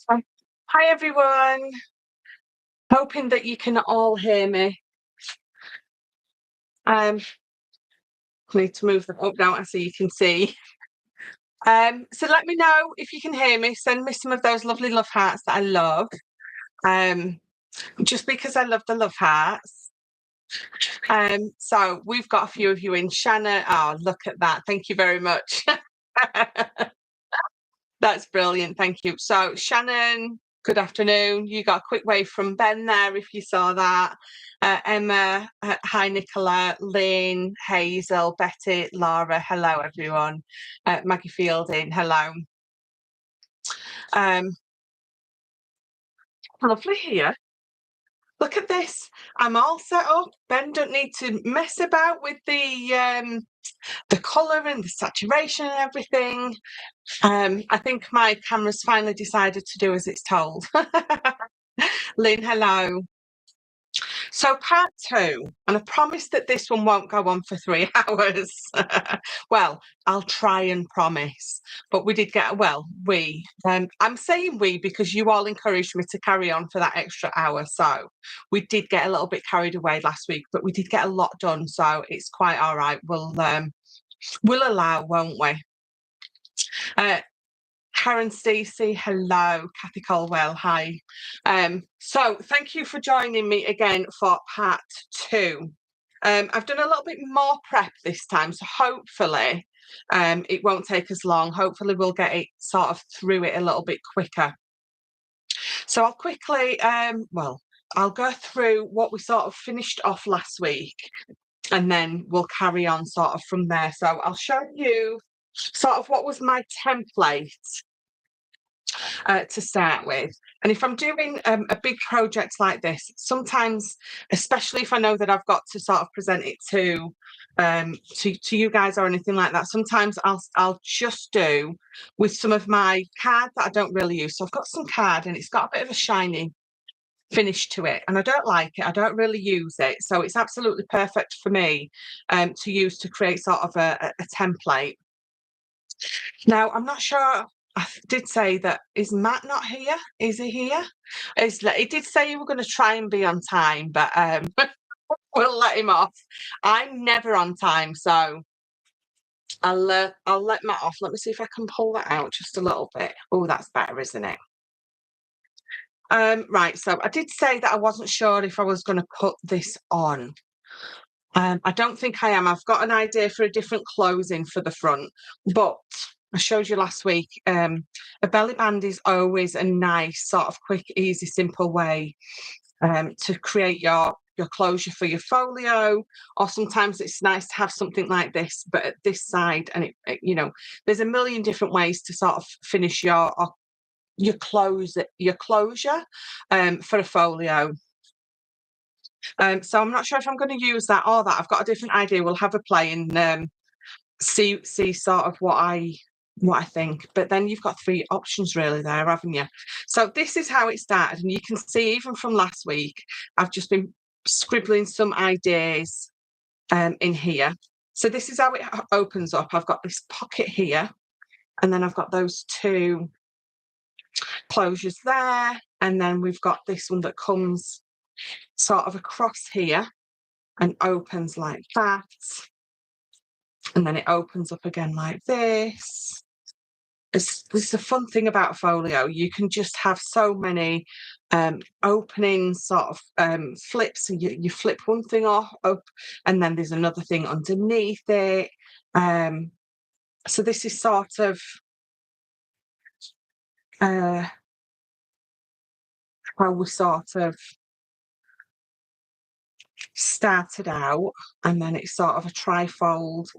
Hi, Hi, everyone. Hoping that you can all hear me. I need to move them up now so you can see. So let me know if you can hear me. Send me some of those lovely love hearts that I love. Um, just because I love the love hearts. So we've got a few of you in. Shannon, oh, look at that. Thank you very much. That's brilliant. Thank you. So Shannon, good afternoon. You got a quick wave from Ben there if you saw that. Emma, hi Nicola, Lynn, Hazel, Betty, Laura, hello everyone. Maggie Fielding, hello. Lovely here. Look at this. I'm all set up. Ben don't need to mess about with the colour and the saturation and everything. I think my camera's finally decided to do as it's told. Lynn, hello. So part two, and I promise that this one won't go on for 3 hours. Well, I'll try and promise. But we did get, I'm saying we because you all encouraged me to carry on for that extra hour. So we did get a little bit carried away last week, but we did get a lot done. So it's quite all right. We'll allow, won't we? Karen Stacey, hello. Kathy Colwell, hi. So thank you for joining me again for part two. I've done a little bit more prep this time, so hopefully it won't take us long. Hopefully we'll get it sort of through it a little bit quicker. So I'll quickly, I'll go through what we sort of finished off last week and then we'll carry on sort of from there. So I'll show you sort of what was my template to start with. And if I'm doing a big project like this, sometimes, especially if I know that I've got to sort of present it to you guys or anything like that, sometimes I'll just do with some of my card that I don't really use. So I've got some card and it's got a bit of a shiny finish to it and I don't like it. I don't really use it. So it's absolutely perfect for me to use to create sort of a template. Now, I'm not sure. I did say that. Is Matt not here? Is he here? He did say you were going to try and be on time, but we'll let him off. I'm never on time, so I'll let Matt off. Let me see if I can pull that out just a little bit. Oh, that's better, isn't it? Right. So I did say that I wasn't sure if I was going to put this on. I don't think I am. I've got an idea for a different closing for the front, but I showed you last week, a belly band is always a nice sort of quick, easy, simple way to create your closure for your folio, or sometimes it's nice to have something like this, but at this side, and there's a million different ways to sort of finish your closure for a folio. So I'm not sure if I'm going to use that or that. I've got a different idea. We'll have a play and see sort of what I think. But then you've got 3 options really there, haven't you? So this is how it started, and you can see even from last week, I've just been scribbling some ideas in here. So this is how it opens up. I've got this pocket here, and then I've got those 2 closures there, and then we've got this one that comes sort of across here and opens like that, and then it opens up again like this. This is the fun thing about folio. You can just have so many opening sort of flips. You flip one thing off up, and then there's another thing underneath it. So this is sort of how we sort of started out, and then it's sort of a trifold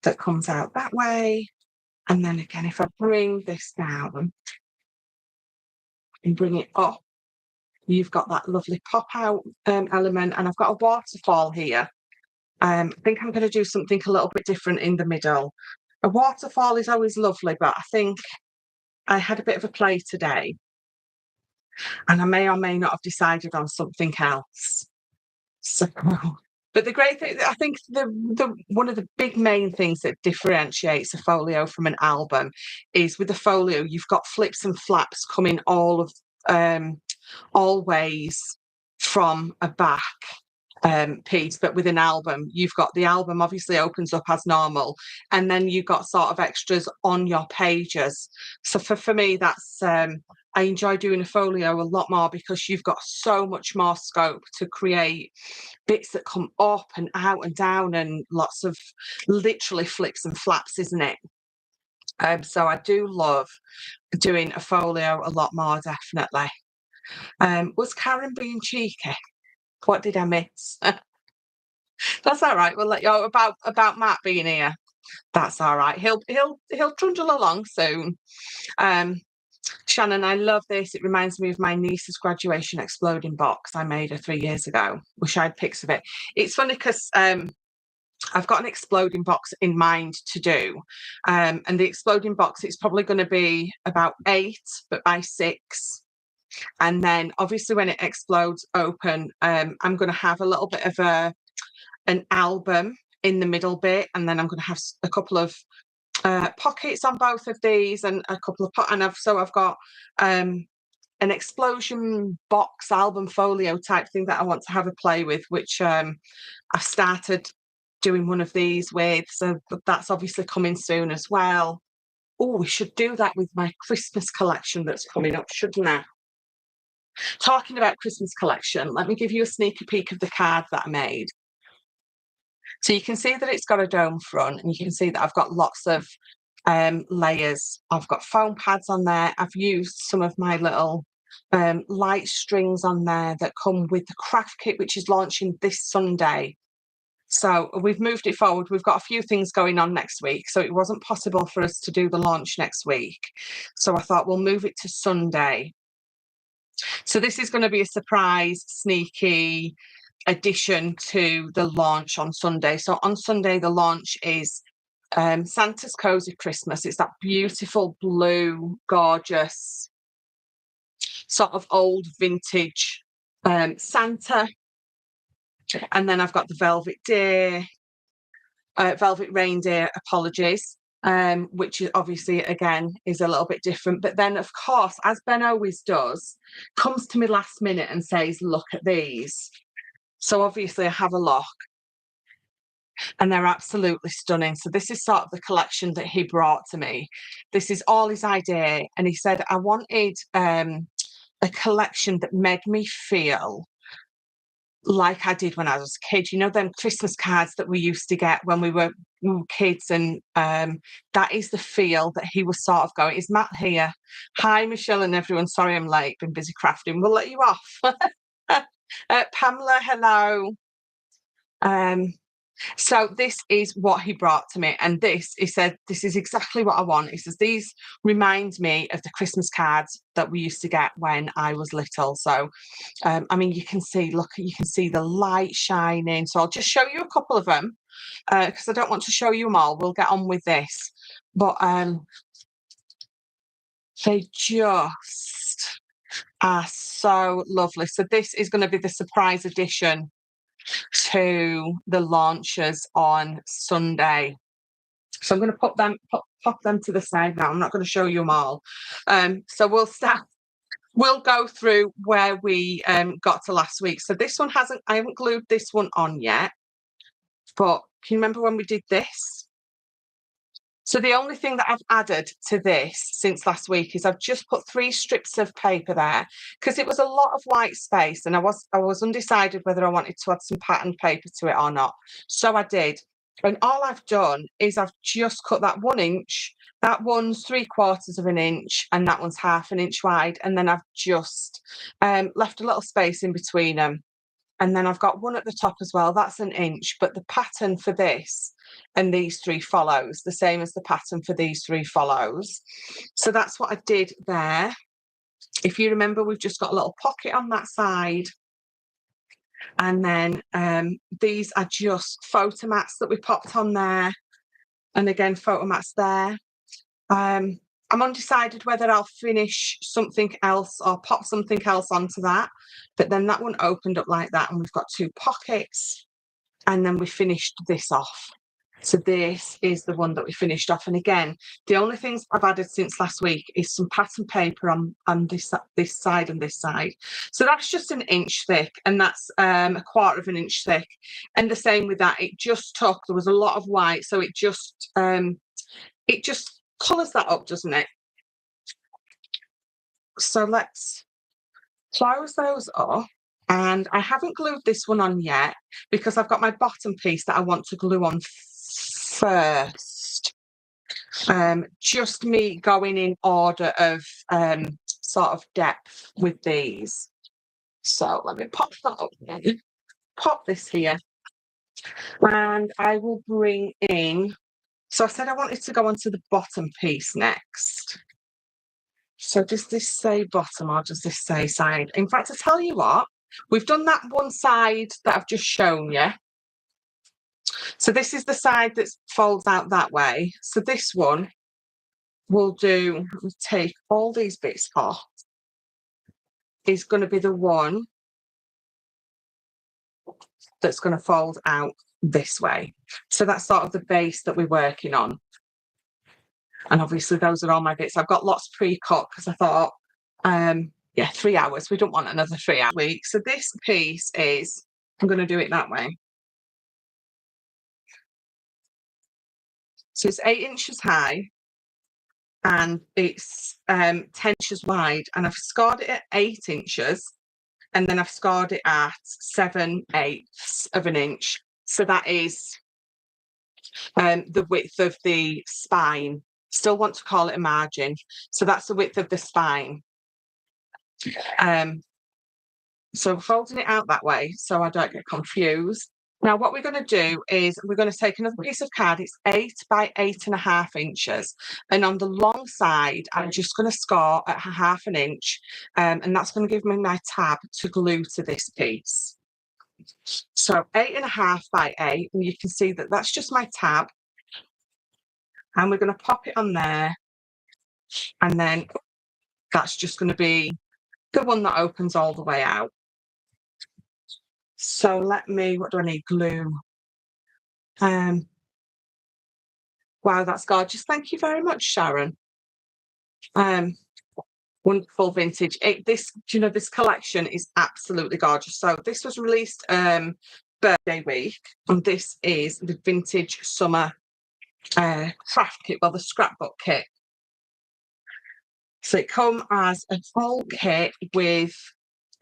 that comes out that way. And then again, if I bring this down and bring it up, you've got that lovely pop out element, and I've got a waterfall here. I think I'm going to do something a little bit different in the middle. A waterfall is always lovely, but I think I had a bit of a play today, and I may or may not have decided on something else. So But the great thing, I think the one of the big main things that differentiates a folio from an album is with the folio, you've got flips and flaps coming all ways from a back piece, but with an album, you've got the album obviously opens up as normal, and then you've got sort of extras on your pages. So for me, that's I enjoy doing a folio a lot more because you've got so much more scope to create bits that come up and out and down and lots of literally flips and flaps, isn't it? So I do love doing a folio a lot more, definitely. Was Karen being cheeky? What did I miss? That's all right. We'll let you know about Matt being here. That's all right. He'll trundle along soon. Shannon, I love this. It reminds me of my niece's graduation exploding box I made her 3 years ago. Wish I had pics of it. It's funny because I've got an exploding box in mind to do. And the exploding box, it's probably going to be about 8, but by 6. And then obviously when it explodes open, I'm going to have a little bit of an album in the middle bit, and then I'm going to have a couple of pockets on both of these, and a couple of I've got an explosion box album folio type thing that I want to have a play with, which I started doing one of these with, so that's obviously coming soon as well. Oh, we should do that with my Christmas collection that's coming up, shouldn't I? Talking about Christmas collection, let me give you a sneaky peek of the card that I made. So you can see that it's got a dome front, and you can see that I've got lots of layers. I've got foam pads on there. I've used some of my little light strings on there that come with the craft kit, which is launching this Sunday. So we've moved it forward. We've got a few things going on next week, so it wasn't possible for us to do the launch next week. So I thought we'll move it to Sunday. So this is going to be a surprise, sneaky addition to the launch on Sunday. So on Sunday, the launch is Santa's Cozy Christmas. It's that beautiful blue, gorgeous, sort of old vintage Santa. And then I've got the velvet reindeer, apologies, which is obviously, again, is a little bit different. But then, of course, as Ben always does, comes to me last minute and says, look at these. So obviously I have a look, and they're absolutely stunning. So this is sort of the collection that he brought to me. This is all his idea. And he said, I wanted a collection that made me feel like I did when I was a kid. You know, them Christmas cards that we used to get when we were kids, and that is the feel that he was sort of going. Is Matt here? Hi, Michelle and everyone. Sorry I'm late, been busy crafting. We'll let you off. Pamela, hello. So this is what he brought to me, and he said, this is exactly what I want. He says, these remind me of the Christmas cards that we used to get when I was little. So, I mean, you can see the light shining. So I'll just show you a couple of them because I don't want to show you them all. We'll get on with this. But they just are so lovely. So this is going to be the surprise addition to the launches on Sunday. So I'm going to pop them to the side now. I'm not going to show you them all. So we'll go through where we got to last week. So this one I haven't glued this one on yet, but can you remember when we did this? So the only thing that I've added to this since last week is I've just put 3 strips of paper there because it was a lot of white space, and I was undecided whether I wanted to add some patterned paper to it or not. So I did. And all I've done is I've just cut that 1 inch. That one's 3/4 of an inch, and that one's 1/2 an inch wide. And then I've just left a little space in between them. And then I've got one at the top as well. That's 1 inch, but the pattern for this and these 3 follows, the same as the pattern for these 3 follows. So that's what I did there. If you remember, we've just got a little pocket on that side. And then these are just photo mats that we popped on there. And again, photo mats there. I'm undecided whether I'll finish something else or pop something else onto that. But then that one opened up like that, and we've got 2 pockets. and then we finished this off. So this is the one that we finished off. And again, the only things I've added since last week is some pattern paper on this side and this side. So that's just 1 inch thick, and that's 1/4 of an inch thick. And the same with that, it just took, there was a lot of white, so it just colours that up, doesn't it? So let's close those up. And I haven't glued this one on yet because I've got my bottom piece that I want to glue on first. Just me going in order of sort of depth with these. So let me pop that up then. Pop this here. And I will bring in, so I said I wanted to go onto the bottom piece next. So does this say bottom or does this say side? In fact, I tell you what, we've done that one side that I've just shown you. So this is the side that folds out that way. So this one we'll do, we'll take all these bits off, is going to be the one that's going to fold out this way. So that's sort of the base that we're working on. And obviously those are all my bits. I've got lots pre-cut because I thought, yeah, 3 hours. We don't want another 3 hour week. So this piece is, I'm going to do it that way. So it's 8 inches high and it's 10 inches wide. And I've scored it at 8 inches. And then I've scored it at 7/8 of an inch. So that is the width of the spine. Still want to call it a margin. So that's the width of the spine. So folding it out that way so I don't get confused. Now what we're going to do is we're going to take another piece of card. It's 8 by 8.5 inches. And on the long side, I'm just going to score at 1/2 inch. And that's going to give me my tab to glue to this piece. So 8.5 by 8, and you can see that that's just my tab. And we're going to pop it on there. And then that's just going to be the one that opens all the way out. So let me, what do I need? Glue. Wow, that's gorgeous. Thank you very much, Sharon. Wonderful vintage. This, you know, this collection is absolutely gorgeous. So this was released birthday week, and this is the vintage summer craft kit, well, the scrapbook kit. So it comes as a whole kit with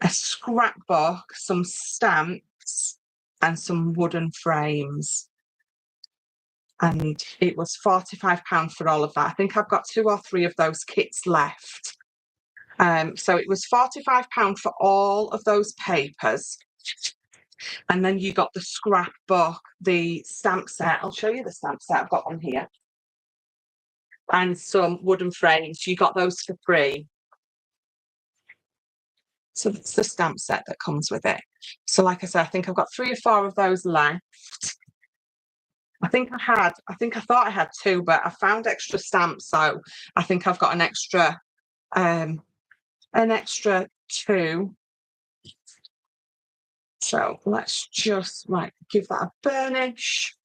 a scrapbook, some stamps, and some wooden frames. And it was £45 for all of that. I think I've got 2 or 3 of those kits left. So it was £45 for all of those papers. And then you got the scrapbook, the stamp set. I'll show you the stamp set. I've got one here. And some wooden frames. You got those for free. So that's the stamp set that comes with it. So like I said, I think I've got 3 or 4 of those left. I thought I had 2, but I found extra stamps, so I think I've got an extra 2. So let's just give that a burnish.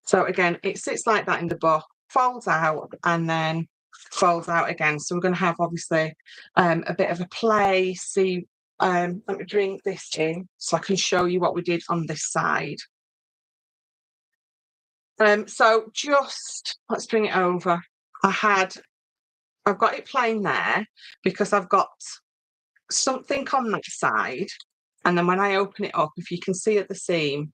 So again, it sits like that in the book, folds out and then folds out again. So we're going to have obviously a bit of a play. See, let me bring this in so I can show you what we did on this side. So just let's bring it over. I've got it plain there because I've got something on that side, and then when I open it up, if you can see at the seam,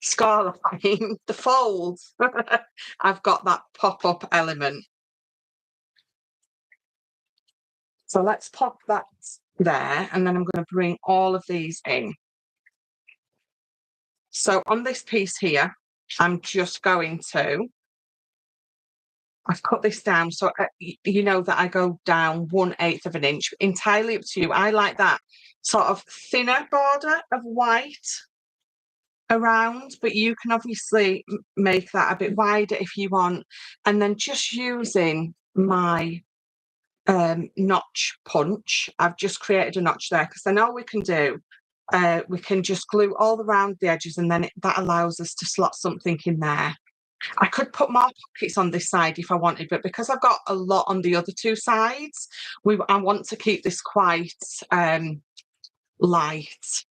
scar line, the folds, I've got that pop-up element. So let's pop that there, and then I'm going to bring all of these in. So on this piece here, I'm just going to, I've cut this down, so you know that I go down 1/8 of an inch, entirely up to you. I like that sort of thinner border of white around, but you can obviously make that a bit wider if you want. And then just using my notch punch, I've just created a notch there because I know we can do we can just glue all around the edges, and then that allows us to slot something in there. I could put more pockets on this side if I wanted, but because I've got a lot on the other two sides, I want to keep this quite light.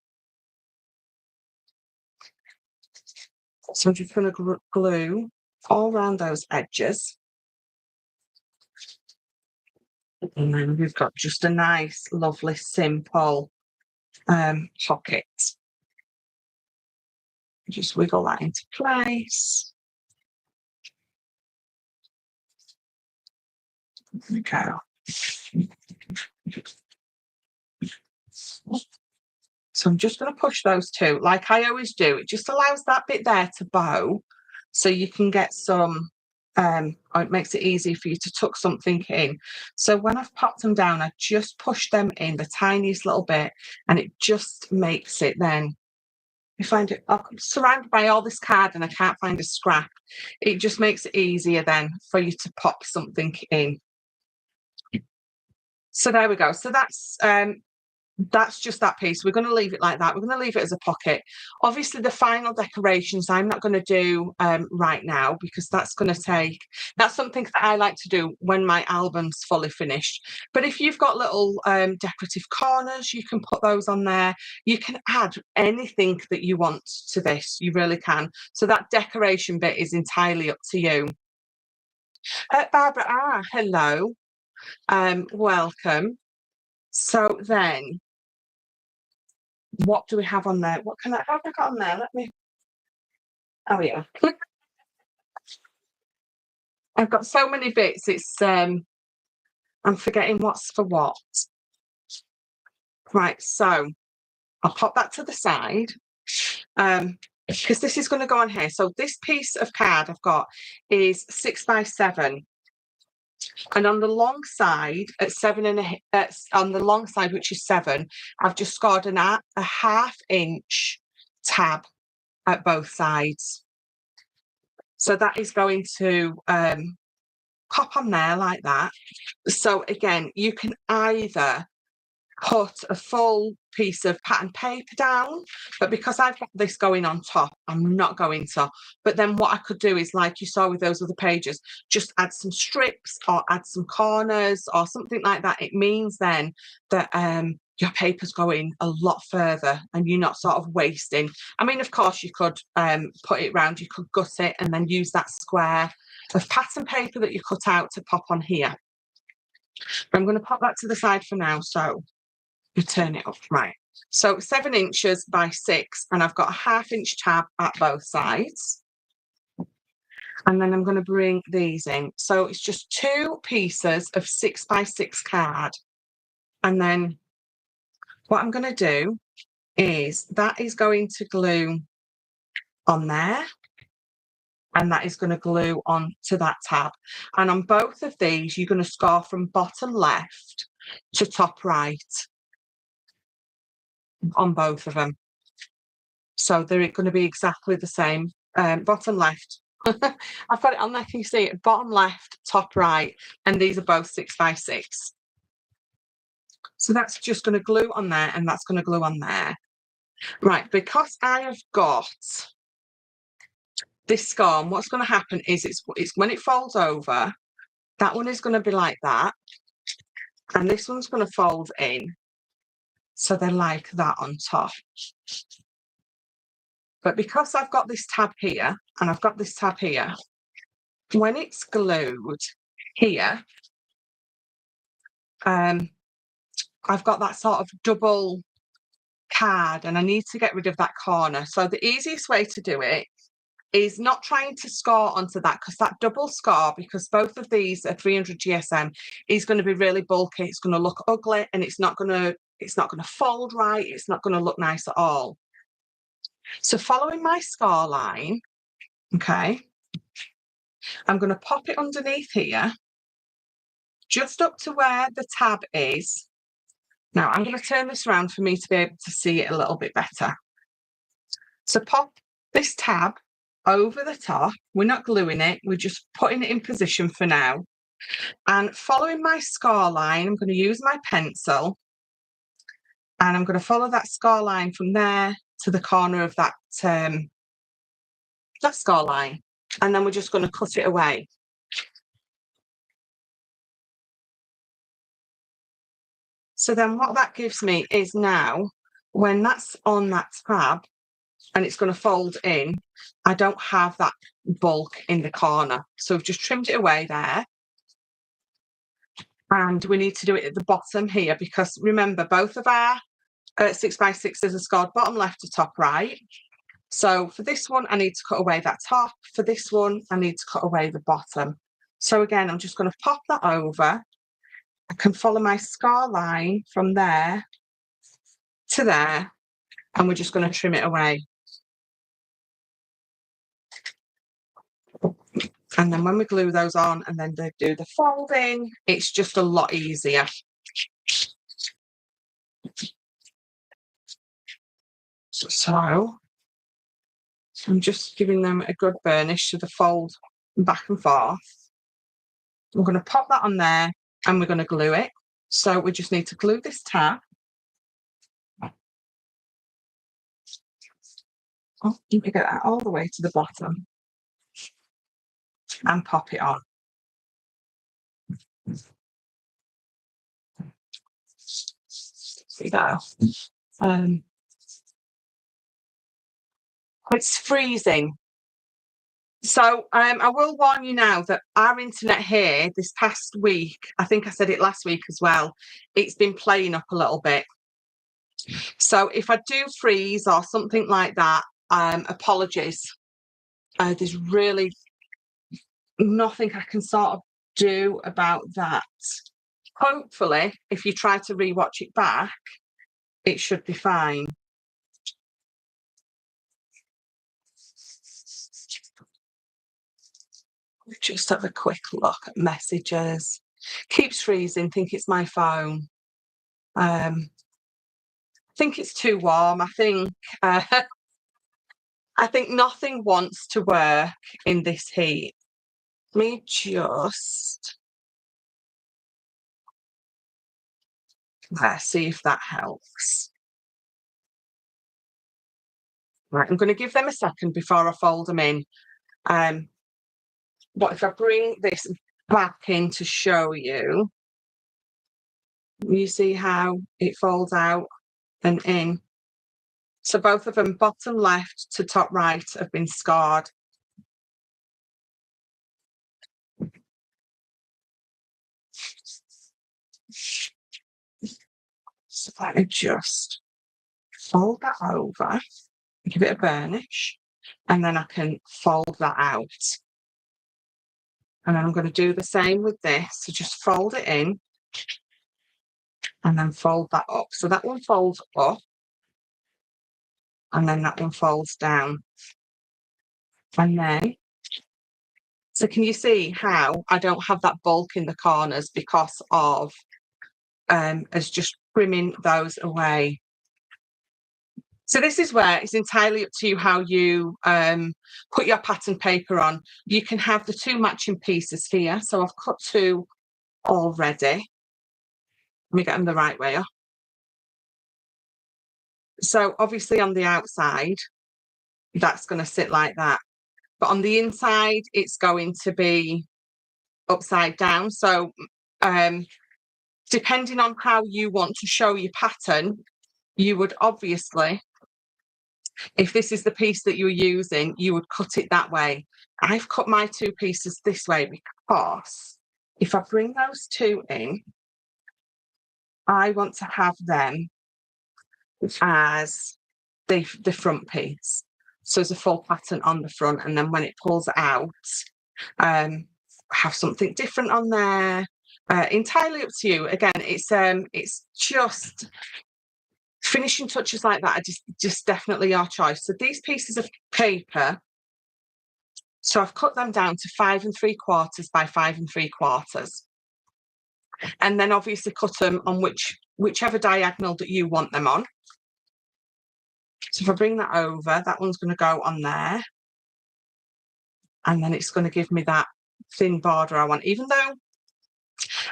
So I'm just going to glue all around those edges. And then we've got just a nice, lovely, simple pocket. Just wiggle that into place. There we go. So I'm just going to push those two, like I always do. It just allows that bit there to bow, so you can get some, or it makes it easy for you to tuck something in. So when I've popped them down, I just push them in the tiniest little bit, and it just makes it then. You find it, I'm surrounded by all this card and I can't find a scrap. It just makes it easier then for you to pop something in. So there we go. So that's just that piece. We're going to leave it like that. We're going to leave it as a pocket. Obviously, the final decorations I'm not going to do right now, because that's something that I like to do when my album's fully finished. But if you've got little decorative corners, you can put those on there. You can add anything that you want to this. You really can. So that decoration bit is entirely up to you. Barbara, hello. Welcome. So then, what do we have on there? What have I got on there? Let me. Oh yeah. I've got so many bits. It's I'm forgetting what's for what. Right, so I'll pop that to the side. Because this is going to go on here. So this piece of card I've got is 6 by 7. And on the long side, at 7 on the long side, which is 7, I've just scored a 1/2 inch tab at both sides. So that is going to pop on there like that. So again, you can either put a full piece of pattern paper down, but because I've got this going on top, I'm not going to. But then what I could do is, like you saw with those other pages, just add some strips or add some corners or something like that. It means then that your paper's going a lot further and you're not sort of wasting. I mean, of course, you could put it round, you could gut it and then use that square of pattern paper that you cut out to pop on here. But I'm going to pop that to the side for now. So you turn it up, right? So 7 inches by 6, and I've got a 1/2 inch tab at both sides. And then I'm going to bring these in. So it's just 2 pieces of 6 by 6 card. And then what I'm going to do is that is going to glue on there. And that is going to glue on to that tab. And on both of these, you're going to score from bottom left to top right on both of them. So they're going to be exactly the same. Bottom left. I've got it on there. Can you see it? Bottom left, top right. And these are both 6 by 6. So that's just going to glue on there, and that's going to glue on there. Right, because I have got this score, what's going to happen is it's when it folds over, that one is going to be like that, and this one's going to fold in, so they're like that on top. But because I've got this tab here and I've got this tab here, when it's glued here, I've got that sort of double card and I need to get rid of that corner. So the easiest way to do it is not trying to score onto that, because that double score, because both of these are 300 GSM, is going to be really bulky. It's going to look ugly, and it's not going to fold right. It's not going to look nice at all. So following my score line, okay, I'm going to pop it underneath here, just up to where the tab is. Now I'm going to turn this around for me to be able to see it a little bit better. So pop this tab over the top. We're not gluing it, we're just putting it in position for now. And following my score line, I'm going to use my pencil And I'm going to follow that scar line from there to the corner of that scar line. And then we're just going to cut it away. So then what that gives me is now, when that's on that tab and it's going to fold in, I don't have that bulk in the corner. So we've just trimmed it away there. And we need to do it at the bottom here, because remember, both of our 6x6s are scored bottom left to top right. So for this one, I need to cut away that top. For this one, I need to cut away the bottom. So again, I'm just going to pop that over. I can follow my scar line from there to there, and we're just going to trim it away. And then when we glue those on and then they do the folding, it's just a lot easier. So I'm just giving them a good burnish to the fold back and forth. We're going to pop that on there and we're going to glue it. So we just need to glue this tab. Oh, you can get that all the way to the bottom and pop it on. There you go. It's freezing. So I will warn you now that our internet here this past week, I think I said it last week as well, it's been playing up a little bit. So if I do freeze or something like that, apologies. There's really nothing I can sort of do about that. Hopefully, if you try to rewatch it back, it should be fine. Just have a quick look at messages. Keeps freezing, think it's my phone. I think it's too warm. I think nothing wants to work in this heat. Let me just see if that helps. Right, I'm going to give them a second before I fold them in. But if I bring this back in to show you, you see how it folds out and in. So both of them, bottom left to top right, have been scored. So let me just fold that over, give it a burnish, and then I can fold that out. And then I'm going to do the same with this. So just fold it in and then fold that up. So that one folds up and then that one folds down. And then, so can you see how I don't have that bulk in the corners because of as just trimming those away. So this is where it's entirely up to you how you put your pattern paper on. You can have the two matching pieces here. So I've cut two already. Let me get them the right way up. So obviously on the outside, that's going to sit like that. But on the inside, it's going to be upside down. So depending on how you want to show your pattern, you would obviously, if this is the piece that you're using, you would cut it that way. I've cut my two pieces this way because if I bring those two in, I want to have them as the front piece. So there's a full pattern on the front, and then when it pulls out, have something different on there. Entirely up to you. Again, it's just finishing touches like that are just definitely your choice. So these pieces of paper, so I've cut them down to 5 3/4 by 5 3/4. And then obviously cut them on whichever diagonal that you want them on. So if I bring that over, that one's going to go on there. And then it's going to give me that thin border I want, even though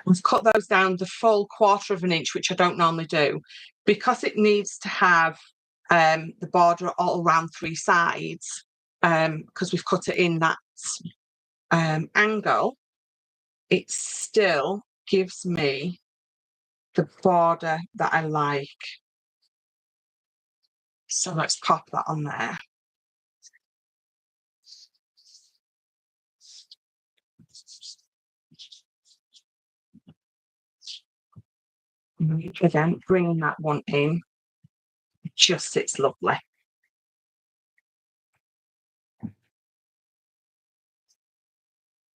I've cut those down the full 1/4 of an inch, which I don't normally do, because it needs to have the border all around 3 sides, because we've cut it in that angle. It still gives me the border that I like. So let's pop that on there. Again, bringing that one in, it just sits lovely.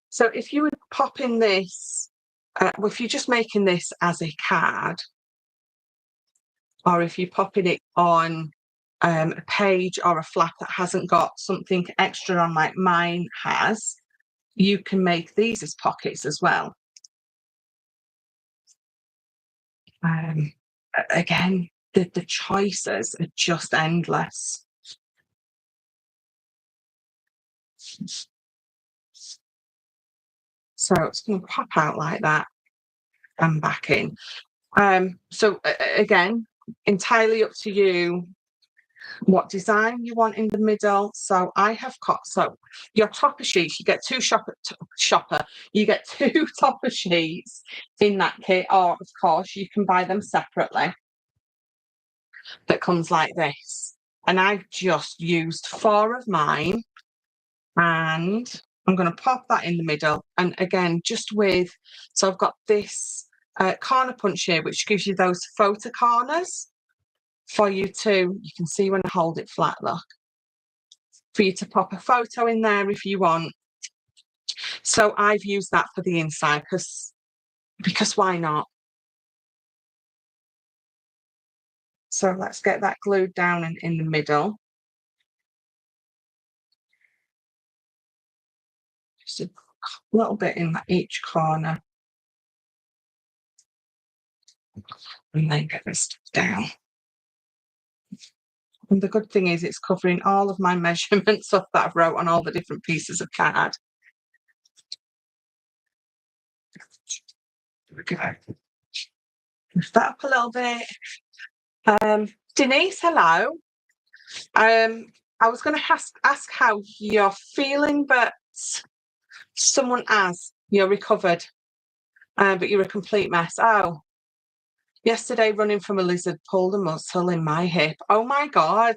So if you were popping this, if you're just making this as a card, or if you're popping it on a page or a flap that hasn't got something extra on like mine has, you can make these as pockets as well. Again, the choices are just endless. So it's going to pop out like that and back in. So again, entirely up to you what design you want in the middle. So I have got, so your topper sheets, you get two you get 2 topper sheets in that kit, or of course you can buy them separately. That comes like this. And I've just used 4 of mine, and I'm going to pop that in the middle. And again, just with, so I've got this corner punch here, which gives you those photo corners for you can see when I hold it flat, look, for you to pop a photo in there if you want. So I've used that for the inside because why not? So let's get that glued down in the middle. Just a little bit in each corner. And then get this down. And the good thing is it's covering all of my measurements that I've wrote on all the different pieces of card. There we go. Lift that up a little bit. Denise, hello. I was going to ask how you're feeling, but someone you're recovered, but you're a complete mess. Oh, yesterday running from a lizard pulled a muscle in my hip. Oh my God.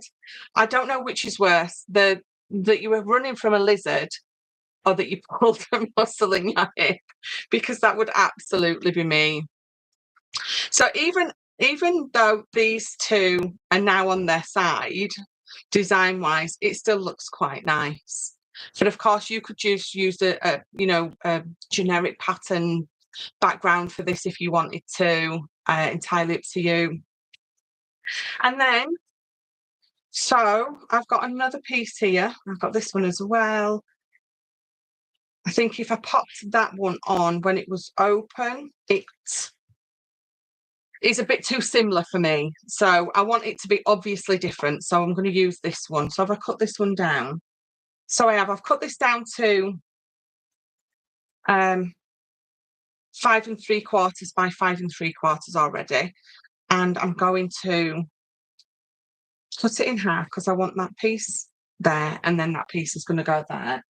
I don't know which is worse, that you were running from a lizard or that you pulled a muscle in your hip, because that would absolutely be me. So even though these two are now on their side, design wise, it still looks quite nice. But of course, you could just use a generic pattern background for this if you wanted to. Entirely up to you. And then, so I've got another piece here. I've got this one as well. I think if I popped that one on when it was open, it is a bit too similar for me. So I want it to be obviously different. So I'm going to use this one. So I've cut this one down. So I've cut this down to 5 3/4 by 5 3/4 already. And I'm going to cut it in half because I want that piece there, and then that piece is going to go there.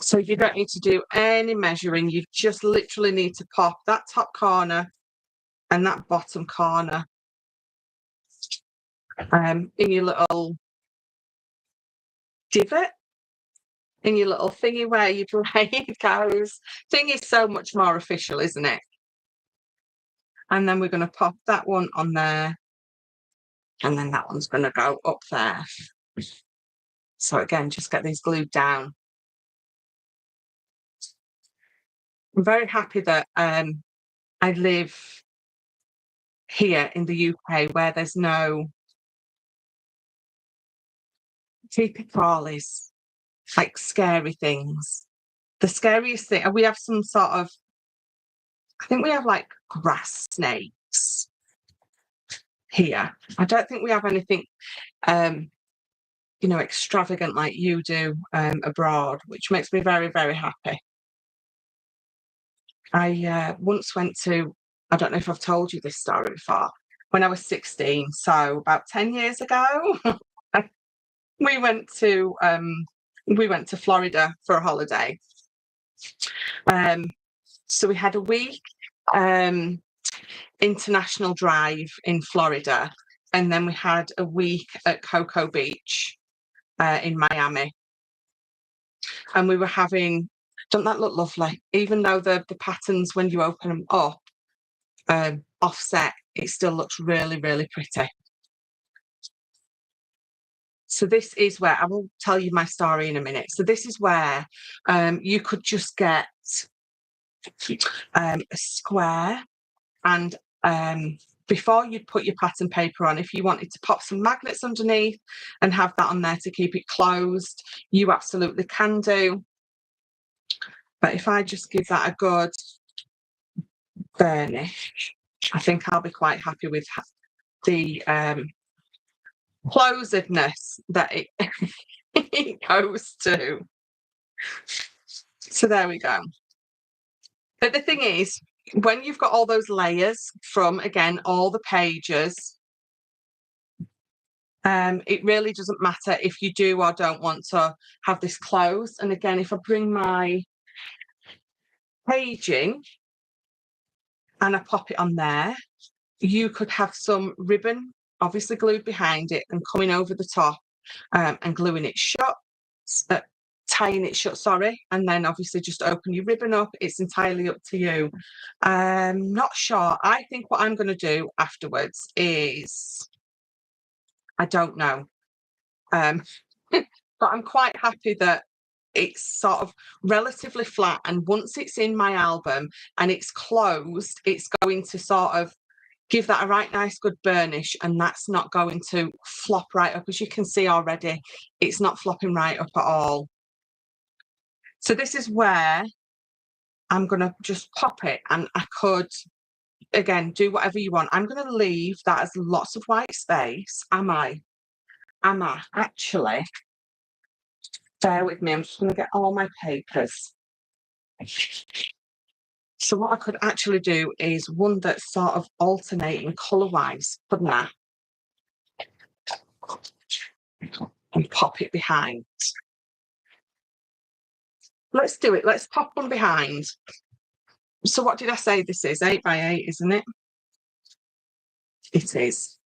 So you don't need to do any measuring. You just literally need to pop that top corner and that bottom corner in your little divot, in your little thingy where your blade goes. Thing is so much more official, isn't it? And then we're going to pop that one on there, and then that one's going to go up there. So again, just get these glued down. I'm very happy that I live here in the UK where there's no creepy crawlies, like scary things. The scariest thing, we have some sort of, I think we have like grass snakes here. I don't think we have anything you know, extravagant like you do abroad, which makes me very, very happy. I once went to, I don't know if I've told you this story before, when I was 16, so about 10 years ago, we went to Florida for a holiday. So we had a week international drive in Florida, and then we had a week at Cocoa Beach in Miami. And we were having, doesn't that look lovely? Even though the patterns, when you open them up, offset, it still looks really, really pretty. So this is where, I will tell you my story in a minute. So this is where you could just get a square, and before you'd put your pattern paper on, if you wanted to pop some magnets underneath and have that on there to keep it closed, you absolutely can do. But if I just give that a good burnish, I think I'll be quite happy with the closedness that it, it goes to. So there we go. But the thing is, when you've got all those layers from, again, all the pages, it really doesn't matter if you do or don't want to have this closed. And again, if I bring my page in and I pop it on there, you could have some ribbon obviously glued behind it and coming over the top and gluing it shut, tying it shut, sorry, and then obviously just open your ribbon up. It's entirely up to you. Not sure. I think what I'm going to do afterwards is, I don't know, but I'm quite happy that it's sort of relatively flat, and once it's in my album and it's closed, it's going to sort of give that a right nice good burnish, and that's not going to flop right up. As you can see already, it's not flopping right up at all. So this is where I'm going to just pop it, and I could, again, do whatever you want. I'm going to leave that as lots of white space. Am I? Actually, bear with me. I'm just going to get all my papers. So what I could actually do is one that's sort of alternating colour-wise, couldn't I? And pop it behind. Let's do it. Let's pop one behind. So what did I say this is? 8 by 8, isn't it? It is.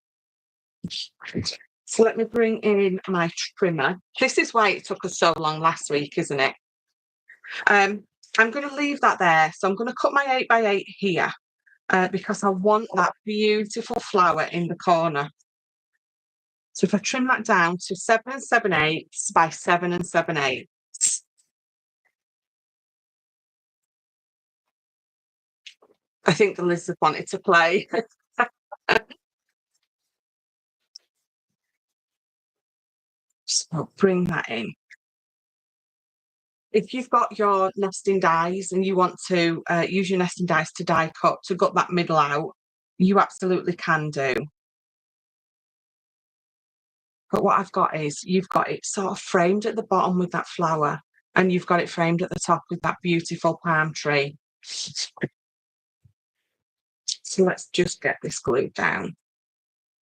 So let me bring in my trimmer. This is why it took us so long last week, isn't it? I'm going to leave that there. So I'm going to cut my 8 by 8 here because I want that beautiful flower in the corner. So if I trim that down to 7 7/8 by 7 7/8. I think the lizard wanted to play. So bring that in. If you've got your nesting dies and you want to use your nesting dies to die cut to gut that middle out, you absolutely can do. But what I've got is, you've got it sort of framed at the bottom with that flower, and you've got it framed at the top with that beautiful palm tree. So let's just get this glued down.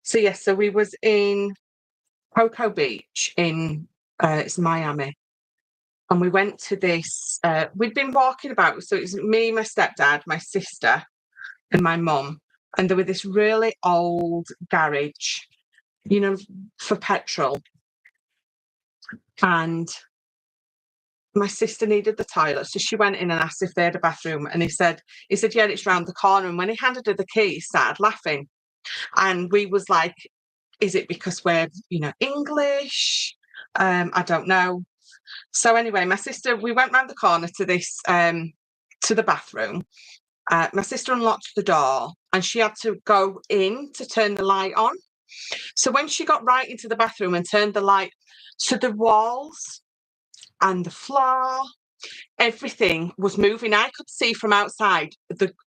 So yes, so we was in Cocoa Beach in it's Miami, and we went to this. We'd been walking about, so it was me, my stepdad, my sister, and my mum, and there was this really old garage, you know, for petrol, and my sister needed the toilet, so she went in and asked if they had a bathroom, and he said, yeah, it's round the corner. And when he handed her the key, he started laughing, and we was like, is it because we're, you know, English? I don't know. So anyway, my sister, we went round the corner to this to the bathroom. My sister unlocked the door, and she had to go in to turn the light on. So when she got right into the bathroom and turned the light, so the walls and the floor, everything was moving. I could see from outside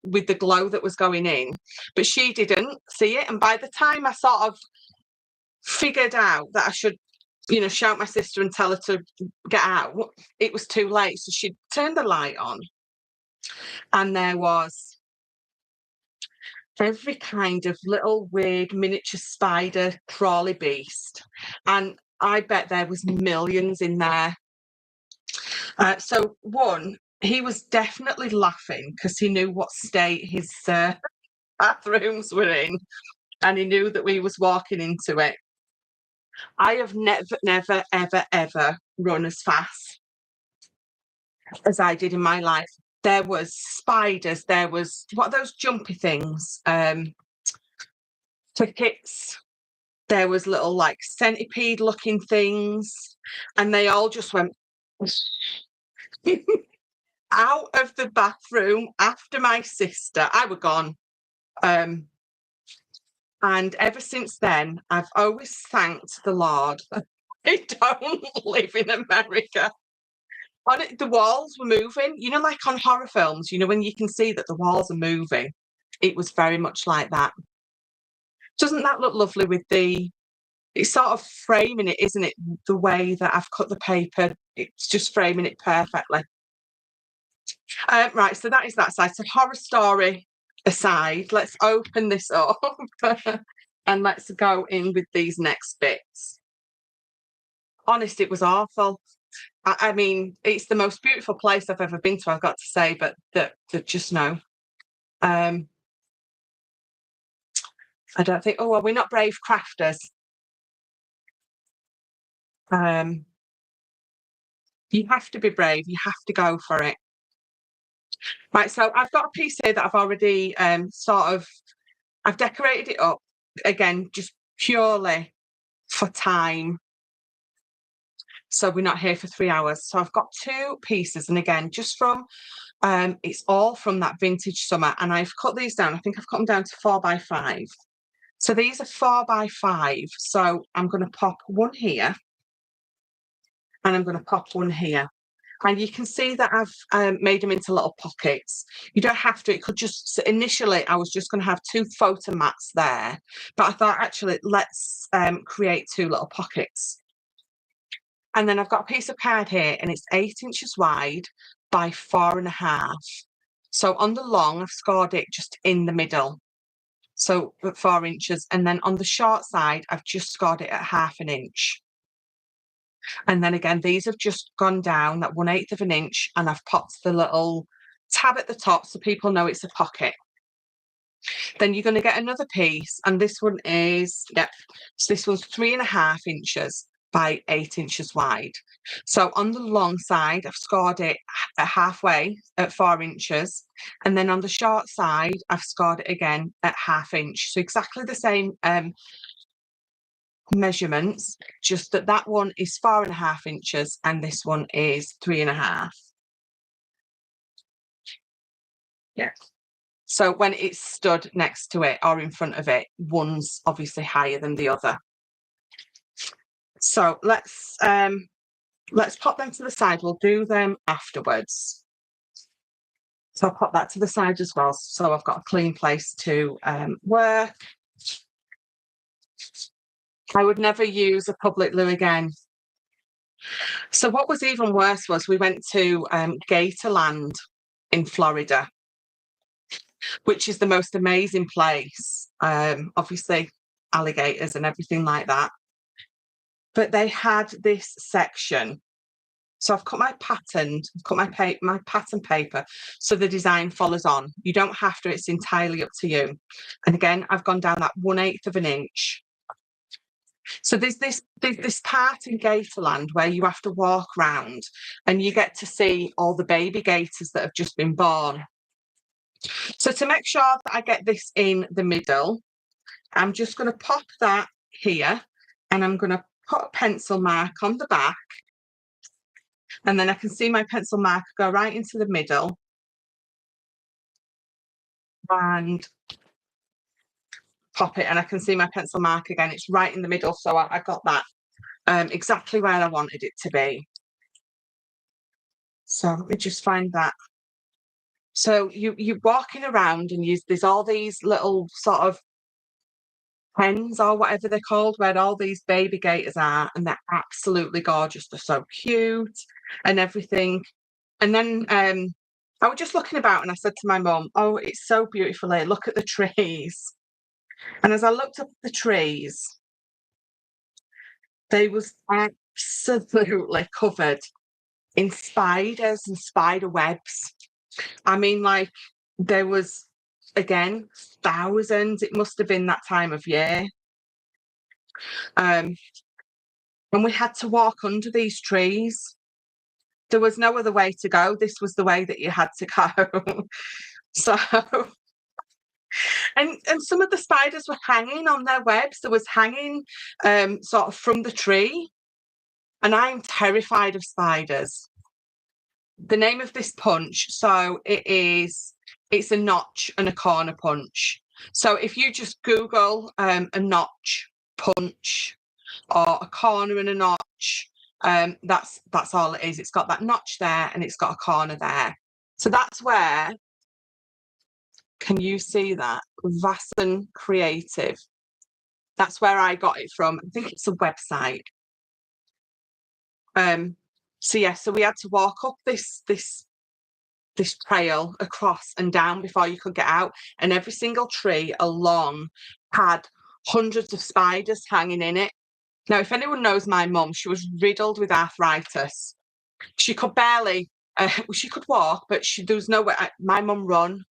with the glow that was going in, but she didn't see it. And by the time I sort of figured out that I should you know, shout my sister and tell her to get out, it was too late. So she turned the light on, and there was every kind of little weird miniature spider crawly beast. And I bet there was millions in there. So one, he was definitely laughing because he knew what state his bathrooms were in, and he knew that we was walking into it. I have never, ever run as fast as I did in my life. There was spiders, there was, what are those jumpy things? Crickets. There was little like centipede looking things, and they all just went out of the bathroom after my sister. I were gone. And ever since then, I've always thanked the Lord that I don't live in America. On it, the walls were moving, you know, like on horror films, you know, when you can see that the walls are moving. It was very much like that. Doesn't that look lovely with it's sort of framing it, isn't it? The way that I've cut the paper, it's just framing it perfectly. Right, so that is that side. So horror story aside, let's open this up and let's go in with these next bits. Honest, it was awful. I mean, it's the most beautiful place I've ever been to, I've got to say, but that just no. I don't think, oh, are we not brave crafters? You have to be brave, you have to go for it. Right, so I've got a piece here that I've already I've decorated it up, again, just purely for time. So we're not here for 3 hours. So I've got 2 pieces, and again, just from, it's all from that vintage summer, and I've cut these down. I think I've cut them down to 4x5. So these are 4x5. So I'm going to pop one here, and I'm going to pop one here. And you can see that I've made them into little pockets. You don't have to, it could just, initially I was just going to have 2 photo mats there, but I thought actually let's create 2 little pockets. And then I've got a piece of card here, and it's 8 inches wide by 4.5. So on the long, I've scored it just in the middle. So at 4 inches. And then on the short side, I've just scored it at 1/2 inch. And then again, these have just gone down that 1/8 of an inch, and I've popped the little tab at the top so people know it's a pocket. Then you're going to get another piece, and this one is, so this one's 3.5 inches by 8 inches wide. So on the long side, I've scored it at halfway at 4 inches. And then on the short side, I've scored it again at 1/2 inch. So exactly the same measurements, just that one is 4.5 inches and this one is 3.5. Yeah. So when it's stood next to it or in front of it, one's obviously higher than the other. So let's pop them to the side. We'll do them afterwards. So I'll pop that to the side as well, so I've got a clean place to work. I would never use a public loo again. So what was even worse was we went to Gatorland in Florida, which is the most amazing place. Obviously alligators and everything like that. But they had this section. So I've cut my pattern paper so the design follows on. You don't have to, it's entirely up to you. And again, I've gone down that 1/8 of an inch. So there's this part in Gatorland where you have to walk round and you get to see all the baby gators that have just been born. So to make sure that I get this in the middle, I'm just going to pop that here, and I'm going to put a pencil mark on the back, and then I can see my pencil mark go right into the middle and pop it, and I can see my pencil mark again, it's right in the middle. So I got that exactly where I wanted it to be. So let me just find that. So you're walking around and there's all these little sort of pens or whatever they're called, where all these baby gators are, and they're absolutely gorgeous. They're so cute and everything. And then I was just looking about and I said to my mum, oh, it's so beautiful here. Look at the trees. And as I looked up the trees, they was absolutely covered in spiders and spider webs. I mean, like, there was, again, thousands. It must have been that time of year. And we had to walk under these trees. There was no other way to go. This was the way that you had to go. So, and some of the spiders were hanging on their webs. There was hanging sort of from the tree. And I'm terrified of spiders. The name of this punch, so it's a notch and a corner punch. So if you just Google a notch punch or a corner and a notch, that's all it is. It's got that notch there and it's got a corner there. So that's where, can you see that? Vasson Creative. That's where I got it from. I think it's a website. So yeah, so we had to walk up this trail across and down before you could get out, and every single tree along had hundreds of spiders hanging in it. Now, if anyone knows my mum, she was riddled with arthritis. She could barely, she could walk, but there was no way. My mum run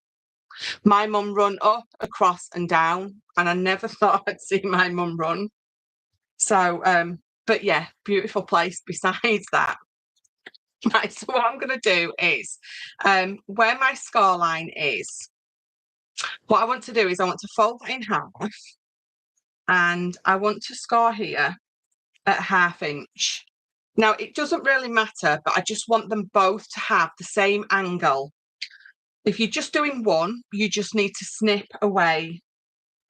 up, across and down, and I never thought I'd see my mum run. So, but yeah, beautiful place besides that. Right, so what I'm going to do is, where my score line is, what I want to do is I want to fold that in half, and I want to score here at 1/2 inch. Now, it doesn't really matter, but I just want them both to have the same angle. If you're just doing one, you just need to snip away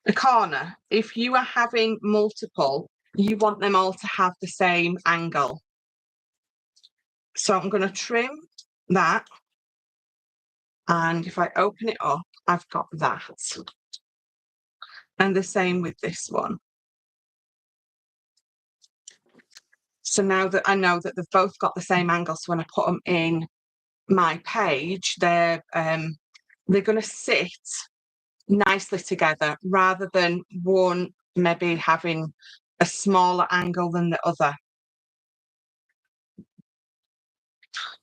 the corner. If you are having multiple, you want them all to have the same angle. So I'm going to trim that. And if I open it up, I've got that. And the same with this one. So now that I know that they've both got the same angle, so when I put them in my page, they're going to sit nicely together rather than one maybe having a smaller angle than the other.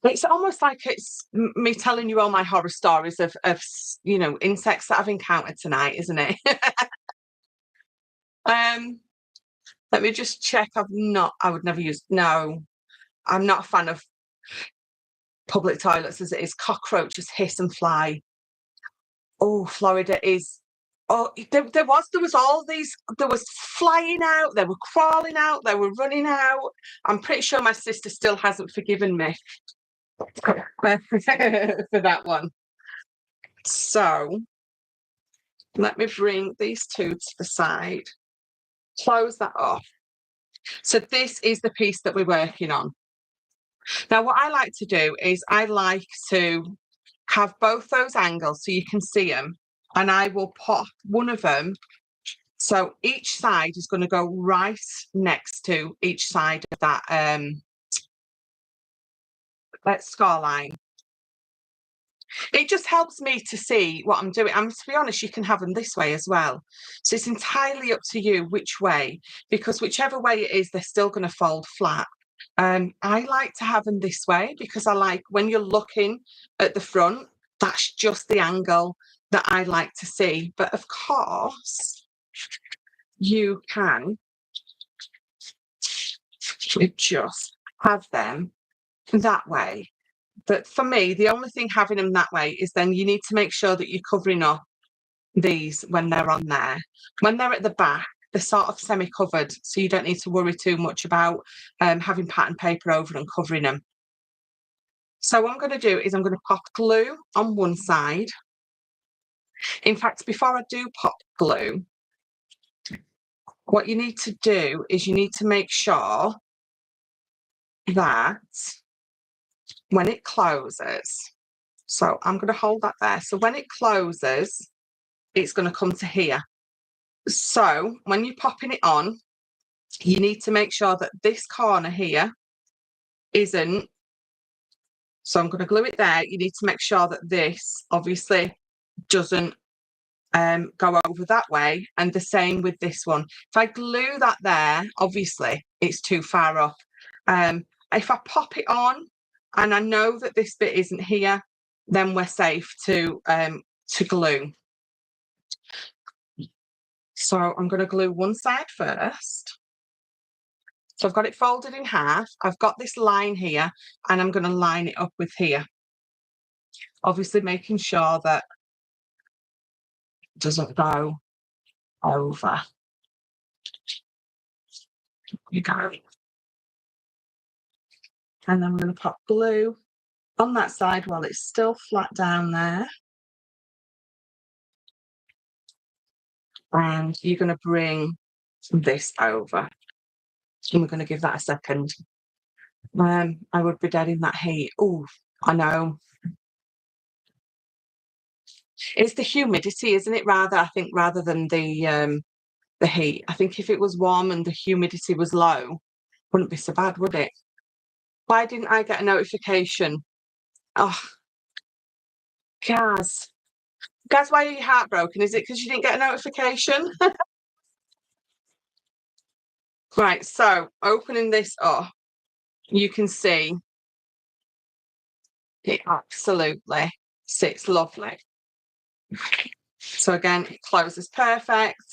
It's almost like it's me telling you all my horror stories of insects that I've encountered tonight, isn't it? Let me just check. I would never use, no, I'm not a fan of public toilets as it is. Cockroaches hiss and fly. Oh, Florida is, there was all these, there was flying out, they were crawling out, they were running out. I'm pretty sure my sister still hasn't forgiven me for that one. So let me bring these two to the side, close that off. So this is the piece that we're working on. Now, what I like to do is I like to have both those angles so you can see them, and I will pop one of them. So each side is going to go right next to each side of that score line. It just helps me to see what I'm doing. And to be honest, you can have them this way as well. So it's entirely up to you which way, because whichever way it is, they're still going to fold flat. I like to have them this way because I like when you're looking at the front, that's just the angle that I like to see. But of course, you can just have them that way. But for me, the only thing having them that way is then you need to make sure that you're covering up these when they're on there. When they're at the back, they're sort of semi-covered, so you don't need to worry too much about having pattern paper over and covering them. So what I'm going to do is I'm going to pop glue on one side. In fact, before I do pop glue, what you need to do is you need to make sure that when it closes, so I'm going to hold that there. So when it closes, it's going to come to here. So when you're popping it on, you need to make sure that this corner here isn't. So I'm going to glue it there. You need to make sure that this obviously doesn't go over that way, and the same with this one. If I glue that there, obviously it's too far up. If I pop it on and I know that this bit isn't here, then we're safe to glue. So I'm going to glue one side first. So I've got it folded in half. I've got this line here, and I'm going to line it up with here. Obviously making sure that it doesn't go over. You go. And I'm going to pop glue on that side while it's still flat down there. And you're going to bring this over. And we're going to give that a second. I would be dead in that heat. Oh, I know. It's the humidity, isn't it? I think rather than the heat. I think if it was warm and the humidity was low, wouldn't be so bad, would it? Why didn't I get a notification? Oh, Gaz. Gaz, why are you heartbroken? Is it because you didn't get a notification? Right, so opening this up, you can see it absolutely sits lovely. So again, it closes perfect.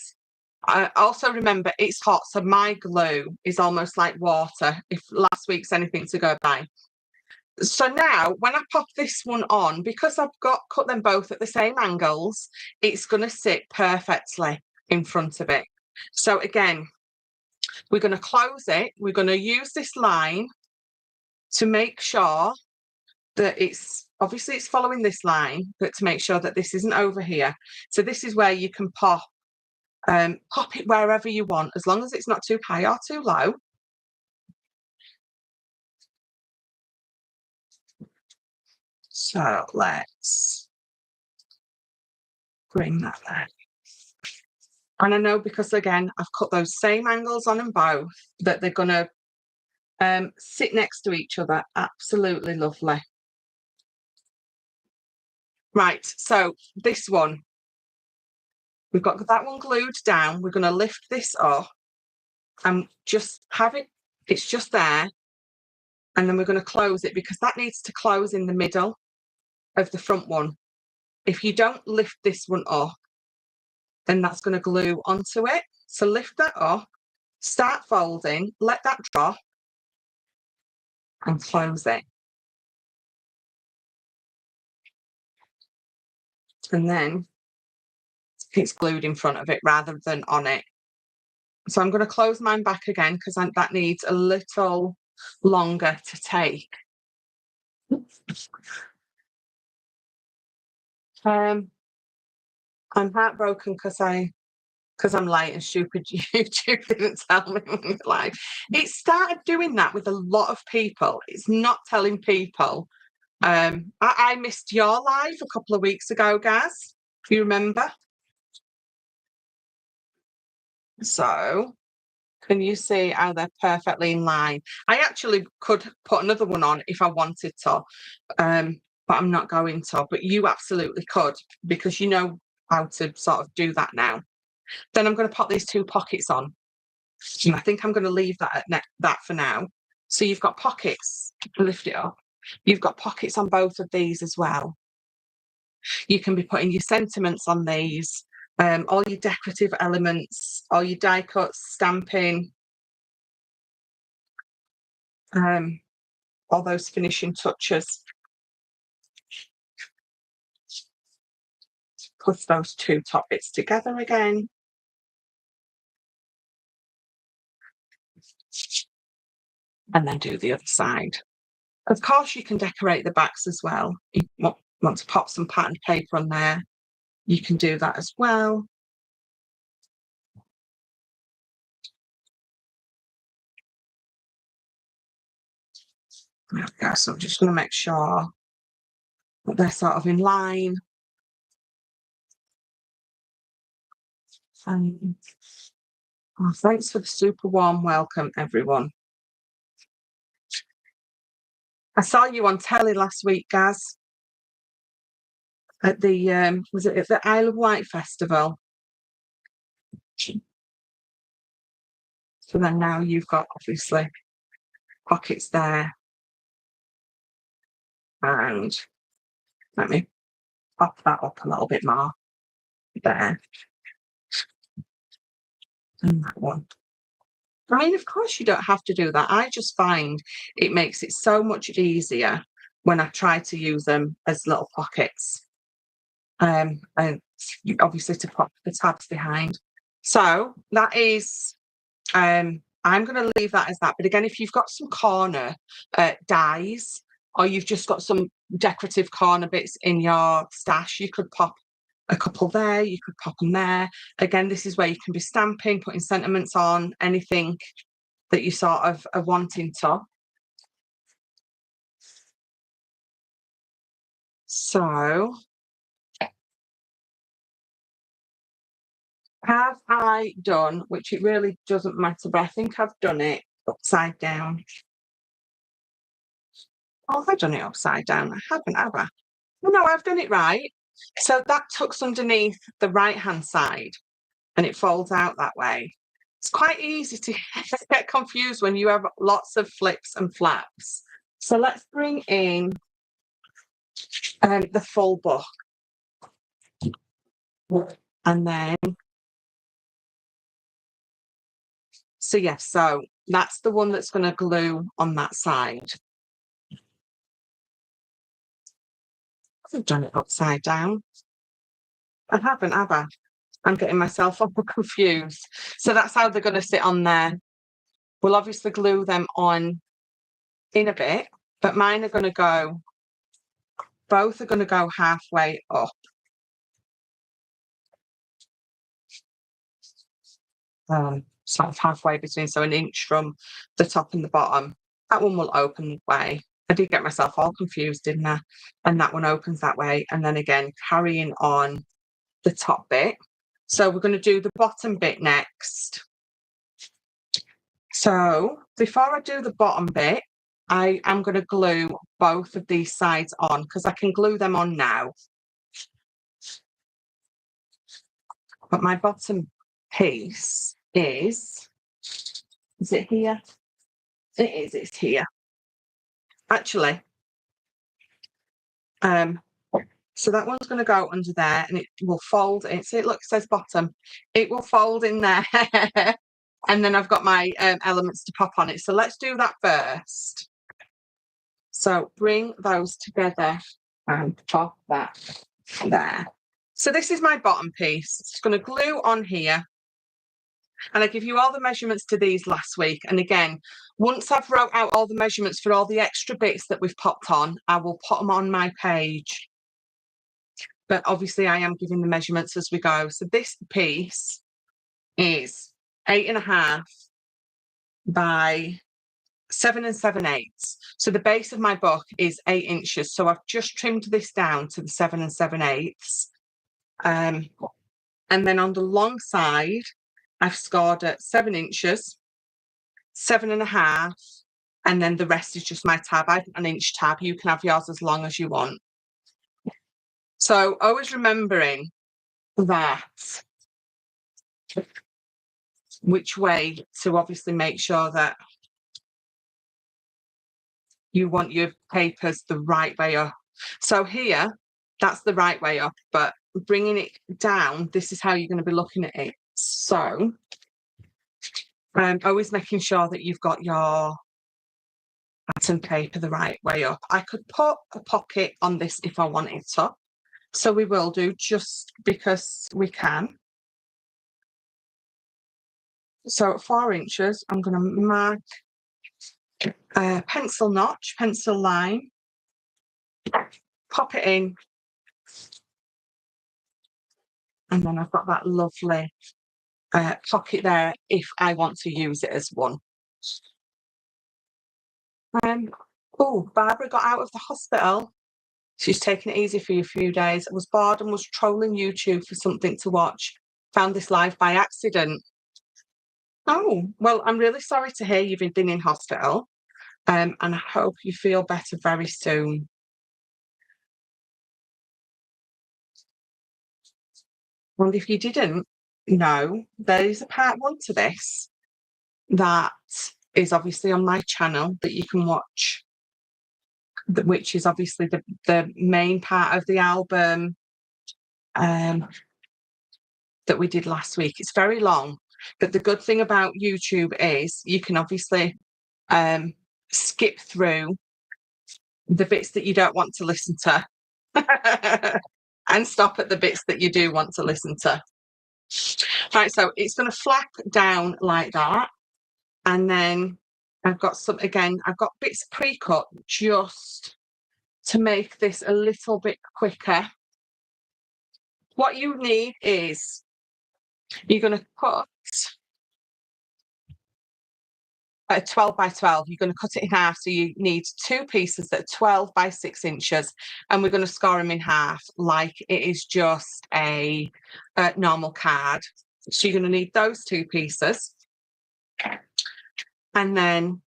I also remember it's hot, so my glue is almost like water if last week's anything to go by. So now when I pop this one on, because I've cut them both at the same angles, it's going to sit perfectly in front of it. So again, we're going to close it. We're going to use this line to make sure that it's following this line, but to make sure that this isn't over here. So this is where you can pop it wherever you want, as long as it's not too high or too low. So let's bring that there. And I know because, again, I've cut those same angles on them both, that they're going to sit next to each other. Absolutely lovely. Right, so this one, we've got that one glued down. We're going to lift this up and just have it, it's just there. And then we're going to close it because that needs to close in the middle of the front one. If you don't lift this one up, then that's going to glue onto it. So lift that up, start folding, let that drop, and close it. And then it's glued in front of it rather than on it. So I'm going to close mine back again because that needs a little longer to take. I'm heartbroken because I'm late and stupid YouTube didn't tell me when we're live. It started doing that with a lot of people. It's not telling people. I missed your live a couple of weeks ago, Gaz. If you remember. So can you see how they're perfectly in line? I actually could put another one on if I wanted to, but I'm not going to. But you absolutely could because you know how to sort of do that now. Then I'm going to pop these two pockets on. And I think I'm going to leave that at that for now. So you've got pockets. Lift it up. You've got pockets on both of these as well. You can be putting your sentiments on these, all your decorative elements, all your die cuts, stamping, all those finishing touches. Put those two top bits together again. And then do the other side. Of course, you can decorate the backs as well. You want to pop some patterned paper on there, you can do that as well. There we go. So I'm just going to make sure that they're sort of in line. Oh, thanks for the super warm welcome, everyone. I saw you on telly last week, Gaz, at the was it at the Isle of Wight festival? So then now you've got obviously pockets there, and let me pop that up a little bit more there, and that one. I mean, of course, you don't have to do that. I just find it makes it so much easier when I try to use them as little pockets. And obviously to pop the tabs behind. So that is, I'm going to leave that as that. But again, if you've got some corner dies, or you've just got some decorative corner bits in your stash, you could pop a couple there, you could pop them there. Again, this is where you can be stamping, putting sentiments on, anything that you sort of are wanting to. So have I done, which it really doesn't matter, but I think I've done it upside down. Oh, have I done it upside down? I haven't, have I? No, I've done it right. So that tucks underneath the right-hand side and it folds out that way. It's quite easy to get confused when you have lots of flips and flaps. So let's bring in the full book. And then, so yes, so that's the one that's going to glue on that side. I've done it upside down. I haven't, have I? I'm getting myself all confused. So that's how they're going to sit on there. We'll obviously glue them on in a bit, but mine are going to go, both are going to go halfway up. Sort of halfway between, so an inch from the top and the bottom. That one will open that way. I did get myself all confused, didn't I? And that one opens that way. And then again, carrying on the top bit. So we're going to do the bottom bit next. So before I do the bottom bit, I am going to glue both of these sides on because I can glue them on now. But my bottom piece is it here? It is, it's here. Actually, so that one's going to go under there and it will fold in. See, look, it says bottom. It will fold in there. And then I've got my elements to pop on it. So let's do that first. So bring those together and pop that there. So this is my bottom piece. It's going to glue on here. And I give you all the measurements to these last week. And again, once I've wrote out all the measurements for all the extra bits that we've popped on, I will put them on my page. But obviously I am giving the measurements as we go. So this piece is 8.5 by 7 7/8. So the base of my book is 8 inches. So I've just trimmed this down to the 7 7/8. And then on the long side, I've scored at 7 inches, 7.5, and then the rest is just my tab. I've an inch tab. You can have yours as long as you want. So always remembering that which way to obviously make sure that you want your papers the right way up. So here, that's the right way up, but bringing it down, this is how you're going to be looking at it. So always making sure that you've got your pattern paper the right way up. I could put a pocket on this if I wanted to. So we will do, just because we can. So at 4 inches, I'm going to mark pencil notch, pencil line, pop it in. And then I've got that lovely pocket there if I want to use it as one. Oh, Barbara got out of the hospital. She's taking it easy for a few days. I was bored and was trolling YouTube for something to watch. found this live by accident. Oh, well, I'm really sorry to hear you've been in hospital, and I hope you feel better very soon. And if you didn't know, there is a part 1 to this that is obviously on my channel that you can watch, which is obviously the main part of the album that we did last week. It's very long, but the good thing about YouTube is you can obviously skip through the bits that you don't want to listen to and stop at the bits that you do want to listen to. Right, so it's going to flap down like that, and then I've got bits pre-cut just to make this a little bit quicker. What you need is you're going to cut a 12 by 12. You're going to cut it in half, so you need 2 pieces that are 12 by 6 inches, and we're going to score them in half like it is just a normal card. So you're going to need those 2 pieces, and then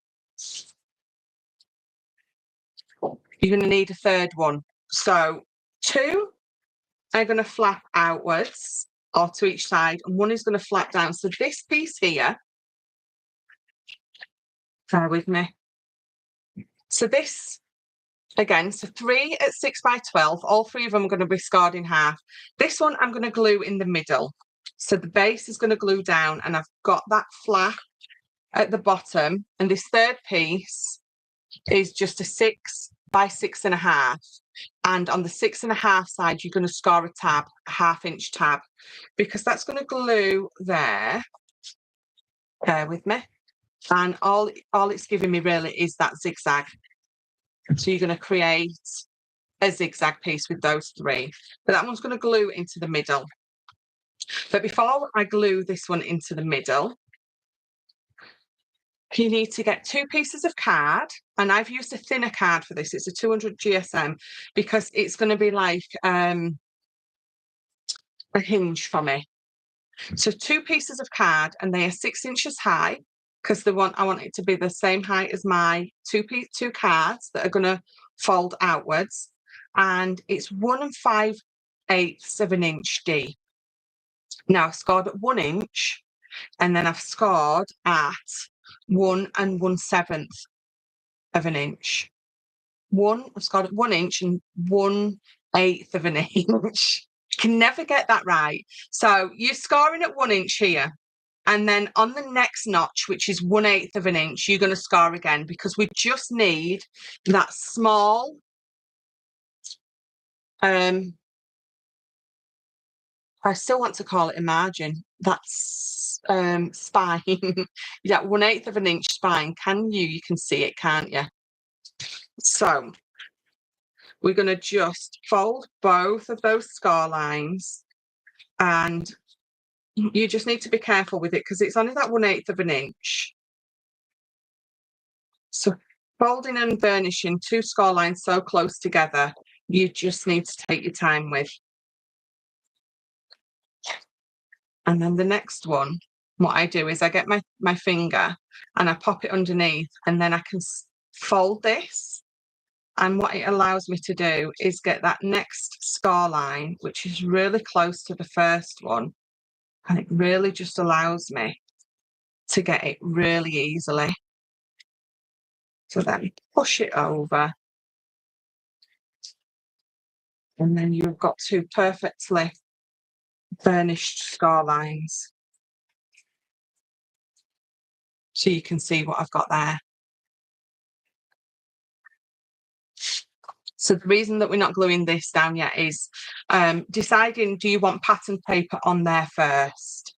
you're going to need a third one. So 2 are going to flap outwards or to each side, and 1 is going to flap down. So this piece here, bear with me. So this, again, so 3 at 6 by 12, all 3 of them are going to be scored in half. This one I'm going to glue in the middle. So the base is going to glue down, and I've got that flap at the bottom, and this third piece is just a 6 by 6.5. And on the 6.5 side, you're going to score a tab, a 1/2 inch tab, because that's going to glue there. Bear with me. And all it's giving me really is that zigzag. So you're going to create a zigzag piece with those 3. But that one's going to glue into the middle. But before I glue this one into the middle, you need to get 2 pieces of card, and I've used a thinner card for this. It's a 200 GSM because it's going to be like a hinge for me. So 2 pieces of card, and they are 6 inches high because I want it to be the same height as my 2 cards that are going to fold outwards, and it's 1 5/8 of an inch deep. Now I've scored at 1 inch, and then I've scored at 1 1/7 of an inch. I've scored at 1 inch and 1/8 of an inch. You can never get that right. So you're scoring at 1 inch here, and then on the next notch, which is 1/8 of an inch, you're going to score again, because we just need that small I still want to call it a margin. That's spine. Yeah, 1/8 of an inch spine. You can see it, can't you? So we're going to just fold both of those score lines, and you just need to be careful with it because it's only that 1/8 of an inch. So folding and burnishing 2 score lines so close together, you just need to take your time with. And then the next one, what I do is I get my finger and I pop it underneath, and then I can fold this. And what it allows me to do is get that next score line, which is really close to the first one. And it really just allows me to get it really easily. So then push it over. And then you've got 2 perfectly burnished score lines. So you can see what I've got there. So the reason that we're not gluing this down yet is deciding, do you want pattern paper on there first?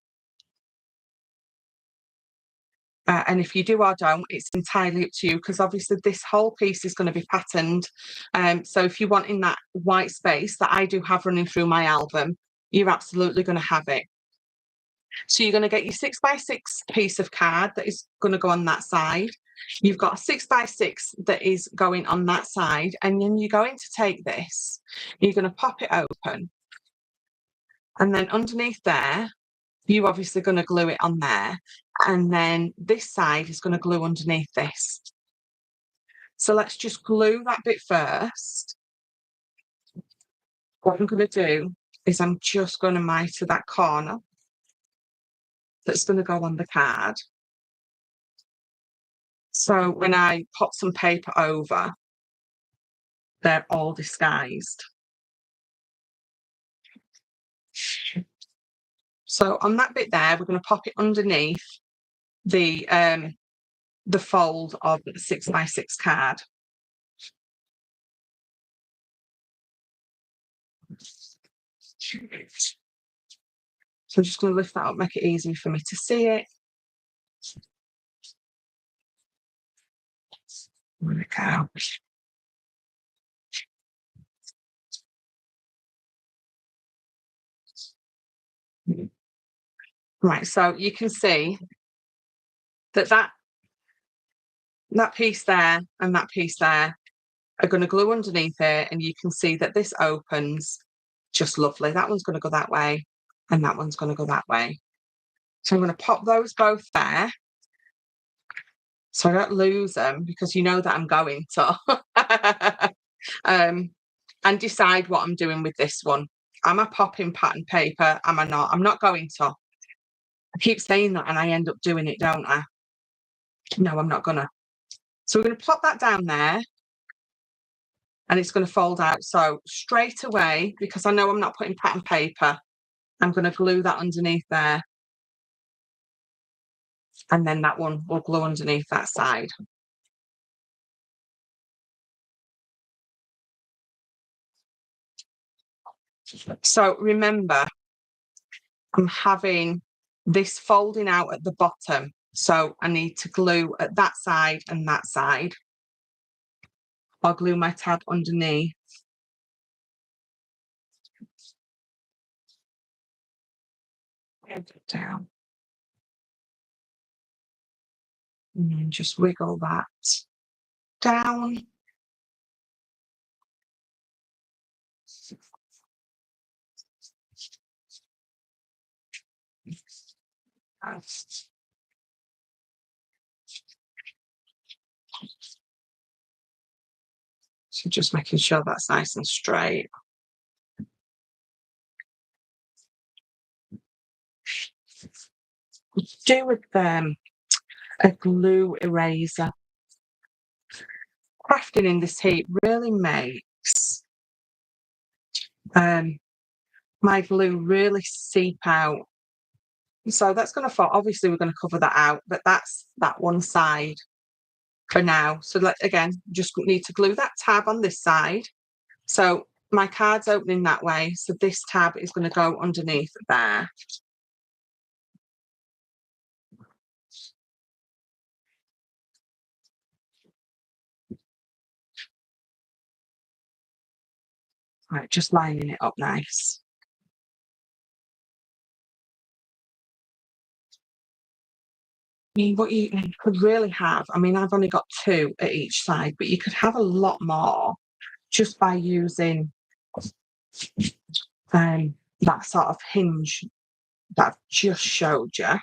And if you do or don't, it's entirely up to you, because obviously this whole piece is going to be patterned. So if you're wanting that white space that I do have running through my album, you're absolutely going to have it. So you're going to get your 6 by 6 piece of card that is going to go on that side. You've got a 6 by 6 that is going on that side, and then you're going to take this, you're going to pop it open, and then underneath there, You're obviously going to glue it on there, and then this side is going to glue underneath this. So let's just glue that bit first. What I'm going to do is I'm just going to mitre that corner that's going to go on the card. So when I pop some paper over, they're all disguised. So on that bit there, we're going to pop it underneath the fold of the 6x6 card. So I'm just going to lift that up, make it easy for me to see it. There we go. Right, so you can see that piece there and that piece there are going to glue underneath it, and you can see that this opens just lovely. That one's going to go that way, and that one's going to go that way. So I'm going to pop those both there, so I don't lose them, because you know that I'm going to. And decide what I'm doing with this one. Am I popping pattern paper? Am I not? I'm not going to. I keep saying that and I end up doing it, don't I? No, I'm not gonna. So we're going to pop that down there, and it's going to fold out. So straight away, because I know I'm not putting pattern paper, I'm going to glue that underneath there. And then that one will glue underneath that side. So remember, I'm having this folding out at the bottom. So I need to glue at that side and that side. I'll glue my tab underneath. Down. And then just wiggle that down. So just making sure that's nice and straight. Do with a glue eraser. Crafting in this heat really makes my glue really seep out. So that's going to fall. Obviously, we're going to cover that out, but that's that one side for now. So again, just need to glue that tab on this side. So my card's opening that way. So this tab is going to go underneath there. Right, just lining it up nice. I mean, what you could really have, I mean, I've only got 2 at each side, but you could have a lot more just by using that sort of hinge that I've just showed you.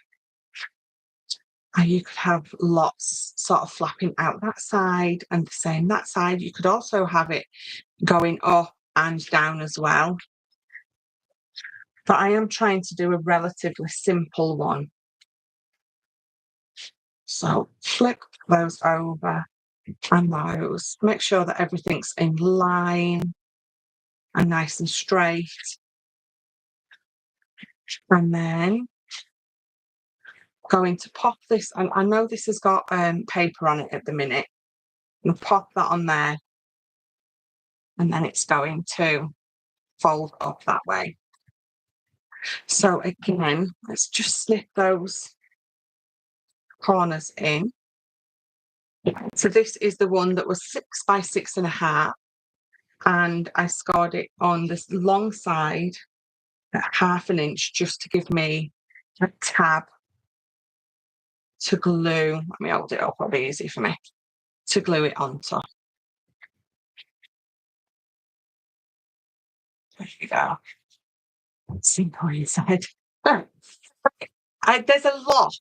And you could have lots sort of flapping out that side and the same that side. You could also have it going up and down as well. But I am trying to do a relatively simple one. So flip those over and those. Make sure that everything's in line and nice and straight. And then going to pop this, and I know this has got paper on it at the minute. I'm going to pop that on there, and then it's going to fold up that way. So again, let's just slip those corners in. So this is the one that was 6 by 6.5, and I scored it on this long side at 1/2 inch just to give me a tab to glue. Let me hold it up, it'll be easy for me to glue it onto. There you go. Simple inside. There's a lot.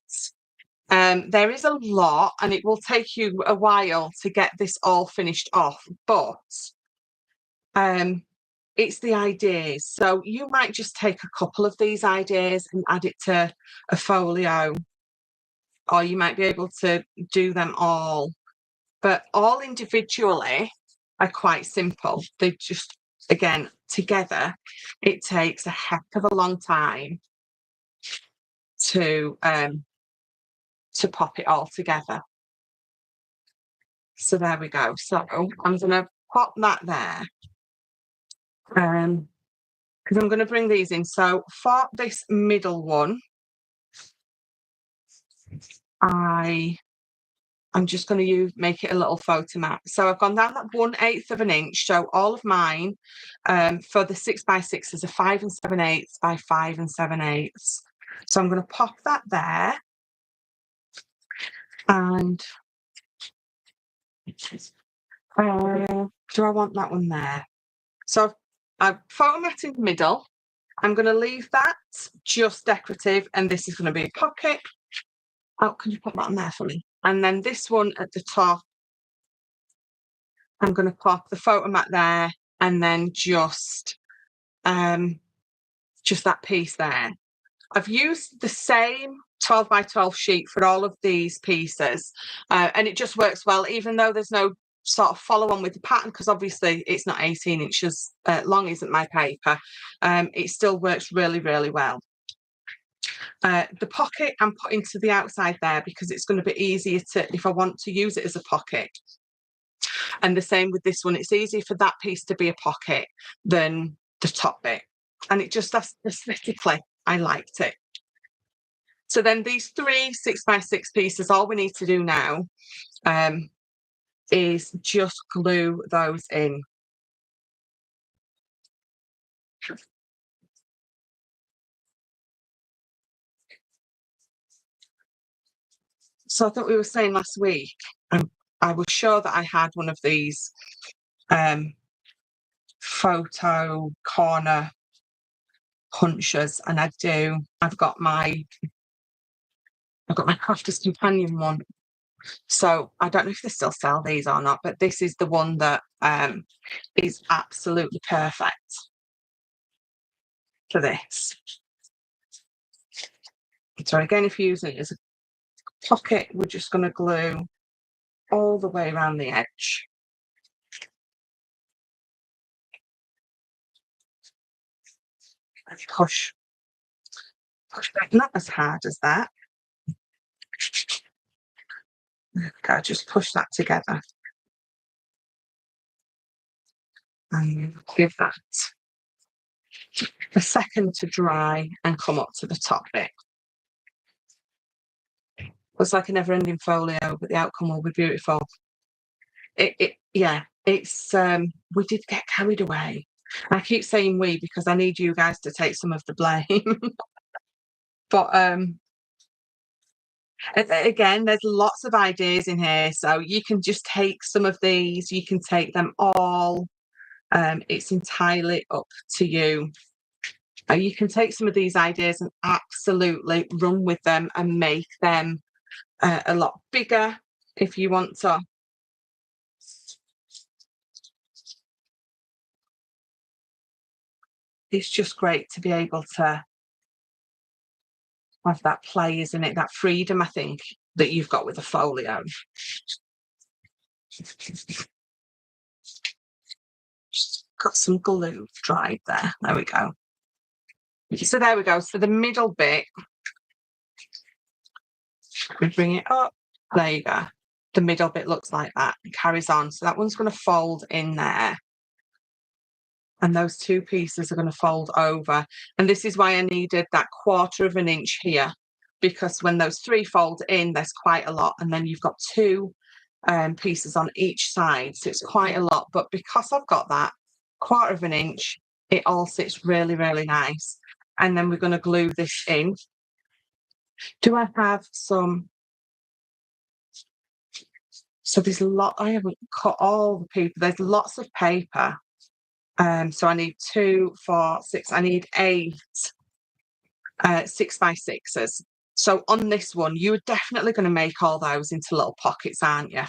There is a lot, and it will take you a while to get this all finished off, but it's the ideas. So you might just take a couple of these ideas and add it to a folio, or you might be able to do them all. But all individually are quite simple. They just, again, together, it takes a heck of a long time to pop it all together. So there we go. So I'm going to pop that there. Because I'm going to bring these in. So for this middle one, I'm just going to make it a little photo mat. So I've gone down that 1/8 of an inch. So all of mine for the 6x6 is a 5 7/8 by 5 7/8. So I'm going to pop that there. And do I want that one there? So I've photo mat in the middle. I'm going to leave that just decorative, and this is going to be a pocket. Oh, can you put that on there for me? And then this one at the top, I'm going to pop the photo mat there, and then just that piece there. I've used the same 12 by 12 sheet for all of these pieces, and it just works well, even though there's no sort of follow on with the pattern, because obviously it's not 18 inches long, isn't my paper. It still works really, really well. The pocket I'm putting to the outside there because it's going to be easier to, if I want to use it as a pocket. And the same with this one, it's easier for that piece to be a pocket than the top bit. And it just, aesthetically, I liked it. So then these 3 6x6 pieces, all we need to do now is just glue those in. So I thought we were saying last week, I was sure that I had one of these photo corner punchers, and I do. I've got my Crafter's Companion one. So I don't know if they still sell these or not, but this is the one that is absolutely perfect for this. So again, if you use it as a pocket, we're just going to glue all the way around the edge. And push back, not as hard as that. There we go, just push that together. And give that a second to dry and come up to the top bit. It's like a never-ending folio, but the outcome will be beautiful. Yeah, it's we did get carried away. I keep saying we because I need you guys to take some of the blame. But again, there's lots of ideas in here, so you can just take some of these, you can take them all. It's entirely up to you. You can take some of these ideas and absolutely run with them and make them a lot bigger if you want to. It's just great to be able to have that play, isn't it? That freedom, I think, that you've got with a folio. Just got some glue dried there. There we go. So there we go. So the middle bit, we bring it up. There you go. The middle bit looks like that. It carries on. So that one's going to fold in there. And those 2 pieces are going to fold over. And this is why I needed that 1/4 of an inch here, because when those 3 fold in, there's quite a lot. And then you've got 2 pieces on each side. So it's quite a lot. But because I've got that 1/4 of an inch, it all sits really, really nice. And then we're going to glue this in. Do I have some? So there's a lot. I haven't cut all the paper. There's lots of paper. So I need 2, 4, 6. I need 8 6x6s. So on this one, you're definitely going to make all those into little pockets, aren't you?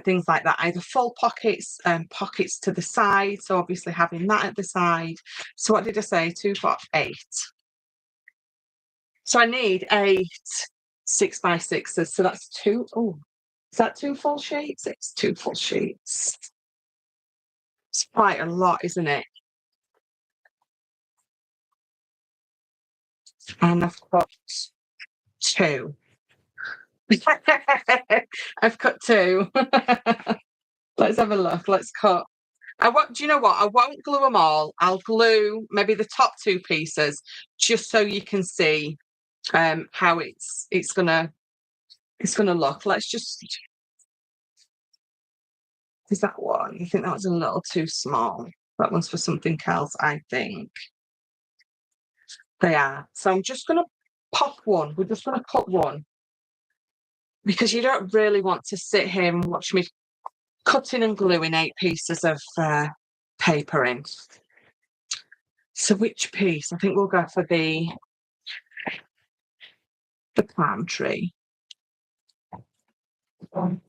Things like that, either full pockets, pockets to the side. So obviously having that at the side. So what did I say? 2, 4, 8. So I need 8 6x6s. So that's 2. Oh, is that 2 full sheets? It's 2 full sheets. It's quite a lot, isn't it? And I've got 2. I've cut 2. Let's have a look. Let's cut. Do you know what? I won't glue them all. I'll glue maybe the top 2 pieces just so you can see how it's gonna look. Let's just. Is that one? You think that was a little too small? That one's for something else, I think. They are. So I'm just gonna pop one. We're just gonna cut one because you don't really want to sit here and watch me cutting and gluing 8 pieces of paper in. So which piece? I think we'll go for the palm tree.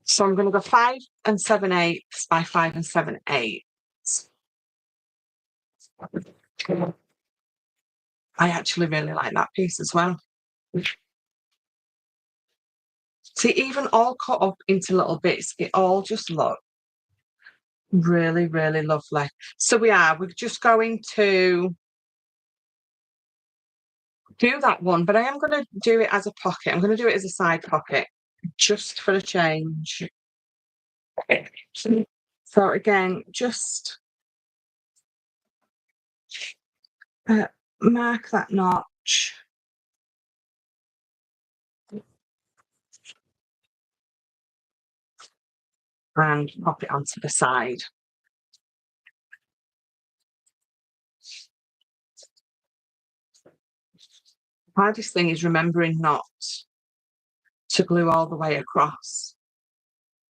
So I'm going to go 5 7/8 by 5 7/8. I actually really like that piece as well. See, even all cut up into little bits, it all just looks really, really lovely. So we're just going to do that one, but I am going to do it as a pocket. I'm going to do it as a side pocket, just for a change. So again, just mark that notch. And pop it onto the side. The hardest thing is remembering not to glue all the way across.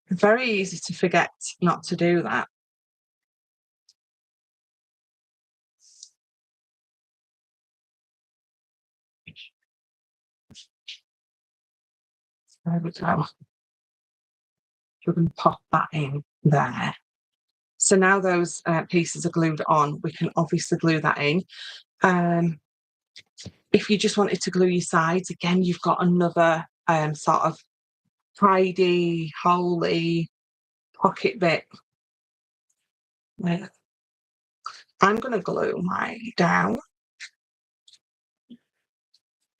Very easy to forget not to do that. There we go. We're going to pop that in there. So now those pieces are glued on, we can obviously glue that in. If you just wanted to glue your sides, again, you've got another sort of tidy, holy pocket bit. I'm going to glue mine down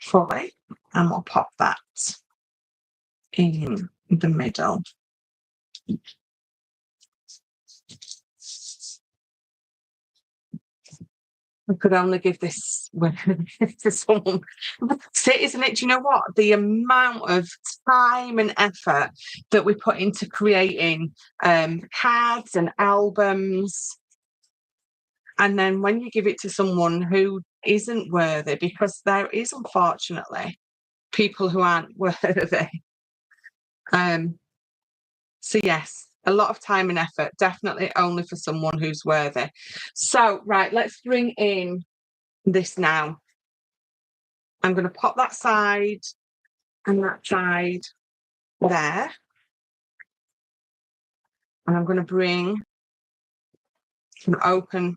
fully, and we'll pop that in the middle. I could only give this to someone. That's it, isn't it? Do you know what? The amount of time and effort that we put into creating cards and albums. And then when you give it to someone who isn't worthy, because there is unfortunately people who aren't worthy. So yes, a lot of time and effort, definitely only for someone who's worthy. So, right, let's bring in this now. I'm going to pop that side and that side there. And I'm going to open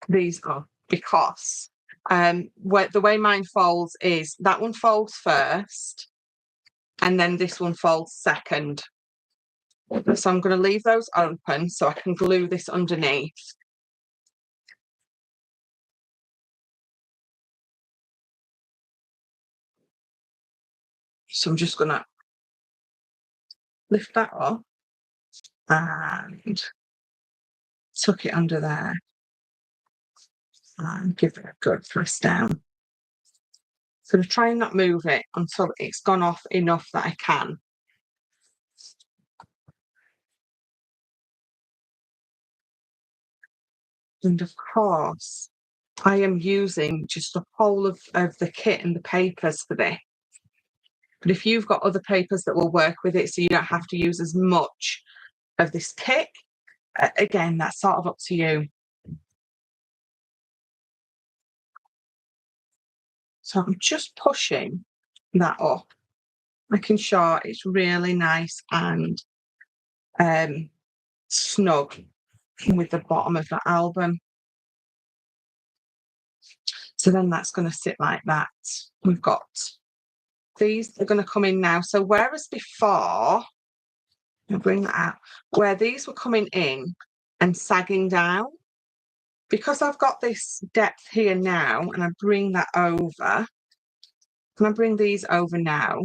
these up because the way mine folds is that one folds first and then this one folds second. So I'm going to leave those open so I can glue this underneath. So I'm just going to lift that up and tuck it under there and give it a good press down. So to try and not move it until it's gone off enough that I can. And of course, I am using just the whole of the kit and the papers for this. But if you've got other papers that will work with it so you don't have to use as much of this kit, again, that's sort of up to you. So I'm just pushing that up, making sure it's really nice and snug with the bottom of the album. So then that's going to sit like that. We've got these are going to come in now. So whereas before, I'll bring that out, where these were coming in and sagging down, because I've got this depth here now, and I bring that over, and I bring these over now,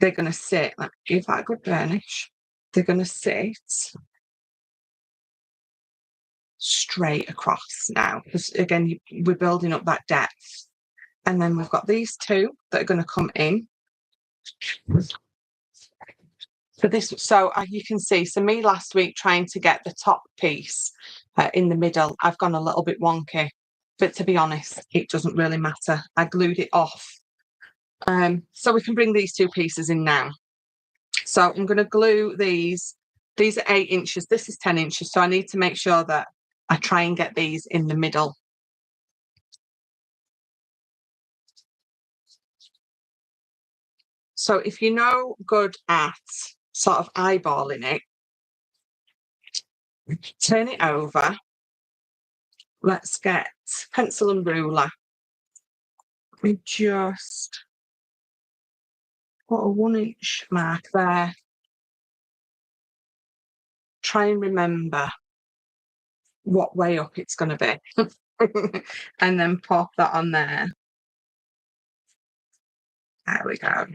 they're going to sit, like, give that a good burnish, they're going to sit straight across now, because again, we're building up that depth. And then we've got these two that are going to come in. So you can see, so me last week trying to get the top piece in the middle, I've gone a little bit wonky, but to be honest, it doesn't really matter. I glued it off. So we can bring these two pieces in now. So I'm going to glue these. These are 8 inches. This is 10 inches. So I need to make sure that I try and get these in the middle. So if you're no good at sort of eyeballing it, turn it over. Let's get pencil and ruler. We just put a 1 inch mark there. Try and remember what way up it's going to be. And then pop that on there. There we go.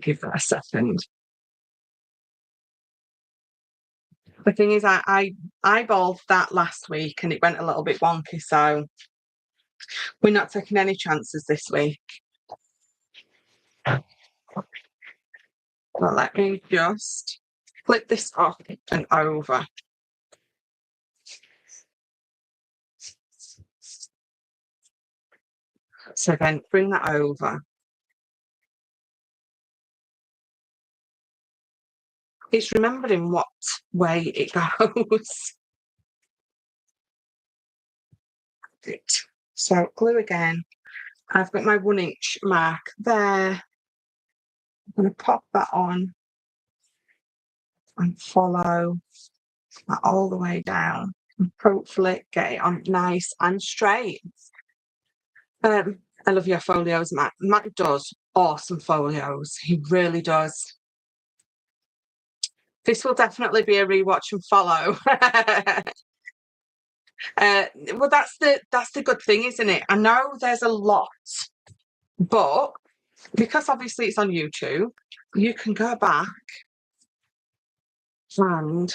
Give that a second. The thing is, I eyeballed that last week and it went a little bit wonky, so we're not taking any chances this week. Well, let me just flip this off and over. So then bring that over. It's remembering what way it goes. So glue again. I've got my 1 inch mark there. I'm going to pop that on and follow that all the way down and hopefully get it on nice and straight. I love your folios, Matt. Matt does awesome folios. He really does. This will definitely be a rewatch and follow. Well, that's the good thing, isn't it? I know there's a lot, but because obviously it's on YouTube, you can go back and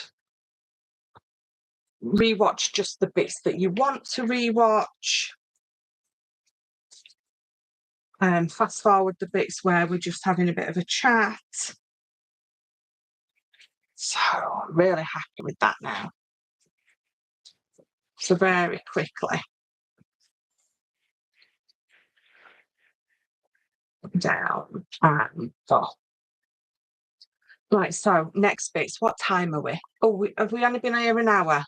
rewatch just the bits that you want to rewatch. Fast forward the bits where we're just having a bit of a chat. So I'm really happy with that now. So very quickly down and up. Right, so next bits. What time are we? Oh, have we only been here an hour?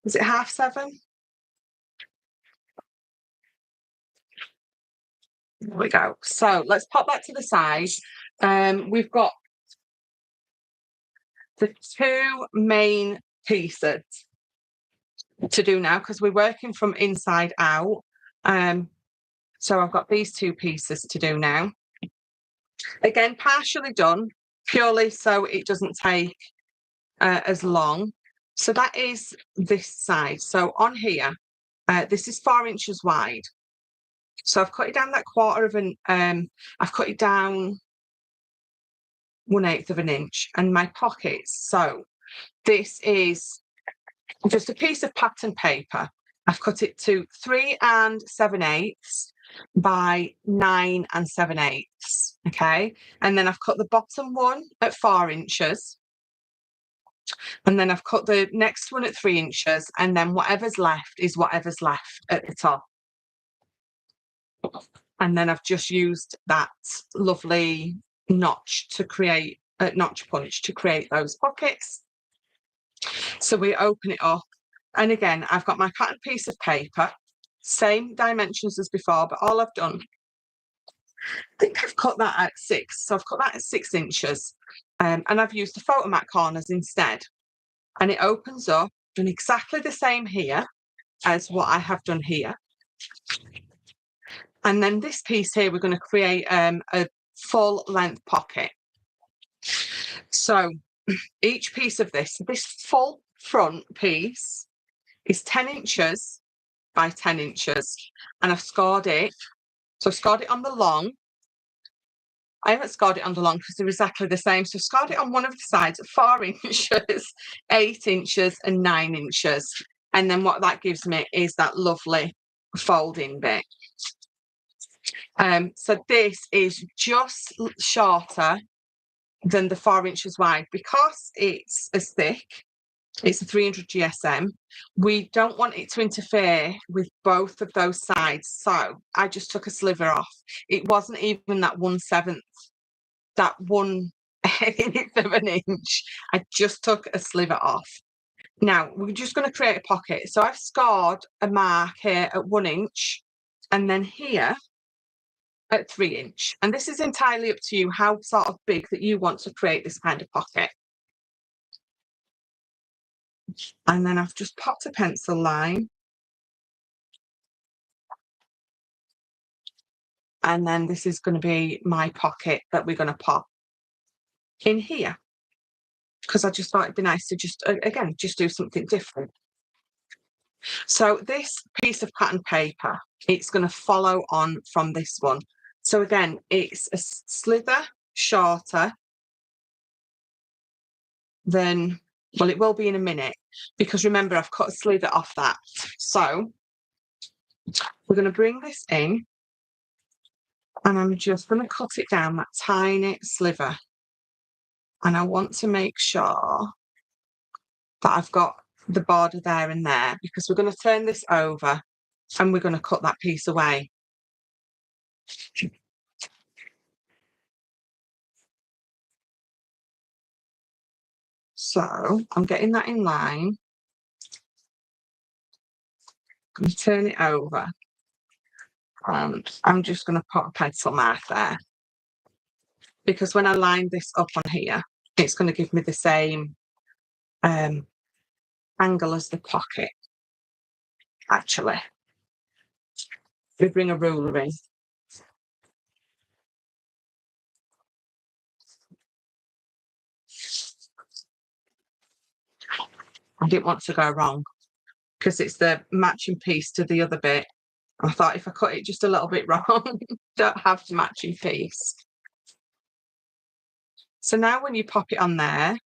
Is it 7:30? There we go. So let's pop that to the side. We've got the 2 main pieces to do now because we're working from inside out. So I've got these 2 pieces to do now. Again, partially done, purely so it doesn't take as long. So that is this side. So on here, this is 4 inches wide. So I've cut it down that 1/4 of an, I've cut it down 1/8 of an inch, and my pockets. So this is just a piece of pattern paper. I've cut it to 3 7/8 by 9 7/8. Okay. And then I've cut the bottom one at 4 inches. And then I've cut the next one at 3 inches. And then whatever's left is whatever's left at the top. And then I've just used that lovely notch to create a notch punch to create those pockets. So we open it up And again, I've got my pattern piece of paper, same dimensions as before, but all I've done, I think I've cut that at 6. So I've cut that at 6 inches. And I've used the photo mat corners instead. And it opens up, done exactly the same here as what I have done here. And then this piece here, we're going to create a full length pocket. So each piece of this full front piece is 10 inches by 10 inches. And I've scored it. So I've scored it on the long. I haven't scored it on the long because they're exactly the same. So I've scored it on one of the sides at 4 inches, 8 inches and 9 inches. And then what that gives me is that lovely folding bit. So this is just shorter than the 4 inches wide because it's as thick. It's a 300 GSM. We don't want it to interfere with both of those sides. So I just took a sliver off. It wasn't even that 1/7, that 1/8 of an inch. I just took a sliver off. Now we're just going to create a pocket. So I've scored a mark here at 1 inch and then here at 3 inch. And this is entirely up to you how sort of big that you want to create this kind of pocket. And then I've just popped a pencil line. And then this is going to be my pocket that we're going to pop in here. Because I just thought it'd be nice to just, again, just do something different. So this piece of pattern paper, it's going to follow on from this one. So again, it's a slither shorter than, well, it will be in a minute, because remember, I've cut a slither off that. So we're going to bring this in and I'm just going to cut it down that tiny sliver. And I want to make sure that I've got the border there and there, because we're going to turn this over and we're going to cut that piece away. So I'm getting that in line. I'm going to turn it over. And I'm just going to put a pencil mark there. Because when I line this up on here, it's going to give me the same angle as the pocket, actually. We bring a ruler in. I didn't want to go wrong because it's the matching piece to the other bit. I thought if I cut it just a little bit wrong, don't have the matching piece. So now when you pop it on there,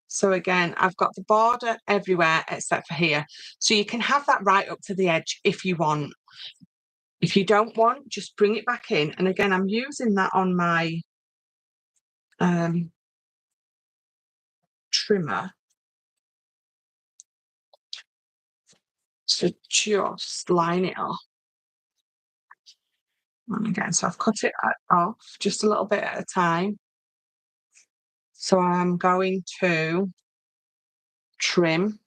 so again, I've got the border everywhere except for here. So you can have that right up to the edge if you want. If you don't want, just bring it back in. And again, I'm using that on my trimmer to just line it off. And again, so I've cut it off just a little bit at a time. So I'm going to trim,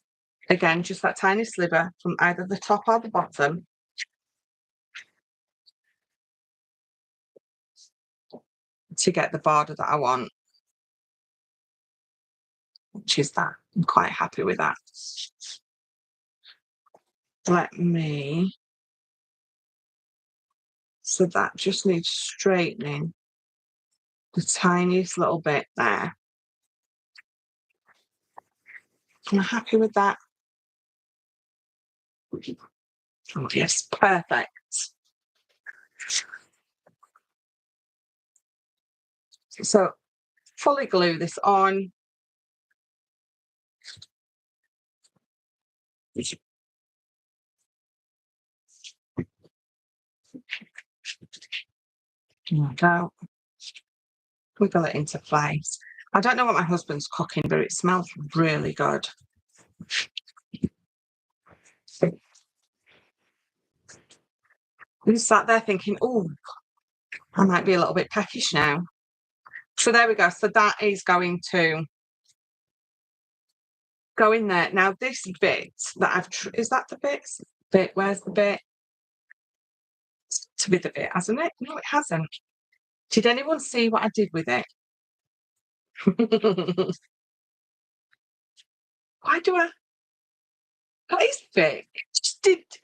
again, just that tiny sliver from either the top or the bottom. To get the border that I want, which is that. I'm quite happy with that. Let me, so that just needs straightening the tiniest little bit there. I'm happy with that. Oh, yes, perfect. So fully glue this on. There we go. Wiggle it into place. I don't know what my husband's cooking, but it smells really good. I'm sat there thinking, oh, I might be a little bit peckish now. So there we go. So that is going to go in there. Now this bit that is that the bit? Where's the bit? It's to be the bit, hasn't it? No, it hasn't. Did anyone see what I did with it? Why do I? That is big.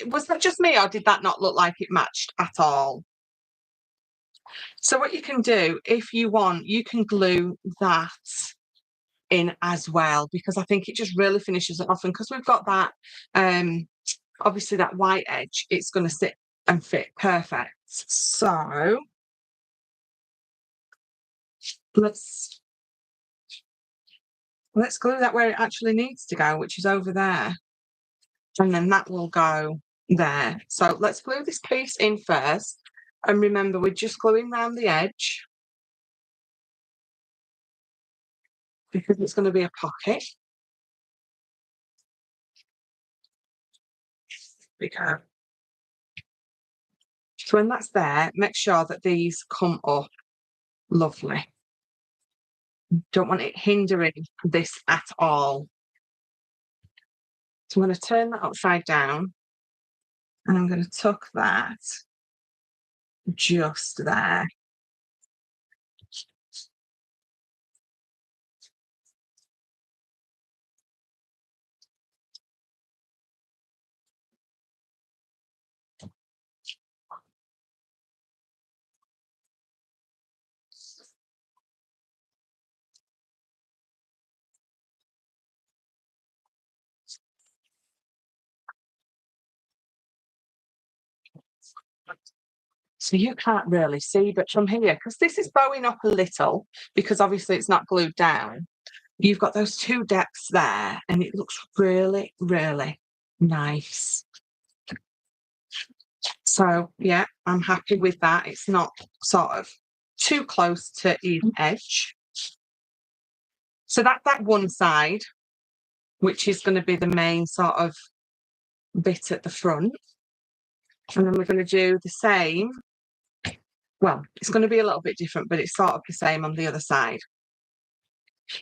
Was that just me, or did that not look like it matched at all? So what you can do, if you want, you can glue that in as well, because I think it just really finishes it off. And because we've got that, obviously that white edge, it's going to sit and fit perfect. So let's glue that where it actually needs to go, which is over there. And then that will go there. So let's glue this piece in first. And remember, we're just gluing around the edge because it's going to be a pocket. Because so when that's there, make sure that these come up lovely. Don't want it hindering this at all. So I'm going to turn that upside down and I'm going to tuck that just there. So you can't really see, but from here, because this is bowing up a little, because obviously it's not glued down, you've got those two depths there, and it looks really, really nice. So, yeah, I'm happy with that. It's not sort of too close to either edge. So that's that one side, which is going to be the main sort of bit at the front. And then we're going to do the same. Well, it's going to be a little bit different, but it's sort of the same on the other side.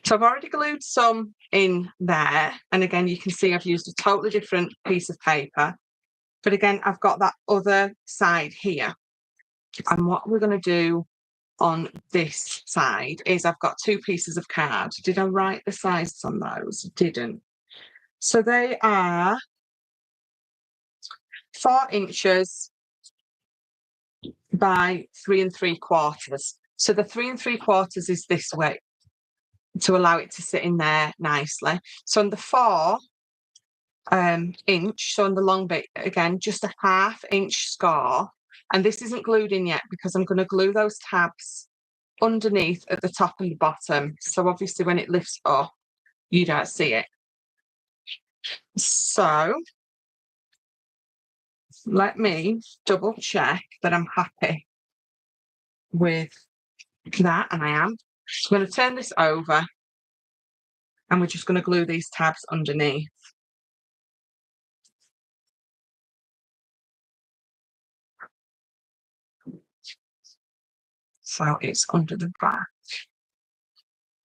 So I've already glued some in there. And again, you can see I've used a totally different piece of paper. But again, I've got that other side here. And what we're going to do on this side is I've got two pieces of card. Did I write the sizes on those? Didn't. So they are 4 inches by 3 3/4. So the 3 3/4 is this way to allow it to sit in there nicely. So on the 4 inch, so on the long bit, again, just a 1/2 inch score. And this isn't glued in yet because I'm going to glue those tabs underneath at the top and the bottom. So obviously when it lifts up, you don't see it. So let me double check that I'm happy with that, and I am. So I'm going to turn this over and we're just going to glue these tabs underneath. So it's under the back.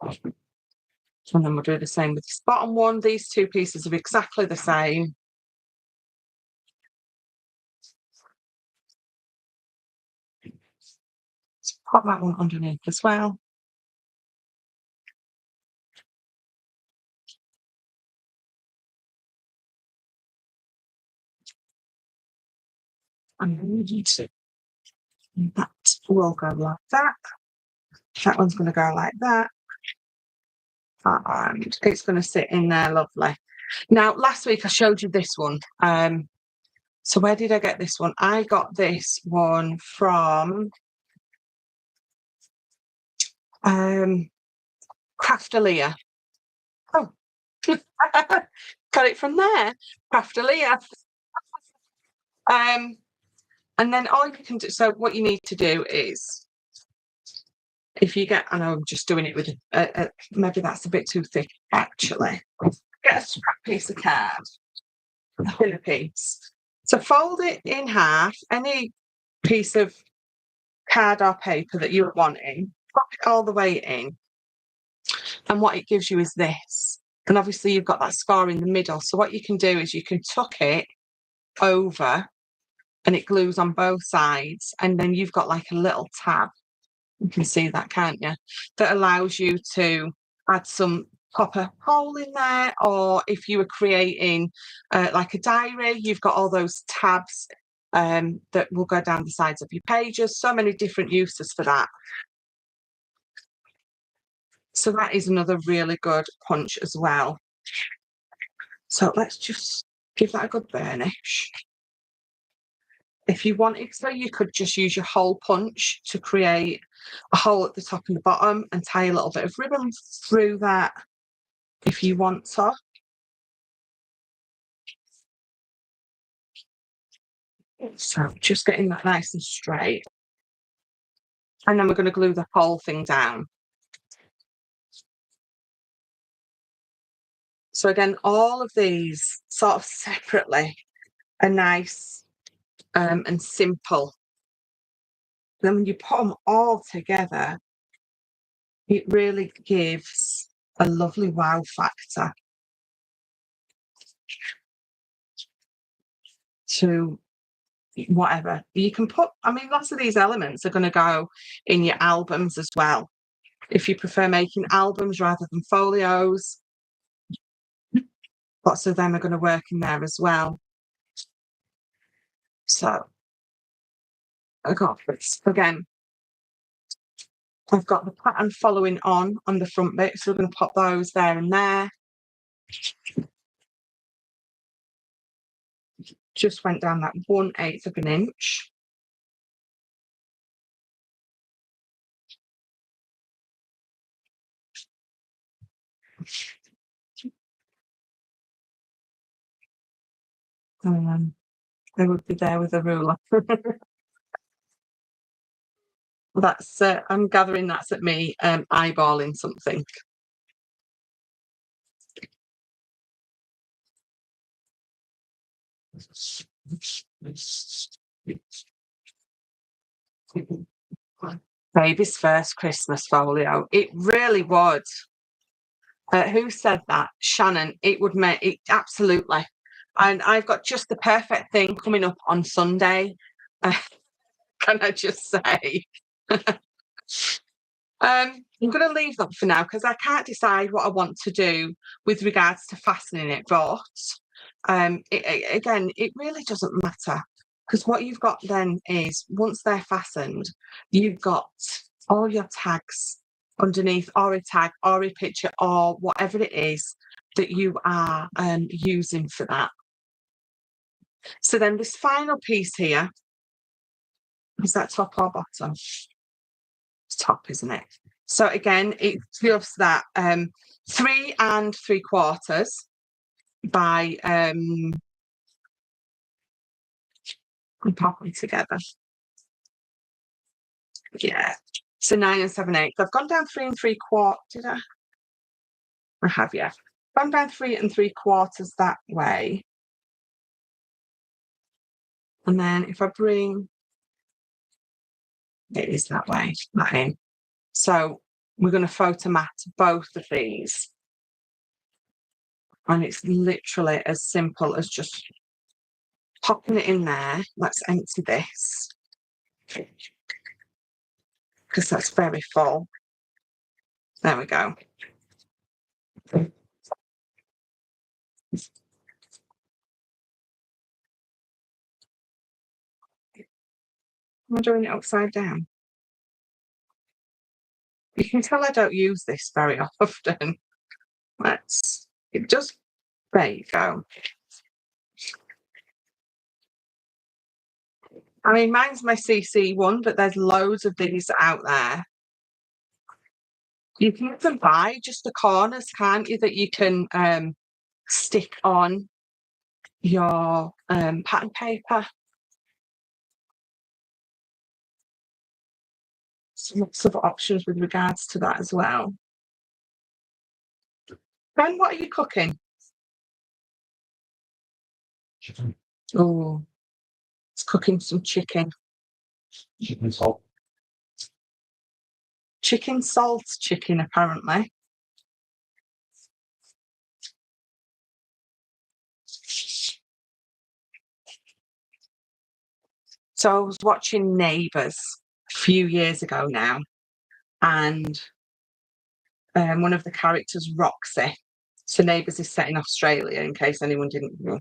And then we'll do the same with this bottom one. These two pieces are exactly the same. Let's pop that one underneath as well. And that will go like that. That one's going to go like that. And it's going to sit in there lovely. Now, last week I showed you this one. So where did I get this one? I got this one from Craftalia. Oh, got it from there. Craftalia. And then all you can do, so what you need to do is, if you get, I know I'm just doing it with, maybe that's a bit too thick actually. Get a scrap piece of card, a thinner piece. So fold it in half, any piece of card or paper that you're wanting, pop it all the way in. And what it gives you is this. And obviously you've got that scar in the middle. So what you can do is you can tuck it over and it glues on both sides. And then you've got like a little tab. You can see that, can't you? That allows you to add some proper hole in there. Or if you were creating like a diary, you've got all those tabs that will go down the sides of your pages. So many different uses for that. So that is another really good punch as well. So let's just give that a good burnish. If you wanted to, you could just use your hole punch to create a hole at the top and the bottom and tie a little bit of ribbon through that if you want to. So just getting that nice and straight. And then we're going to glue the whole thing down. So again, all of these sort of separately are nice and simple. Then when you put them all together, it really gives a lovely wow factor to whatever. You can put, I mean, lots of these elements are going to go in your albums as well. If you prefer making albums rather than folios, lots of them are going to work in there as well. So I got this again. I've got the pattern following on the front bit, so we're going to pop those there and there. Just went down that 1/8 of an inch. They would be there with a ruler. That's I'm gathering that's at me eyeballing something. Baby's first Christmas folio. It really would. Who said that? Shannon. It would make it absolutely. And I've got just the perfect thing coming up on Sunday. Can I just say? I'm going to leave that for now because I can't decide what I want to do with regards to fastening it. But again, it really doesn't matter because what you've got then is once they're fastened, you've got all your tags underneath, or a tag, or a picture, or whatever it is that you are using for that. So then this final piece here, is that top or bottom? It's top, isn't it? So again, it's just that 3 3/4 by I'm popping together. Yeah. So 9 7/8. I've gone down 3 3/4. Did I? I have, yeah. Gone down 3 3/4 that way. And then if I bring it is that way, that in. So we're going to photo mat both of these. And it's literally as simple as just popping it in there. Let's empty this because that's very full. There we go. Am I doing it upside down? You can tell I don't use this very often. It just, there you go. I mean, mine's my CC one, but there's loads of these out there. You can even buy just the corners, can't you, that you can stick on your pattern paper. So lots of options with regards to that as well. Ben, what are you cooking? Chicken. Oh, it's cooking some chicken. Chicken salt. Chicken salt chicken, apparently. So I was watching Neighbours a few years ago now, and one of the characters, Roxy. So Neighbours is set in Australia, in case anyone didn't know.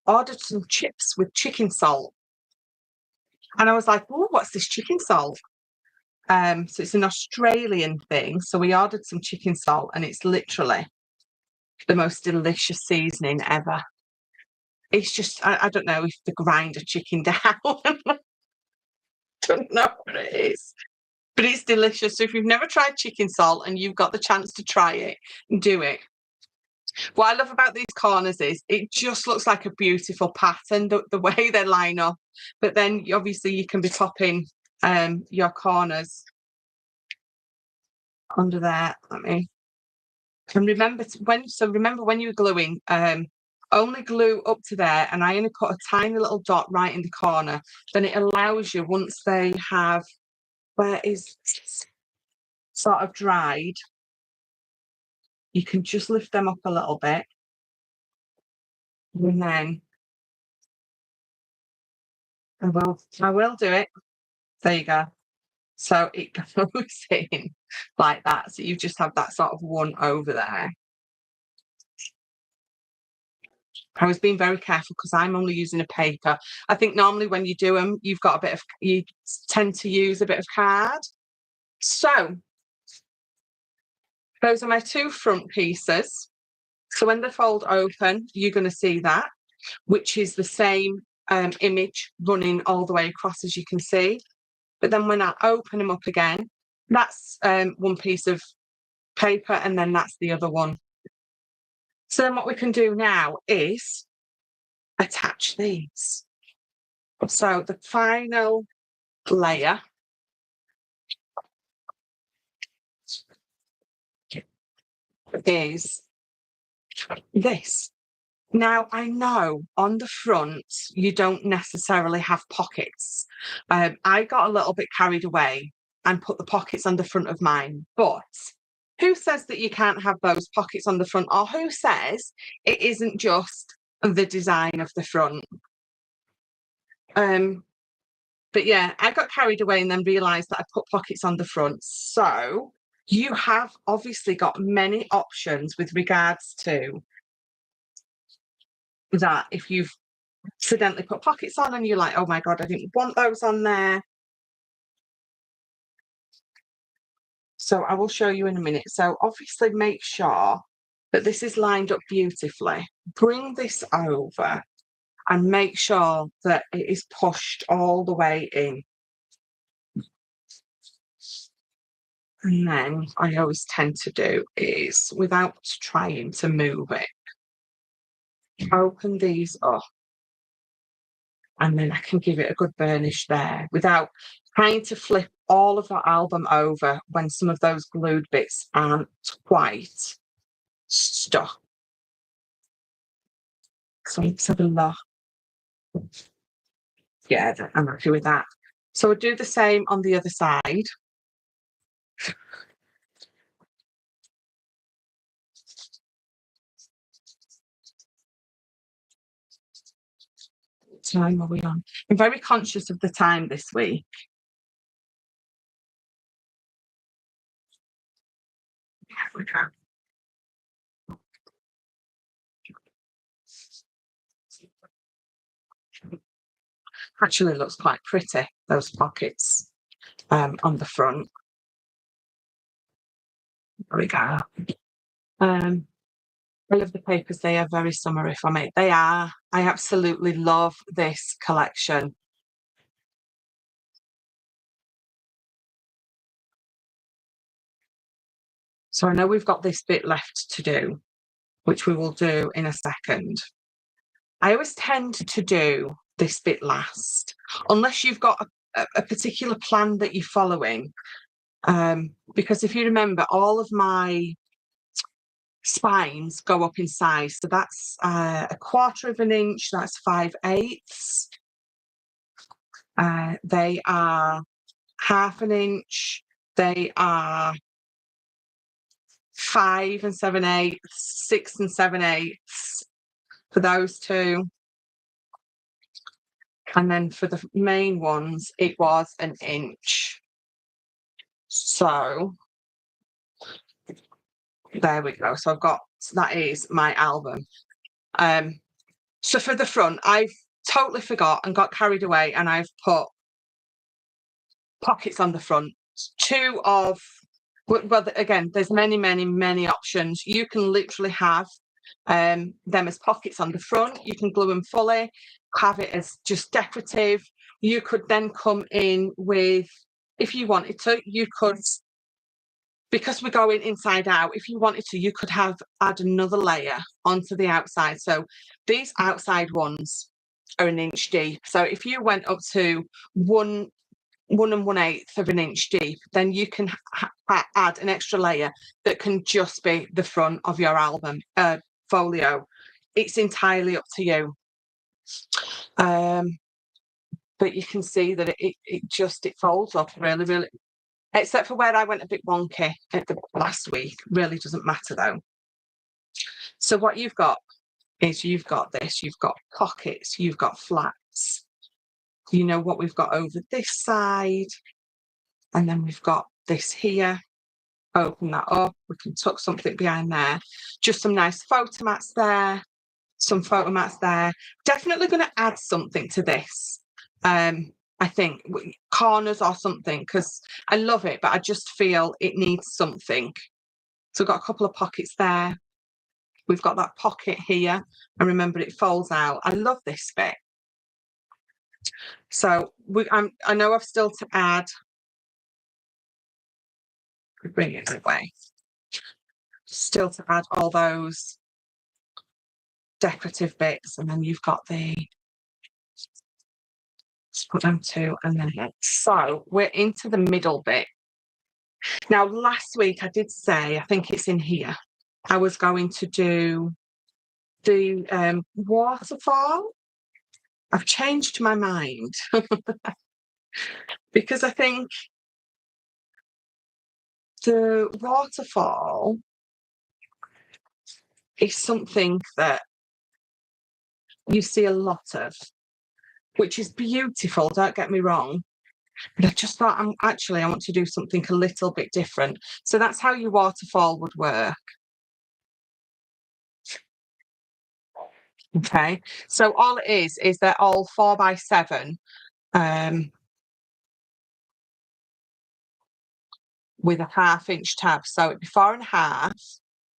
Ordered some chips with chicken salt. And I was like, oh, what's this chicken salt? So it's an Australian thing. So we ordered some chicken salt, and it's literally the most delicious seasoning ever. It's just, I don't know if they grind a chicken down. I don't know what it is. But it's delicious. So if you've never tried chicken salt and you've got the chance to try it, do it. What I love about these corners is it just looks like a beautiful pattern, the way they line up. But then obviously you can be popping your corners under there. And remember when you were gluing, only glue up to there, and I only put a tiny little dot right in the corner. Then it allows you, once they have where is sort of dried, you can just lift them up a little bit, and then I will do it. There you go. So it goes in like that. So you just have that sort of one over there. I was being very careful because I'm only using a paper. I think normally when you do them, you tend to use a bit of card. So those are my two front pieces. So when they fold open, you're going to see that, which is the same image running all the way across, as you can see. But then when I open them up again, that's one piece of paper, and then that's the other one. So then what we can do now is attach these. So the final layer is this. Now, I know on the front, you don't necessarily have pockets. I got a little bit carried away and put the pockets on the front of mine, but who says that you can't have those pockets on the front, or who says it isn't just the design of the front? But yeah, I got carried away and then realised that I put pockets on the front. So you have obviously got many options with regards to that. If you've accidentally put pockets on and you're like, oh my God, I didn't want those on there. So I will show you in a minute. So obviously make sure that this is lined up beautifully. Bring this over and make sure that it is pushed all the way in. And then I always tend to do is, without trying to move it, open these up, and then I can give it a good burnish there without trying to flip all of that album over when some of those glued bits aren't quite stuck. So let's have a look. Yeah, I'm happy with that. So we'll do the same on the other side. What time are we on? I'm very conscious of the time this week. There we go. Actually looks quite pretty, those pockets on the front. There we go. I love the papers. They are very summery for me. They are. I absolutely love this collection. So I know we've got this bit left to do, which we will do in a second. I always tend to do this bit last, unless you've got a particular plan that you're following. Because if you remember, all of my spines go up in size. So that's a 1/4 of an inch, that's 5/8. They are 1/2 an inch. They are 5 7/8, 6 7/8 for those two. And then for the main ones, it was 1 inch. So there we go. So that is my album. So for the front, I've totally forgot and got carried away, and I've put pockets on the front. Well, again, there's many options. You can literally have them as pockets on the front. You can glue them fully, have it as just decorative. You could then come in with, if you wanted to, you could, because we're going inside out, if you wanted to, you could add another layer onto the outside. So these outside ones are 1 inch deep. So if you went up to 1 1/8 of 1 inch deep, then you can add an extra layer that can just be the front of your album folio. It's entirely up to you. But you can see that it folds up really, except for where I went a bit wonky at the last week. Really doesn't matter though. So what you've got is you've got pockets, you've got flats. You know what we've got over this side, and then we've got this here. Open that up, we can tuck something behind there. Just some nice photo mats there, some photo mats there. Definitely going to add something to this. I think corners or something, because I love it, but I just feel it needs something. So we've got a couple of pockets there. We've got that pocket here, and remember it folds out. I love this bit. So I know I've still to add. Bring it away. Still to add all those decorative bits, and then you've got let's put them two, and then so we're into the middle bit. Now last week I did say, I think it's in here, I was going to do the waterfall. I've changed my mind because I think the waterfall is something that you see a lot of, which is beautiful, don't get me wrong. But I just thought, I want to do something a little bit different. So that's how your waterfall would work. Okay, so all it is they're all 4x7 with a 1/2 inch tab. So it'd be 4.5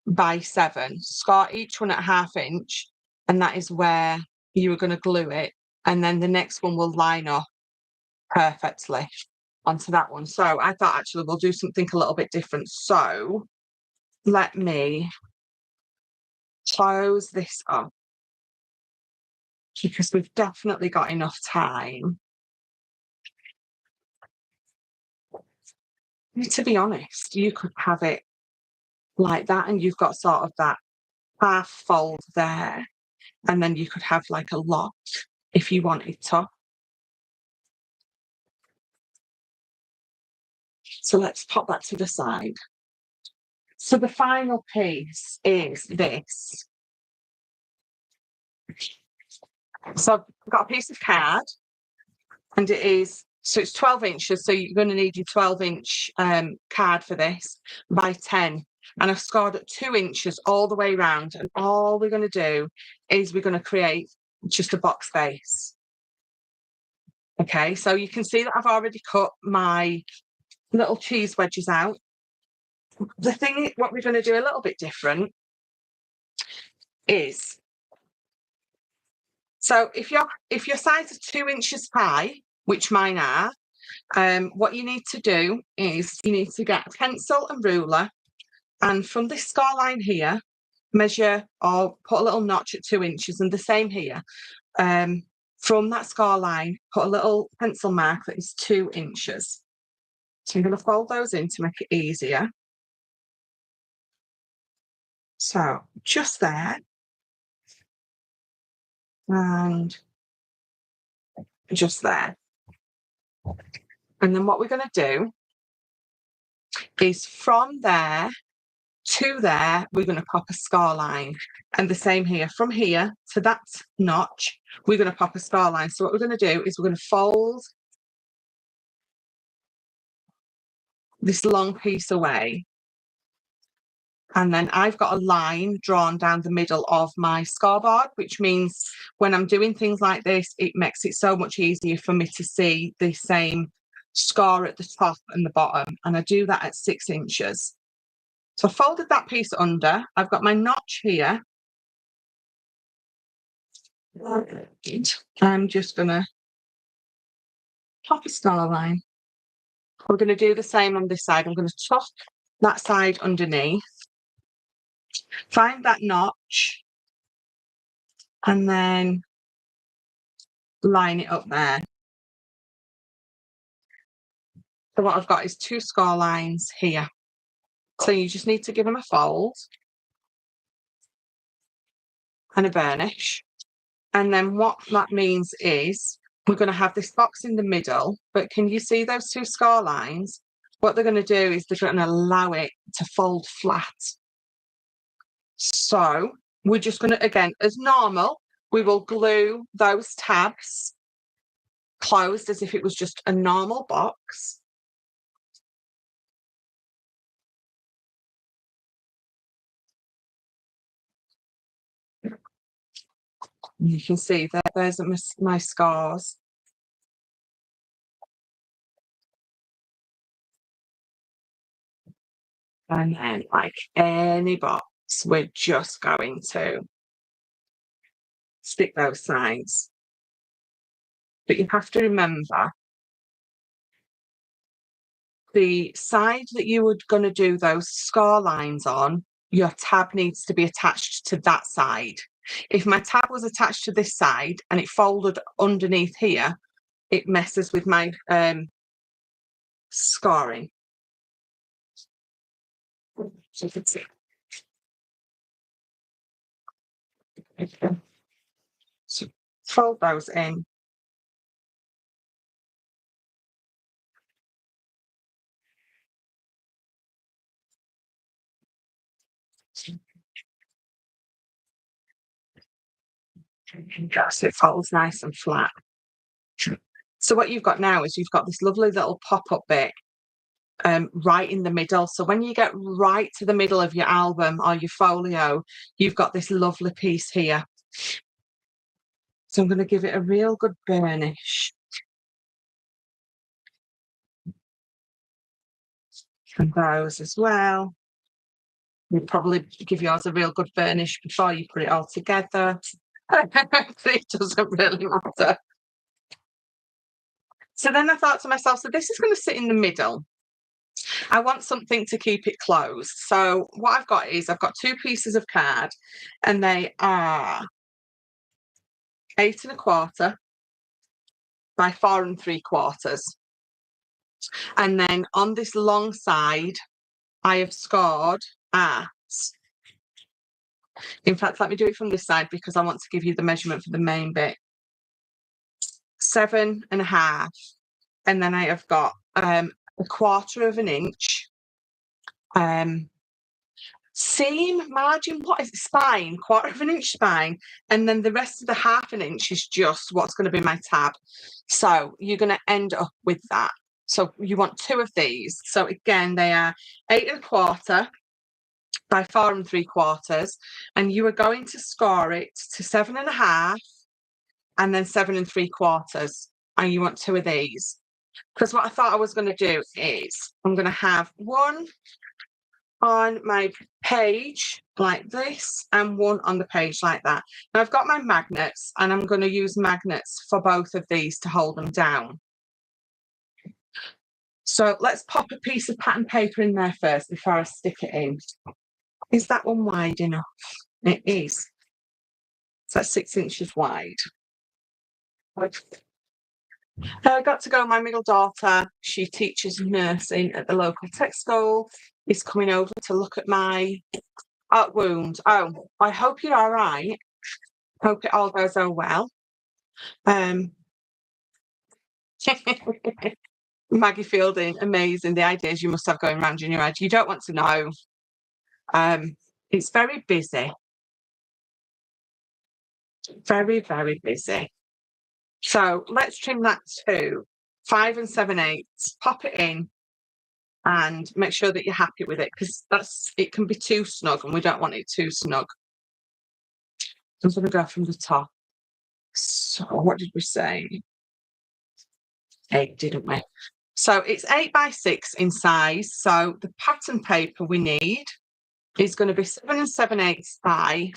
by 7. Score each one at 1/2 inch, and that is where you are going to glue it. And then the next one will line up perfectly onto that one. So I thought actually we'll do something a little bit different. So let me close this up, because we've definitely got enough time. To be honest, you could have it like that, and you've got sort of that half fold there, and then you could have like a lock if you wanted to. So let's pop that to the side. So the final piece is this. So I've got a piece of card, and it's 12 inches. So you're going to need your 12-inch card for this by 10. And I've scored at 2 inches all the way around. And all we're going to do is we're going to create just a box face. Okay, so you can see that I've already cut my little cheese wedges out. The thing, what we're going to do a little bit different is, so if your size is 2 inches high, which mine are, what you need to do is you need to get a pencil and ruler, and from this score line here, measure or put a little notch at 2 inches, and the same here. From that score line, put a little pencil mark that is 2 inches. So I'm going to fold those in to make it easier. So just there. And just there. And then what we're going to do is from there to there, we're going to pop a scar line. And the same here, from here to that notch, we're going to pop a scar line. So what we're going to do is we're going to fold this long piece away. And then I've got a line drawn down the middle of my scoreboard, which means when I'm doing things like this, it makes it so much easier for me to see the same score at the top and the bottom. And I do that at 6 inches. So I folded that piece under. I've got my notch here. I'm just going to pop a star line. We're going to do the same on this side. I'm going to tuck that side underneath. Find that notch and then line it up there. So what I've got is 2 score lines here. So you just need to give them a fold and a burnish. And then what that means is we're going to have this box in the middle, but can you see those 2 score lines? What they're going to do is they're going to allow it to fold flat. So we're just going to, again, as normal, we will glue those tabs closed as if it was just a normal box. You can see that there's my scars. And then, like any box, we're just going to stick those sides. But you have to remember, the side that you were going to do those score lines on, your tab needs to be attached to that side. If my tab was attached to this side and it folded underneath here, it messes with my scoring. So you can see. So fold those in. So it folds nice and flat. So what you've got now is you've got this lovely little pop-up bit right in the middle. So when you get right to the middle of your album or your folio, you've got this lovely piece here. So I'm going to give it a real good burnish. And those as well. You'd probably give yours a real good burnish before you put it all together. It doesn't really matter. So then I thought to myself, so this is going to sit in the middle. I want something to keep it closed. So what I've got is I've got 2 pieces of card and they are 8 1/4 by 4 3/4. And then on this long side, I have scored at, in fact, let me do it from this side because I want to give you the measurement for the main bit. 7 1/2. And then I have got 1/4 of an inch seam margin, what is it, spine, 1/4 of an inch spine, and then the rest of the 1/2 an inch is just what's going to be my tab. So you're going to end up with that. So you want 2 of these. So again, they are 8 1/4 by 4 3/4, and you are going to score it to 7 1/2 and then 7 3/4, and you want 2 of these. Because what I thought I was going to do is I'm going to have one on my page like this and one on the page like that. Now I've got my magnets and I'm going to use magnets for both of these to hold them down. So let's pop a piece of pattern paper in there first before I stick it in. Is that one wide enough? It is. So that's 6 inches wide. I got to go. My middle daughter, she teaches nursing at the local tech school, is coming over to look at my wound. Oh, I hope you're all right. Hope it all goes well. Maggie Fielding, amazing. The ideas you must have going around in your head. You don't want to know. It's very busy. Very, very busy. So let's trim that to 5 7/8, pop it in and make sure that you're happy with it, because it can be too snug and we don't want it too snug. I'm going to go from the top. So what did we say? 8, didn't we? So it's 8 by 6 in size. So the pattern paper we need is going to be 7 7/8 high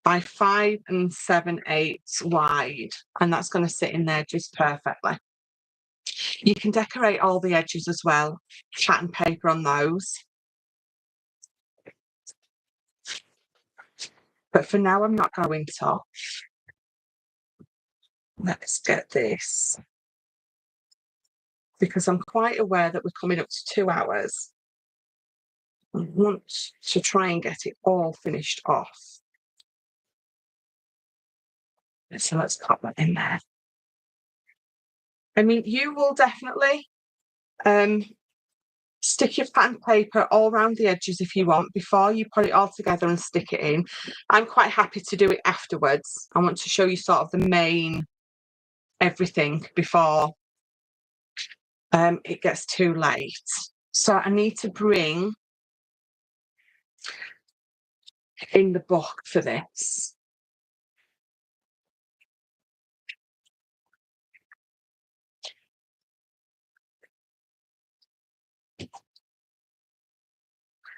by 5 7/8 wide. And that's going to sit in there just perfectly. You can decorate all the edges as well, pattern paper on those. But for now, I'm not going to. Let's get this. Because I'm quite aware that we're coming up to 2 hours. I want to try and get it all finished off. So let's pop that in there. I mean, you will definitely stick your pattern paper all around the edges if you want before you put it all together and stick it in. I'm quite happy to do it afterwards. I want to show you sort of the main everything before it gets too late. So I need to bring in the book for this.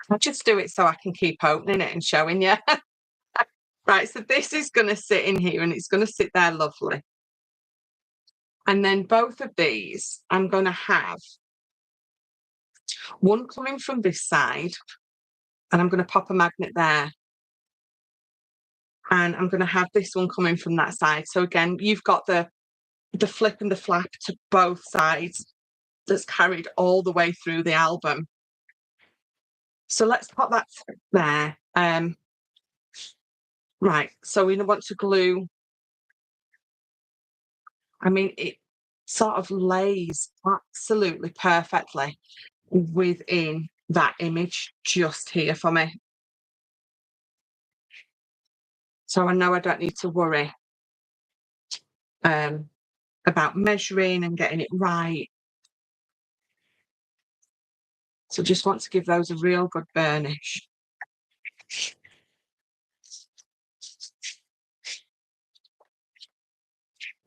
I'll just do it so I can keep opening it and showing you. Right, so this is going to sit in here and it's going to sit there lovely. And then both of these, I'm going to have one coming from this side and I'm going to pop a magnet there. And I'm going to have this one coming from that side. So again, you've got the flip and the flap to both sides that's carried all the way through the album. So let's pop that there. Right, so we want to glue. I mean, it sort of lays absolutely perfectly within that image just here for me. So I know I don't need to worry about measuring and getting it right. So just want to give those a real good burnish.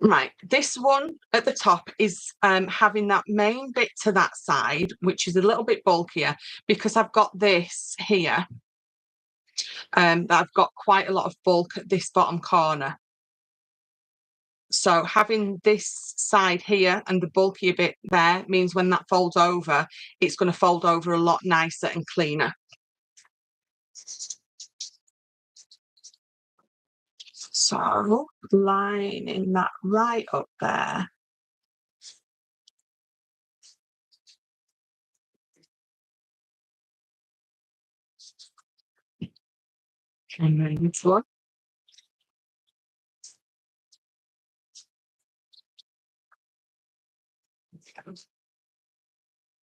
Right, this one at the top is having that main bit to that side, which is a little bit bulkier because I've got this here. That I've got quite a lot of bulk at this bottom corner. So having this side here and the bulkier bit there means when that folds over, it's going to fold over a lot nicer and cleaner. So lining that right up there. And then this one.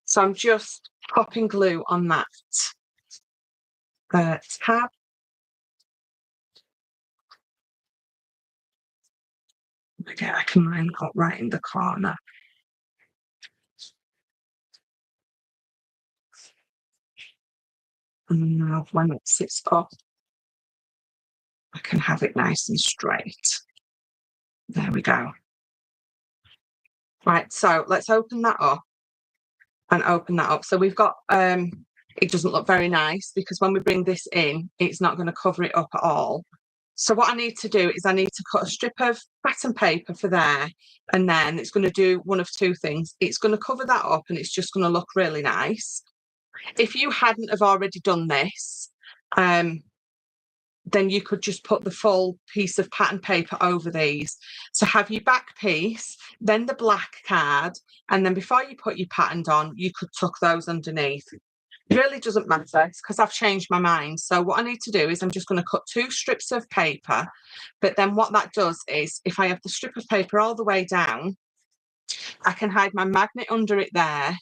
So I'm just popping glue on that tab. Again, I can line up right in the corner. And now when it sits up, I can have it nice and straight. There we go. Right, so let's open that up and open that up. So we've got, it doesn't look very nice because when we bring this in, it's not going to cover it up at all. So what I need to do is I need to cut a strip of pattern paper for there, and then it's going to do one of two things. It's going to cover that up and it's just going to look really nice. If you hadn't have already done this, then you could just put the full piece of pattern paper over these. So have your back piece, then the black card, and then before you put your pattern on, you could tuck those underneath. It really doesn't matter because I've changed my mind. So what I need to do is I'm just going to cut 2 strips of paper. But then what that does is if I have the strip of paper all the way down, I can hide my magnet under it there,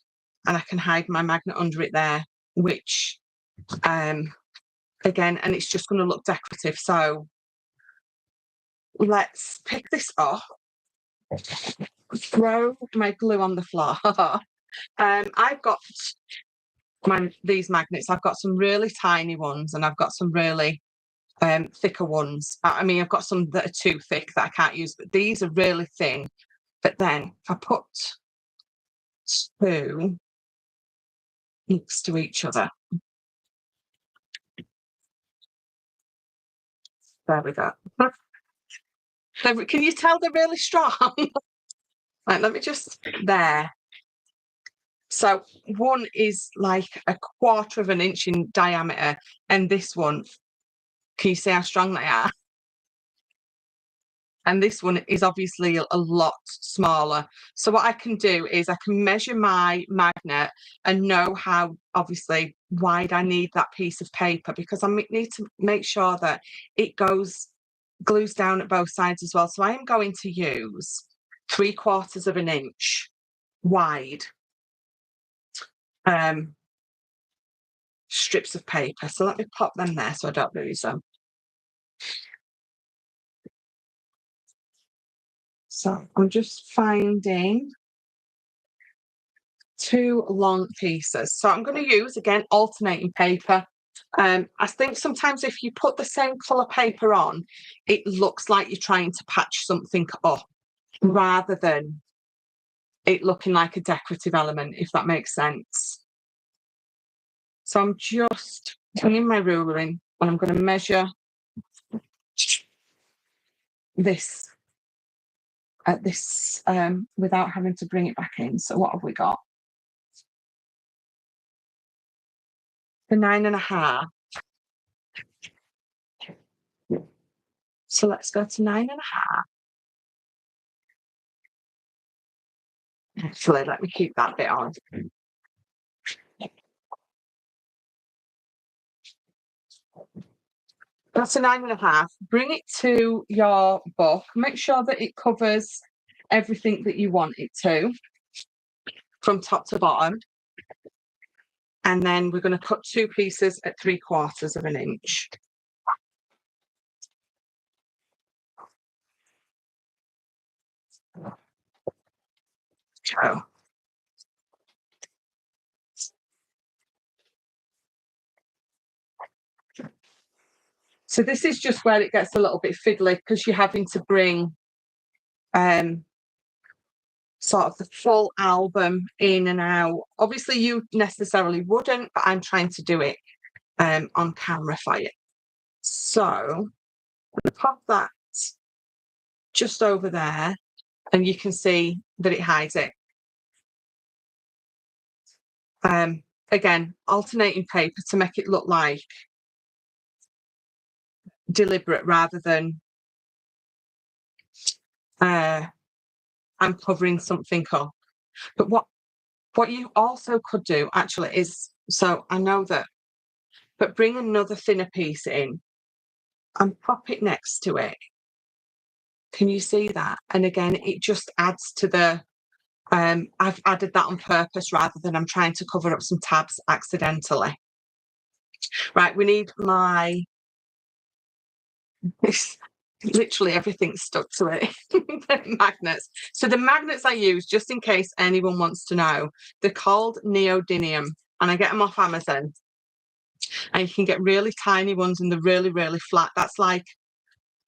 and I can hide my magnet under it there, which again, and it's just going to look decorative. So let's pick this up, throw my glue on the floor. I've got these magnets. I've got some really tiny ones and I've got some really thicker ones. I mean, I've got some that are too thick that I can't use, but these are really thin. But then if I put two next to each other, there we go. Can you tell they're really strong? Right, let me just, there. So one is like 1/4 of an inch in diameter, and this one, can you see how strong they are? And this one is obviously a lot smaller. So what I can do is I can measure my magnet and know how obviously wide I need that piece of paper, because I need to make sure that it glues down at both sides as well. So I am going to use 3/4 of an inch wide strips of paper. So let me pop them there so I don't lose them. So I'm just finding 2 long pieces. So I'm going to use, again, alternating paper. I think sometimes if you put the same colour paper on, it looks like you're trying to patch something up rather than it looking like a decorative element, if that makes sense. So I'm just bringing my ruler in and I'm going to measure this at this without having to bring it back in. So what have we got? The 9.5. So let's go to 9.5. Actually, let me keep that bit on. That's a 9.5. Bring it to your book. Make sure that it covers everything that you want it to, from top to bottom. And then we're going to cut 2 pieces at 3/4 of an inch. So So this is just where it gets a little bit fiddly, because you're having to bring sort of the full album in and out. Obviously, you necessarily wouldn't, but I'm trying to do it on camera for you. So I'm going to pop that just over there, and you can see that it hides it. Again, alternating paper to make it look like deliberate rather than I'm covering something up. But what you also could do actually is, so I know that, but bring another thinner piece in and pop it next to it. Can you see that? And again, it just adds to the, I've added that on purpose rather than I'm trying to cover up some tabs accidentally. Right, we need literally everything's stuck to it. The magnets. So the magnets I use, just in case anyone wants to know, they're called neodymium, and I get them off Amazon. And you can get really tiny ones and they're really, really flat. That's like,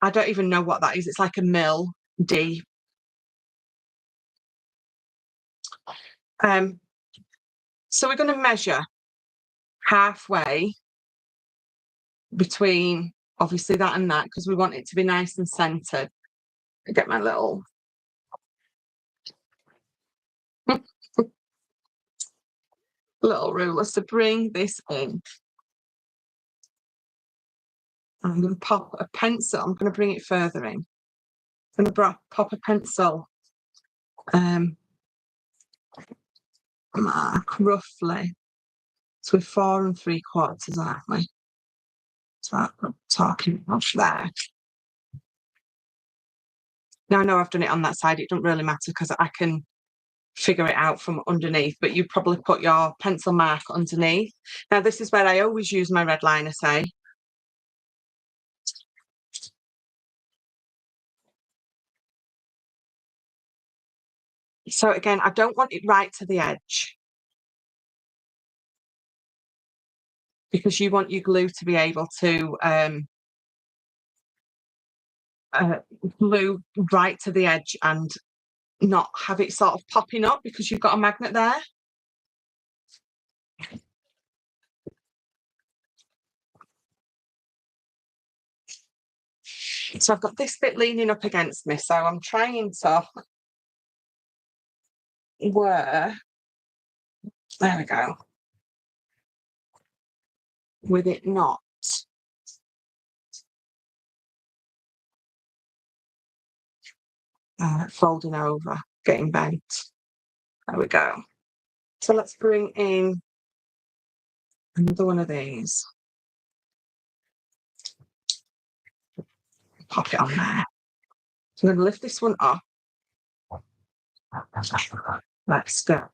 I don't even know what that is. It's like a mil D. So we're going to measure halfway between obviously that and that, because we want it to be nice and centered. I get my little little ruler to bring this in. I'm going to pop a pencil. I'm going to bring it further in. I'm going to pop a pencil mark roughly. So we're 4 3/4, aren't we? So I'm talking off there. Now I know I've done it on that side. It doesn't really matter because I can figure it out from underneath, but you probably put your pencil mark underneath. Now this is where I always use my red liner, say, So again, I don't want it right to the edge, because you want your glue to be able to glue right to the edge and not have it sort of popping up because you've got a magnet there. So I've got this bit leaning up against me, so I'm trying to there we go, with it not folding over, getting bent. There we go. So let's bring in another one of these. Pop it on there. So I'm going to lift this one up. Let's get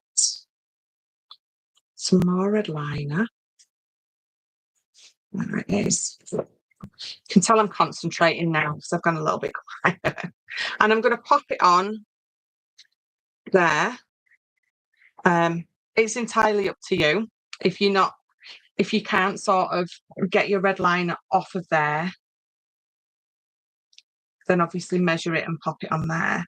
some more red liner. There it is. You can tell I'm concentrating now because I've gone a little bit quiet. And I'm going to pop it on there. It's entirely up to you. If you can't sort of get your red liner off of there, then obviously measure it and pop it on there.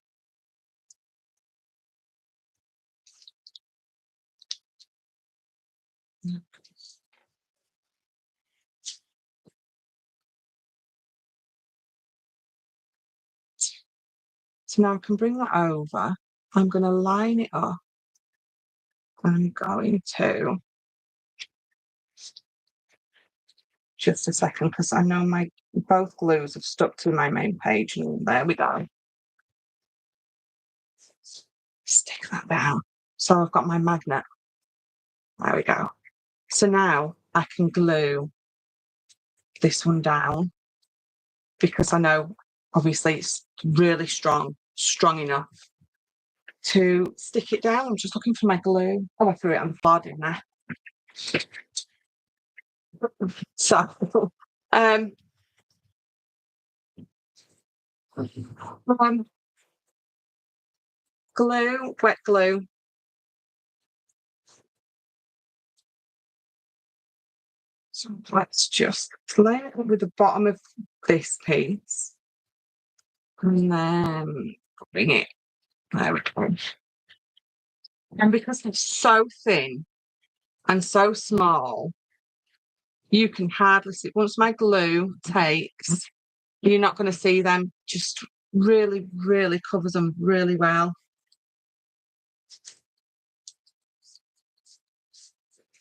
So now I can bring that over. I'm going to line it up. I'm going to just a second, because I know both glues have stuck to my main page, and there we go. Stick that down. So I've got my magnet. There we go. So now I can glue this one down, because I know obviously it's really strong enough to stick it down. I'm just looking for my glue. Oh, I threw it on the floor, didn't I? So, glue, wet glue. So let's just lay it with the bottom of this piece, and then bring it. There we go. And because they're so thin and so small, you can hardly see. Once my glue takes, you're not going to see them. Just really, really covers them really well.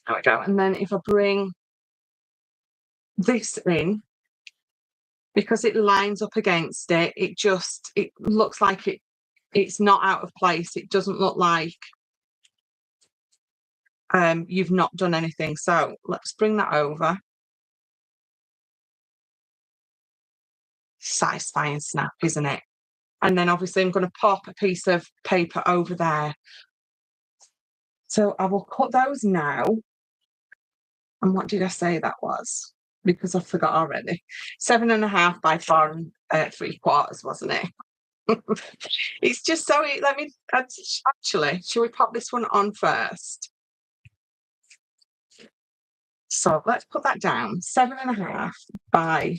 There we go. And then if I bring this in, because it lines up against it, it looks like it's not out of place. It doesn't look like you've not done anything. So let's bring that over. Satisfying snap, isn't it? And then obviously I'm going to pop a piece of paper over there. So I will cut those now. And what did I say that was? Because I forgot already. 7.5 by 4 3/4, wasn't it? It's just so, let me, actually, should we pop this one on first? So let's put that down. 7.5 by,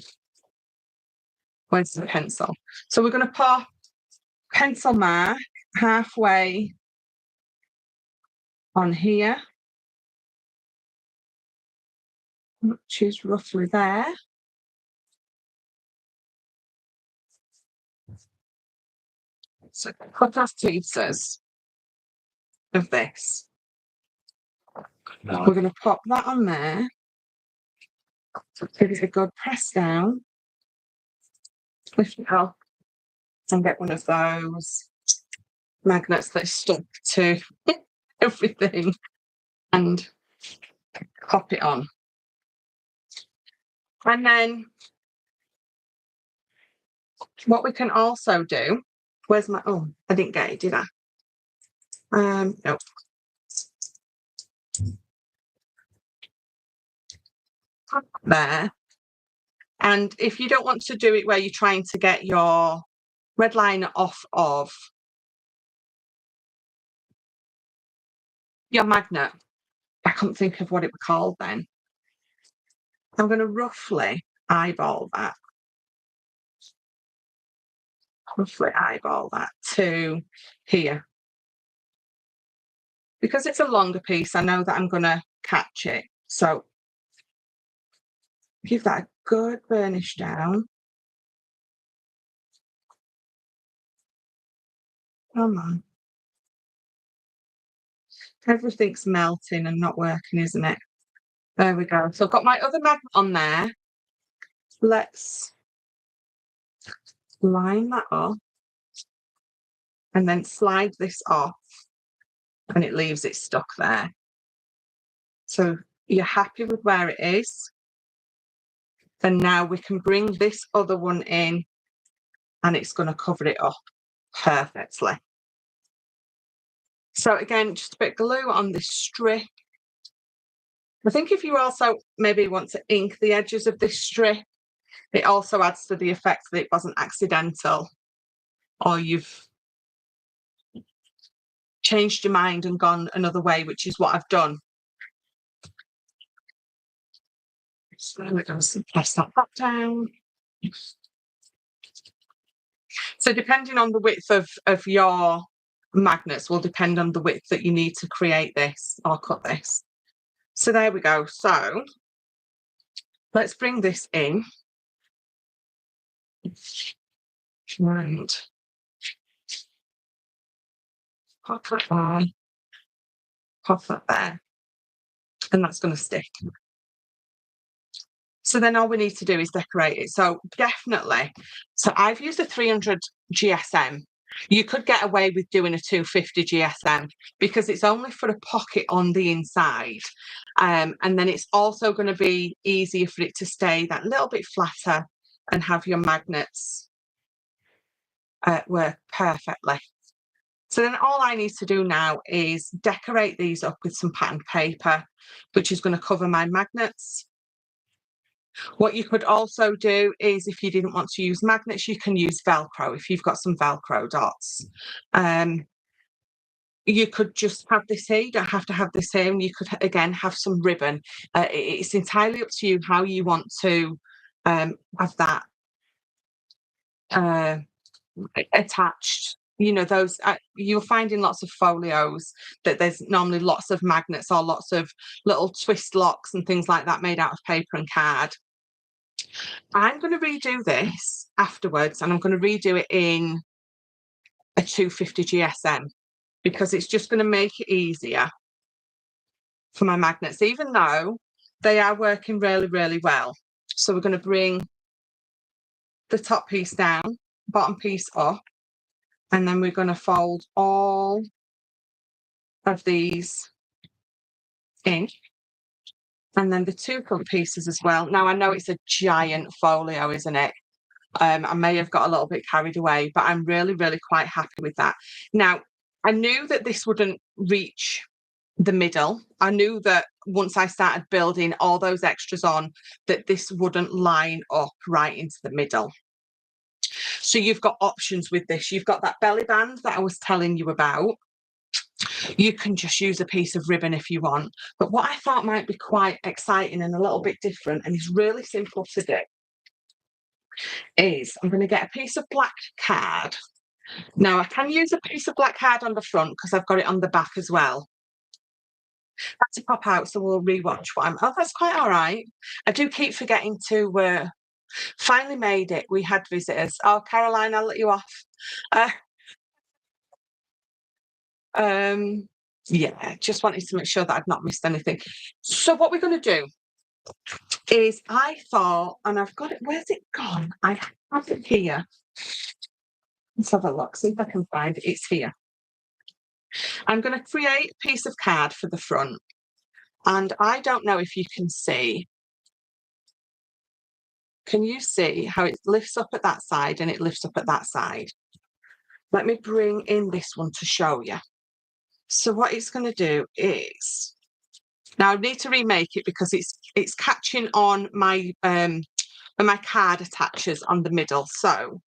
where's the pencil? So we're going to pop pencil mark halfway on here, which is roughly there. So cut off pieces of this. We're going to pop that on there. Give it a good press down. Lift it up and get one of those magnets that stuck to everything and pop it on. And then what we can also do, where's my, oh, I didn't get it, did I? No. There. And if you don't want to do it where you're trying to get your red liner off of your magnet. I couldn't think of what it was called then. I'm going to roughly eyeball that. Roughly eyeball that to here. Because it's a longer piece, I know that I'm going to catch it. So give that a good burnish down. Come on. Everything's melting and not working, isn't it? There we go. So I've got my other magnet on there. Let's line that up and then slide this off, and it leaves it stuck there. So you're happy with where it is. And now we can bring this other one in and it's going to cover it up perfectly. So again, just a bit of glue on this strip. I think if you also maybe want to ink the edges of this strip, it also adds to the effect that it wasn't accidental, or you've changed your mind and gone another way, which is what I've done. So there we go. So press that back down. So depending on the width of your magnets will depend on the width that you need to create this or cut this. So there we go. So let's bring this in. And pop that there. Pop that there. And that's going to stick. So then all we need to do is decorate it. So definitely. So I've used a 300 GSM. You could get away with doing a 250 GSM because it's only for a pocket on the inside. And then it's also going to be easier for it to stay that little bit flatter and have your magnets work perfectly. So then all I need to do now is decorate these up with some patterned paper, which is going to cover my magnets. What you could also do is, if you didn't want to use magnets, you can use Velcro if you've got some Velcro dots. You could just have this here. You don't have to have this here. And you could, again, have some ribbon. It's entirely up to you how you want to have that attached. You know, those you'll find in lots of folios that there's normally lots of magnets or lots of little twist locks and things like that made out of paper and card. I'm going to redo this afterwards, and I'm going to redo it in a 250 GSM because it's just going to make it easier for my magnets, even though they are working really, really well. So we're going to bring the top piece down, bottom piece up, and then we're going to fold all of these in. And then the two front pieces as well. Now, I know it's a giant folio, isn't it? I may have got a little bit carried away, but I'm really, really quite happy with that. Now, I knew that this wouldn't reach the middle. I knew that once I started building all those extras on, that this wouldn't line up right into the middle. So you've got options with this. You've got that belly band that I was telling you about. You can just use a piece of ribbon if you want. But what I thought might be quite exciting and a little bit different, and is really simple to do, is I'm going to get a piece of black card. Now, I can use a piece of black card on the front because I've got it on the back as well. That's to pop out, so we'll rewatch what I'm... Oh, that's quite all right. I do keep forgetting to... finally made it. We had visitors. Oh, Caroline, I'll let you off. Yeah, just wanted to make sure that I'd not missed anything. So what we're going to do is, I thought, and I've got it, where's it gone? I have it here. Let's have a look, see if I can find it. It's here. I'm going to create a piece of card for the front. And I don't know if you can see. Can you see how it lifts up at that side and it lifts up at that side? Let me bring in this one to show you. So what it's going to do is, now I need to remake it because it's catching on my when my card attaches on the middle. So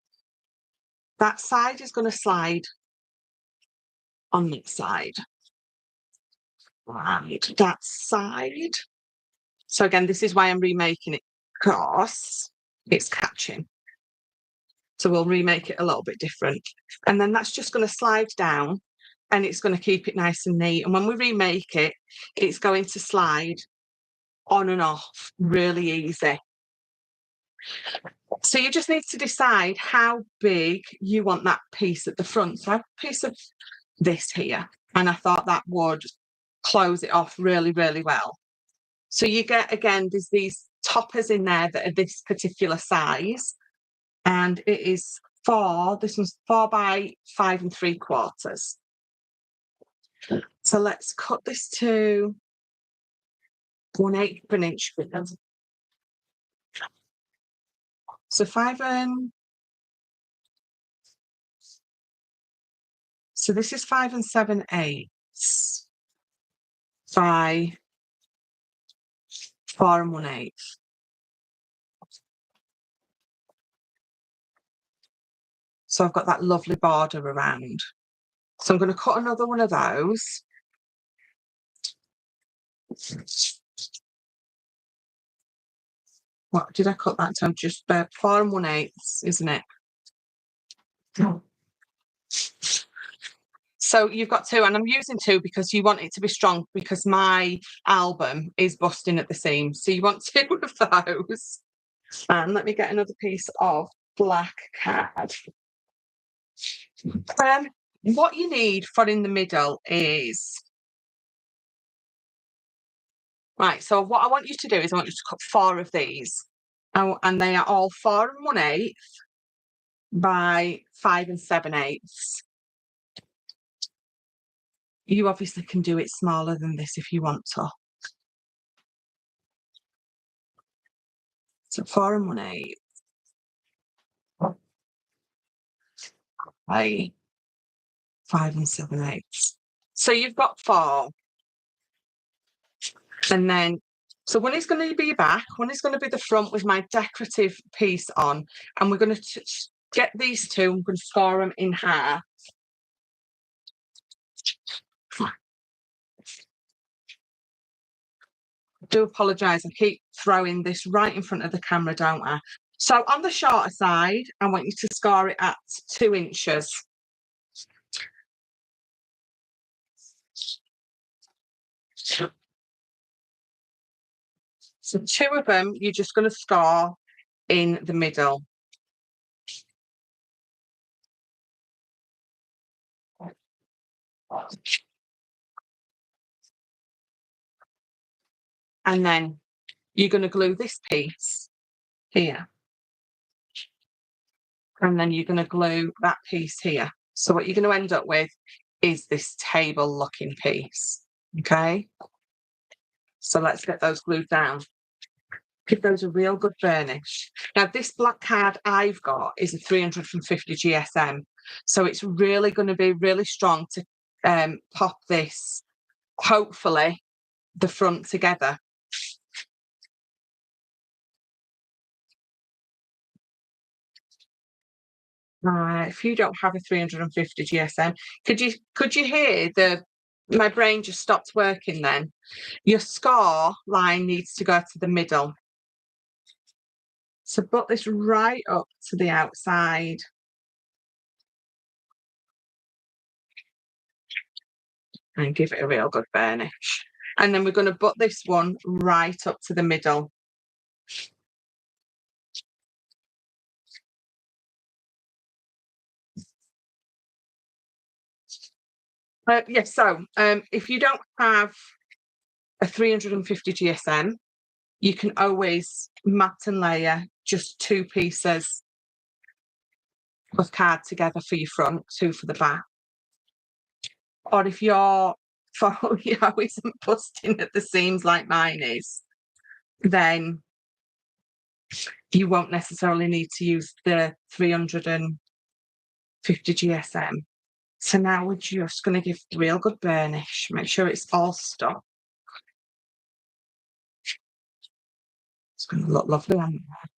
that side is going to slide on that side. and that side. So again, this is why I'm remaking it, because it's catching. So we'll remake it a little bit different. And then that's just going to slide down and it's going to keep it nice and neat. And when we remake it, it's going to slide on and off really easy. So you just need to decide how big you want that piece at the front. So I have a piece of this here, and I thought that would close it off really, really well. So you get, again, there's these toppers in there that are this particular size, and it is this one's 4 by 5 3/4. So let's cut this to 1/8 of an inch. So 5 and so this is 5 7/8 by 4 1/8. So I've got that lovely border around. So I'm going to cut another one of those. What did I cut that to? Just 4 1/8, isn't it? So you've got 2, and I'm using 2 because you want it to be strong, because my album is busting at the seams. So you want 2 of those. And let me get another piece of black card. What you need for in the middle is, right, so what I want you to do is I want you to cut 4 of these. And they are all 4 1/8 by 5 7/8. You obviously can do it smaller than this if you want to. So 4 1/8 by 5 7/8. So you've got 4. And then, so one is going to be back, one is going to be the front with my decorative piece on, and we're going to get these 2, I'm going to score them in half. I do apologise, I keep throwing this right in front of the camera, don't I? So on the shorter side, I want you to score it at 2 inches. So 2 of them, you're just going to score in the middle. And then you're going to glue this piece here. And then you're going to glue that piece here. So what you're going to end up with is this table looking piece. Okay. So let's get those glued down. Give those a real good burnish. Now this black card I've got is a 350 GSM. So it's really going to be really strong to pop this, hopefully, the front together. If you don't have a 350 GSM, could you hear my brain just stopped working then? Your score line needs to go to the middle. So put this right up to the outside. And give it a real good burnish. And then we're going to butt this one right up to the middle. Yes, so if you don't have a 350 GSM, you can always mat and layer just 2 pieces of card together for your front, 2 for the back. Or if your folio isn't busting at the seams like mine is, then you won't necessarily need to use the 350 GSM. So now we're just going to give real good burnish, make sure it's all stuck. It's going to look lovely on there.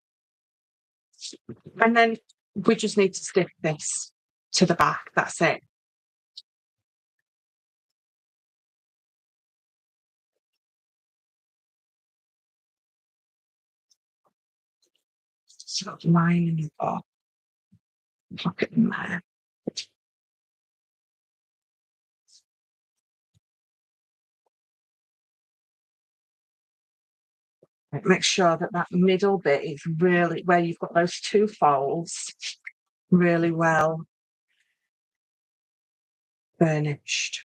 And then we just need to stick this to the back, that's it. sort of line in the bottom. Pocket in there. Make sure that that middle bit is really where you've got those two folds really well burnished.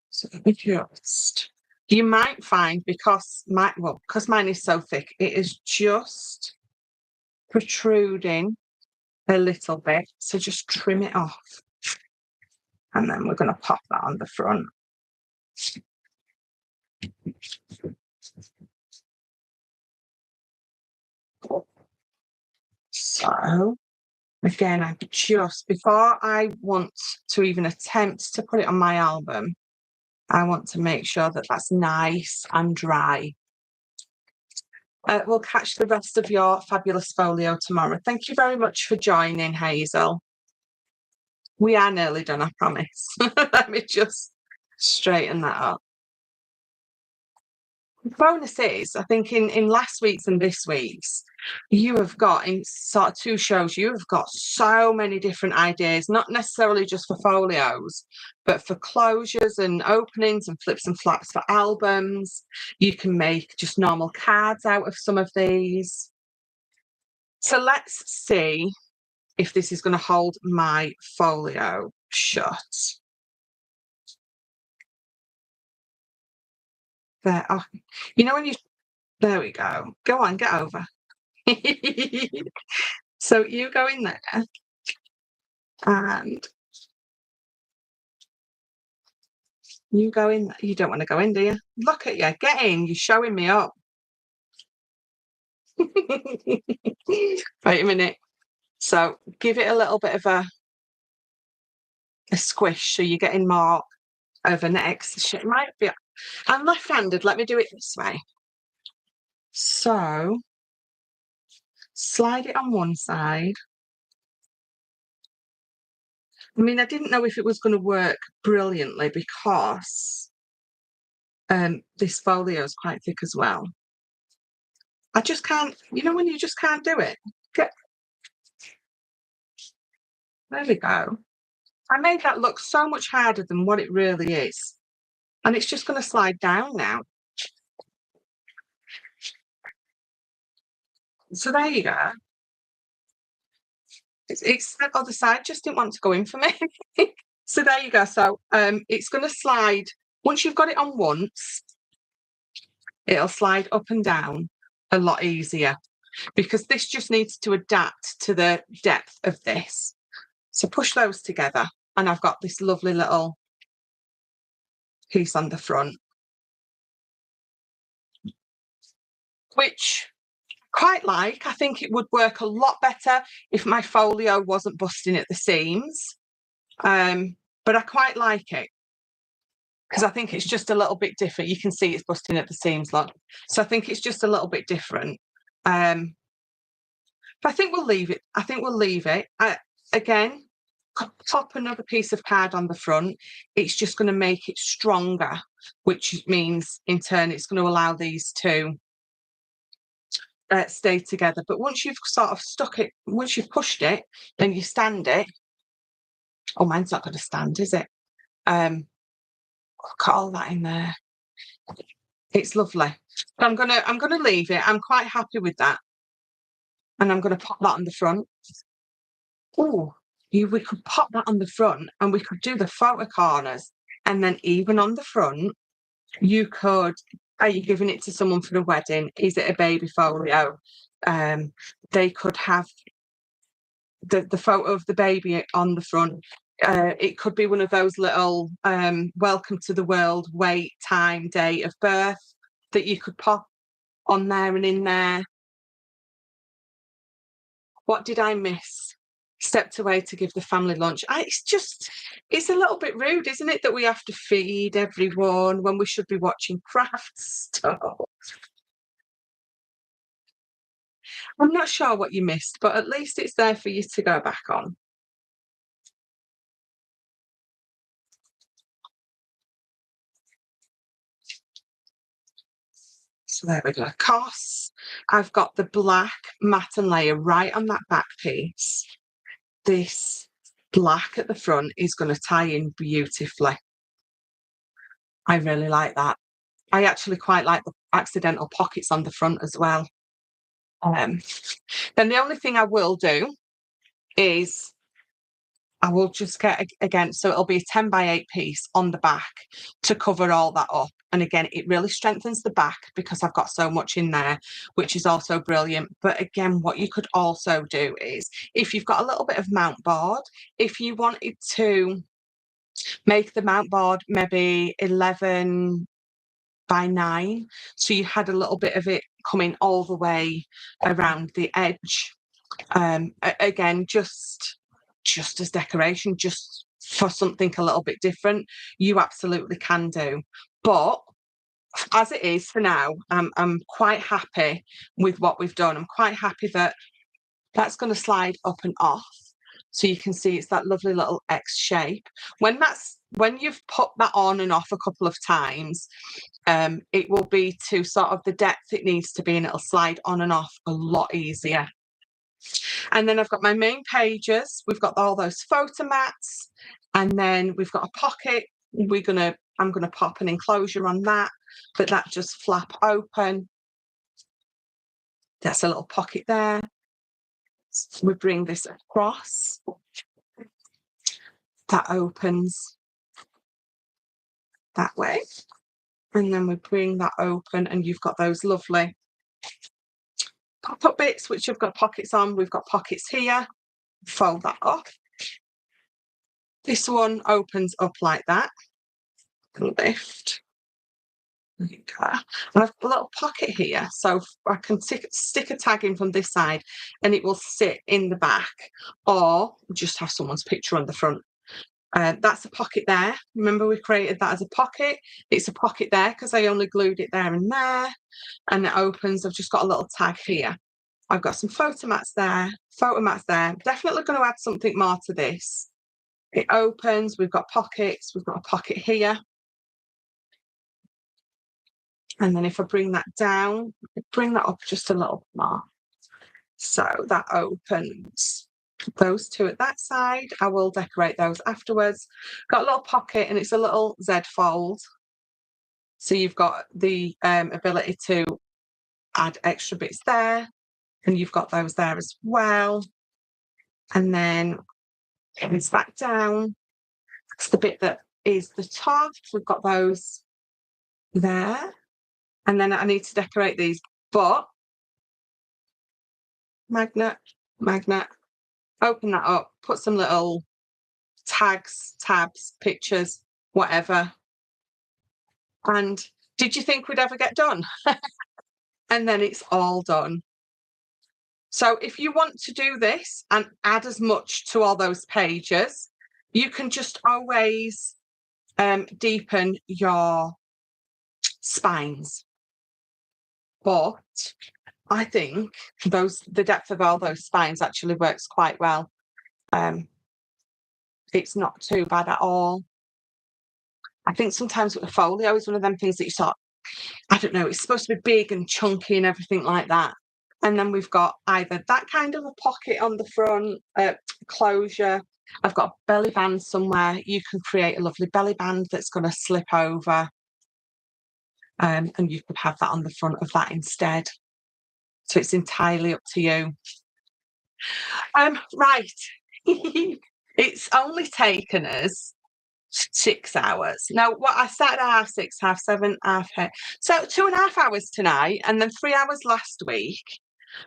So let me just, you might find because mine is so thick, it is just protruding a little bit. So just trim it off. And then we're going to pop that on the front. So again, I just, before I want to even attempt to put it on my album, I want to make sure that that's nice and dry. We'll catch the rest of your fabulous folio tomorrow. Thank you very much for joining, Hazel. We are nearly done, I promise. Let me just straighten that up. The bonus is, I think in last week's and this week's, you have got, in sort of 2 shows, you have got so many different ideas, not necessarily just for folios, but for closures and openings and flips and flaps for albums. You can make just normal cards out of some of these. So let's see if this is going to hold my folio shut. There, oh, you know when you, there we go. Go on, get over. So you go in there and you go in. You don't want to go in, do you? Look at you. Get in. You're showing me up. Wait a minute. So give it a little bit of a squish so you're getting more of an extra. It might be. I'm left-handed. Let me do it this way. So slide it on one side. I mean, I didn't know if it was going to work brilliantly because this folio is quite thick as well. I just can't, you know, when you just can't do it. There we go. I made that look so much harder than what it really is. And it's just going to slide down now. So there you go. It's the other side, just didn't want to go in for me. So there you go. So it's going to slide, once you've got it on once, it'll slide up and down a lot easier because this just needs to adapt to the depth of this. So push those together and I've got this lovely little piece on the front, which I quite like. I think it would work a lot better if my folio wasn't busting at the seams, but I quite like it because I think it's just a little bit different. You can see it's busting at the seams, look. So I think it's just a little bit different. But I think we'll leave it. I think we'll leave it. Again, pop another piece of card on the front. It's just going to make it stronger, which means in turn it's going to allow these to stay together. But once you've sort of stuck it, once you've pushed it, then you stand it. Oh, mine's not going to stand, is it? Look at all that in there. It's lovely. But I'm gonna leave it. I'm quite happy with that. And I'm gonna pop that on the front. Oh, we could pop that on the front and we could do the photo corners. And then even on the front, you could, are you giving it to someone for the wedding? Is it a baby folio? They could have the photo of the baby on the front. It could be one of those little welcome to the world, weight, time, date of birth that you could pop on there and in there. What did I miss? Stepped away to give the family lunch. It's a little bit rude, isn't it, that we have to feed everyone when we should be watching craft stuff. I'm not sure what you missed, but at least it's there for you to go back on. So there we go. Costs. I've got the black matte layer right on that back piece. This black at the front is going to tie in beautifully. I really like that. I actually quite like the accidental pockets on the front as well. Then the only thing I will do is I will just get, again, so it'll be a 10 by 8 piece on the back to cover all that up. And again, it really strengthens the back because I've got so much in there, which is also brilliant. But again, what you could also do is, if you've got a little bit of mount board, if you wanted to make the mount board maybe 11 by 9, so you had a little bit of it coming all the way around the edge. Again, just as decoration, just for something a little bit different, you absolutely can do. But as it is for now, I'm quite happy with what we've done. I'm quite happy that that's going to slide up and off. So you can see it's that lovely little X shape. When you've put that on and off a couple of times, it will be to sort of the depth it needs to be, and it'll slide on and off a lot easier. And then I've got my main pages. We've got all those photo mats, and then we've got a pocket. I'm gonna pop an enclosure on that, but that just flap open. That's a little pocket there. We bring this across. That opens that way. And then we bring that open, and you've got those lovely pop-up bits, which you've got pockets on. We've got pockets here. Fold that up. This one opens up like that. Lift. There you go. And I've got a little pocket here, so I can stick a tag in from this side, and it will sit in the back, or just have someone's picture on the front. That's a pocket there. Remember, we created that as a pocket. It's a pocket there because I only glued it there, and it opens. I've just got a little tag here. I've got some photo mats there. Definitely going to add something more to this. It opens. We've got pockets. We've got a pocket here. And then if I bring that down, bring that up just a little more. So that opens. Those two at that side. I will decorate those afterwards. Got a little pocket, and it's a little Z fold. So you've got the ability to add extra bits there, and you've got those there as well. And then it's back down. That's the bit that is the top. We've got those there. And then I need to decorate these, but magnet, open that up, put some little tags, tabs, pictures, whatever. And did you think we'd ever get done? And then it's all done. So if you want to do this and add as much to all those pages, you can just always deepen your spines. But I think the depth of all those spines actually works quite well. It's not too bad at all. I think sometimes with the folio is one of them things that you sort, I don't know, it's supposed to be big and chunky and everything like that. And then we've got either that kind of a pocket on the front, closure. I've got a belly band somewhere. You can create a lovely belly band that's going to slip over. And you could have that on the front of that instead. So it's entirely up to you. Right. It's only taken us 6 hours. Now, what I started at 6:30, 7:30, 8:30. So 2.5 hours tonight, and then 3 hours last week.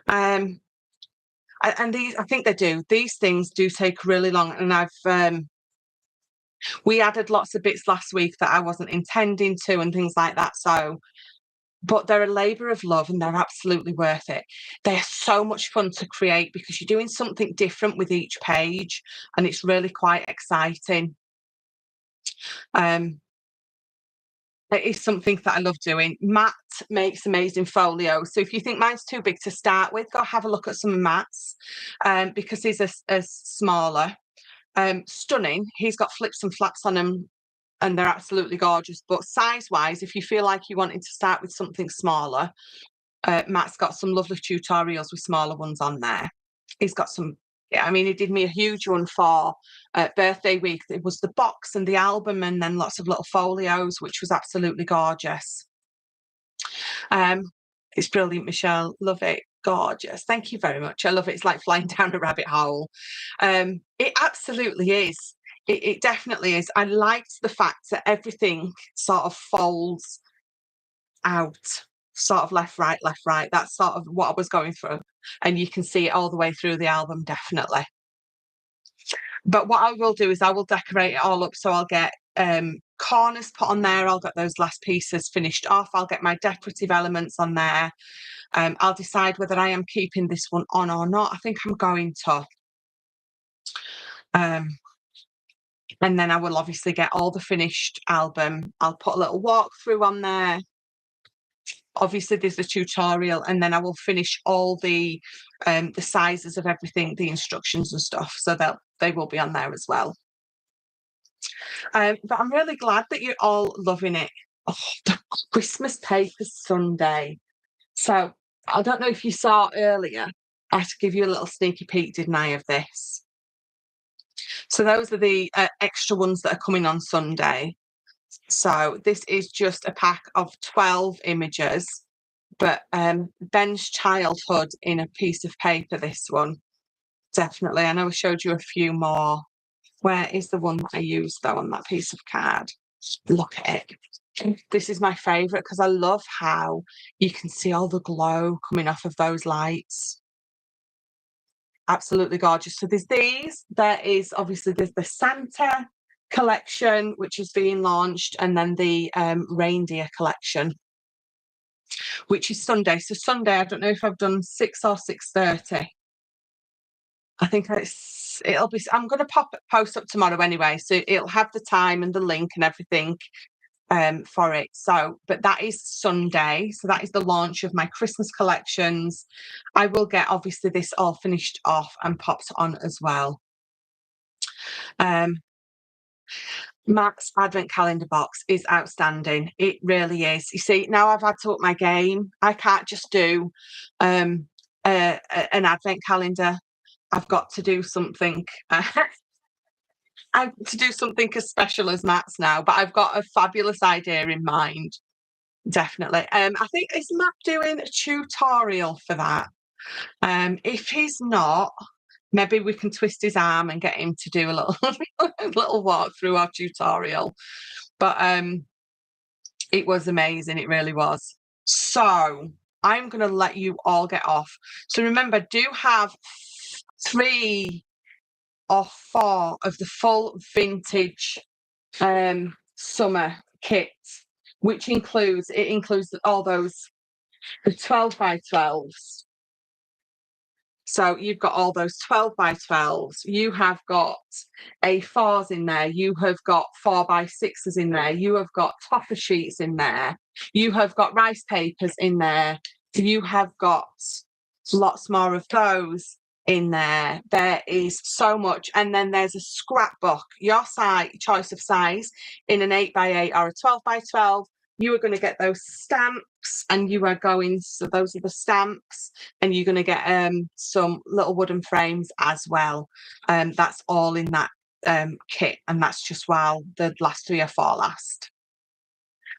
And these, I think these things do take really long. And we added lots of bits last week that I wasn't intending to, and things like that. So, but they're a labour of love, and they're absolutely worth it. They're so much fun to create because you're doing something different with each page, and it's really quite exciting. It is something that I love doing. Matt makes amazing folio. So if you think mine's too big to start with, go have a look at some of Matt's, because he's a smaller. Stunning. He's got flips and flaps on them and they're absolutely gorgeous. But size-wise, if you feel like you wanted to start with something smaller, Matt's got some lovely tutorials with smaller ones on there. He's got some, yeah, I mean, he did me a huge one for birthday week. It was the box and the album and then lots of little folios, which was absolutely gorgeous. It's brilliant, Michelle. Love it. Gorgeous. Thank you very much. I love it. It's like flying down a rabbit hole. It absolutely is. It definitely is. I liked the fact that everything sort of folds out, sort of left, right. That's sort of what I was going through. And you can see it all the way through the album, definitely. But what I will do is I will decorate it all up. So I'll get corners put on there. I'll get those last pieces finished off. I'll get my decorative elements on there. I'll decide whether I am keeping this one on or not. I think I'm going to. And then I will obviously get all the finished album. I'll put a little walkthrough on there. Obviously, there's the tutorial, and then I will finish all the sizes of everything, the instructions and stuff, so that they will be on there as well. But I'm really glad that you're all loving it. Oh, the Christmas paper Sunday. So I don't know if you saw earlier, I had to give you a little sneaky peek, didn't I, of this? So those are the extra ones that are coming on Sunday. So this is just a pack of 12 images, but Ben's childhood in a piece of paper, this one. Definitely. I know I showed you a few more. Where is the one that I used, though, on that piece of card? Look at it. This is my favourite because I love how you can see all the glow coming off of those lights. Absolutely gorgeous. So there's these. There is obviously there's the Santa collection, which is being launched, and then the reindeer collection, which is Sunday. So Sunday, I don't know if I've done 6 or 6:30. I think it'll be. I'm going to post up tomorrow anyway, so it'll have the time and the link and everything for it. So, but that is Sunday. So that is the launch of my Christmas collections. I will get obviously this all finished off and popped on as well. Matt's advent calendar box is outstanding. It really is. You see, now I've had to up my game. I can't just do an advent calendar. I've got to do something. To do something as special as Matt's now, but I've got a fabulous idea in mind. Definitely. I think, is Matt doing a tutorial for that? If he's not, maybe we can twist his arm and get him to do a little walk through our tutorial. But it was amazing. It really was. So I'm going to let you all get off. So remember, do have 3 or 4 of the full vintage summer kit, which includes all those, the 12 by 12s. So you've got all those 12 by 12s. You have got A4s in there. You have got 4 by 6s in there. You have got topper sheets in there. You have got rice papers in there. You have got lots more of those in there. There is so much. And then there's a scrapbook, your choice of size, in an 8 by 8 or a 12 by 12. You are going to get those stamps, and you are going, so those are the stamps, and you're going to get some little wooden frames as well. That's all in that kit, and that's just while the last 3 or 4 last.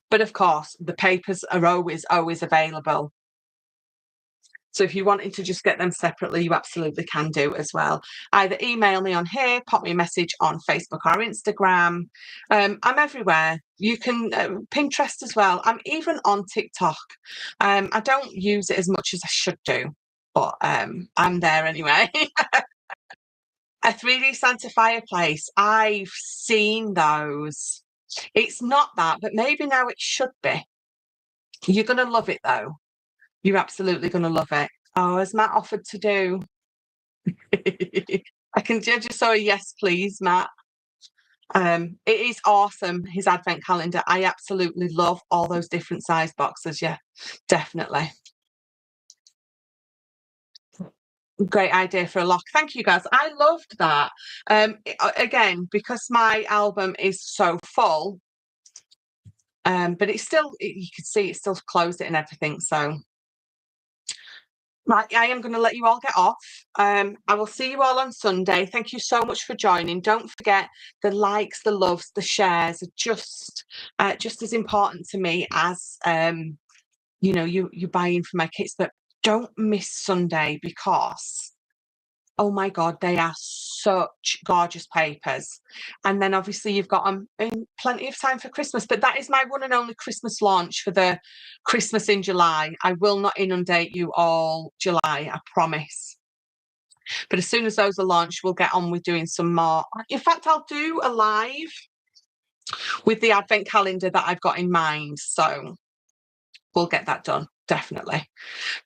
But of course, the papers are always available. So if you wanted to just get them separately, you absolutely can do as well. Either email me on here, pop me a message on Facebook or Instagram. I'm everywhere. You can Pinterest as well. I'm even on TikTok. I don't use it as much as I should do, but I'm there anyway. A 3D Santa fireplace. I've seen those. It's not that, but maybe now it should be. You're going to love it though. You're absolutely going to love it. Oh, has Matt offered to do? I just saw a yes, please, Matt. It is awesome, his advent calendar. I absolutely love all those different size boxes. Yeah, definitely. Great idea for a lock. Thank you, guys. I loved that. Again, because my album is so full, But it's still, you can see it's still closed it and everything. So, right, I am going to let you all get off. I will see you all on Sunday. Thank you so much for joining. Don't forget the likes, the loves, the shares are just as important to me as you buying for my kits. But don't miss Sunday because, oh my God, they are such gorgeous papers. And then obviously you've got them in plenty of time for Christmas. But that is my one and only Christmas launch for the Christmas in July. I will not inundate you all July, I promise. But as soon as those are launched, we'll get on with doing some more. In fact, I'll do a live with the advent calendar that I've got in mind. So we'll get that done, definitely.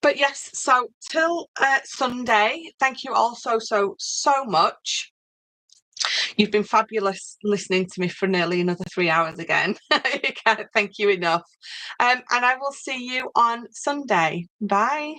But yes, so till Sunday, thank you all so much. You've been fabulous listening to me for nearly another 3 hours again. I can't thank you enough. And I will see you on Sunday. Bye.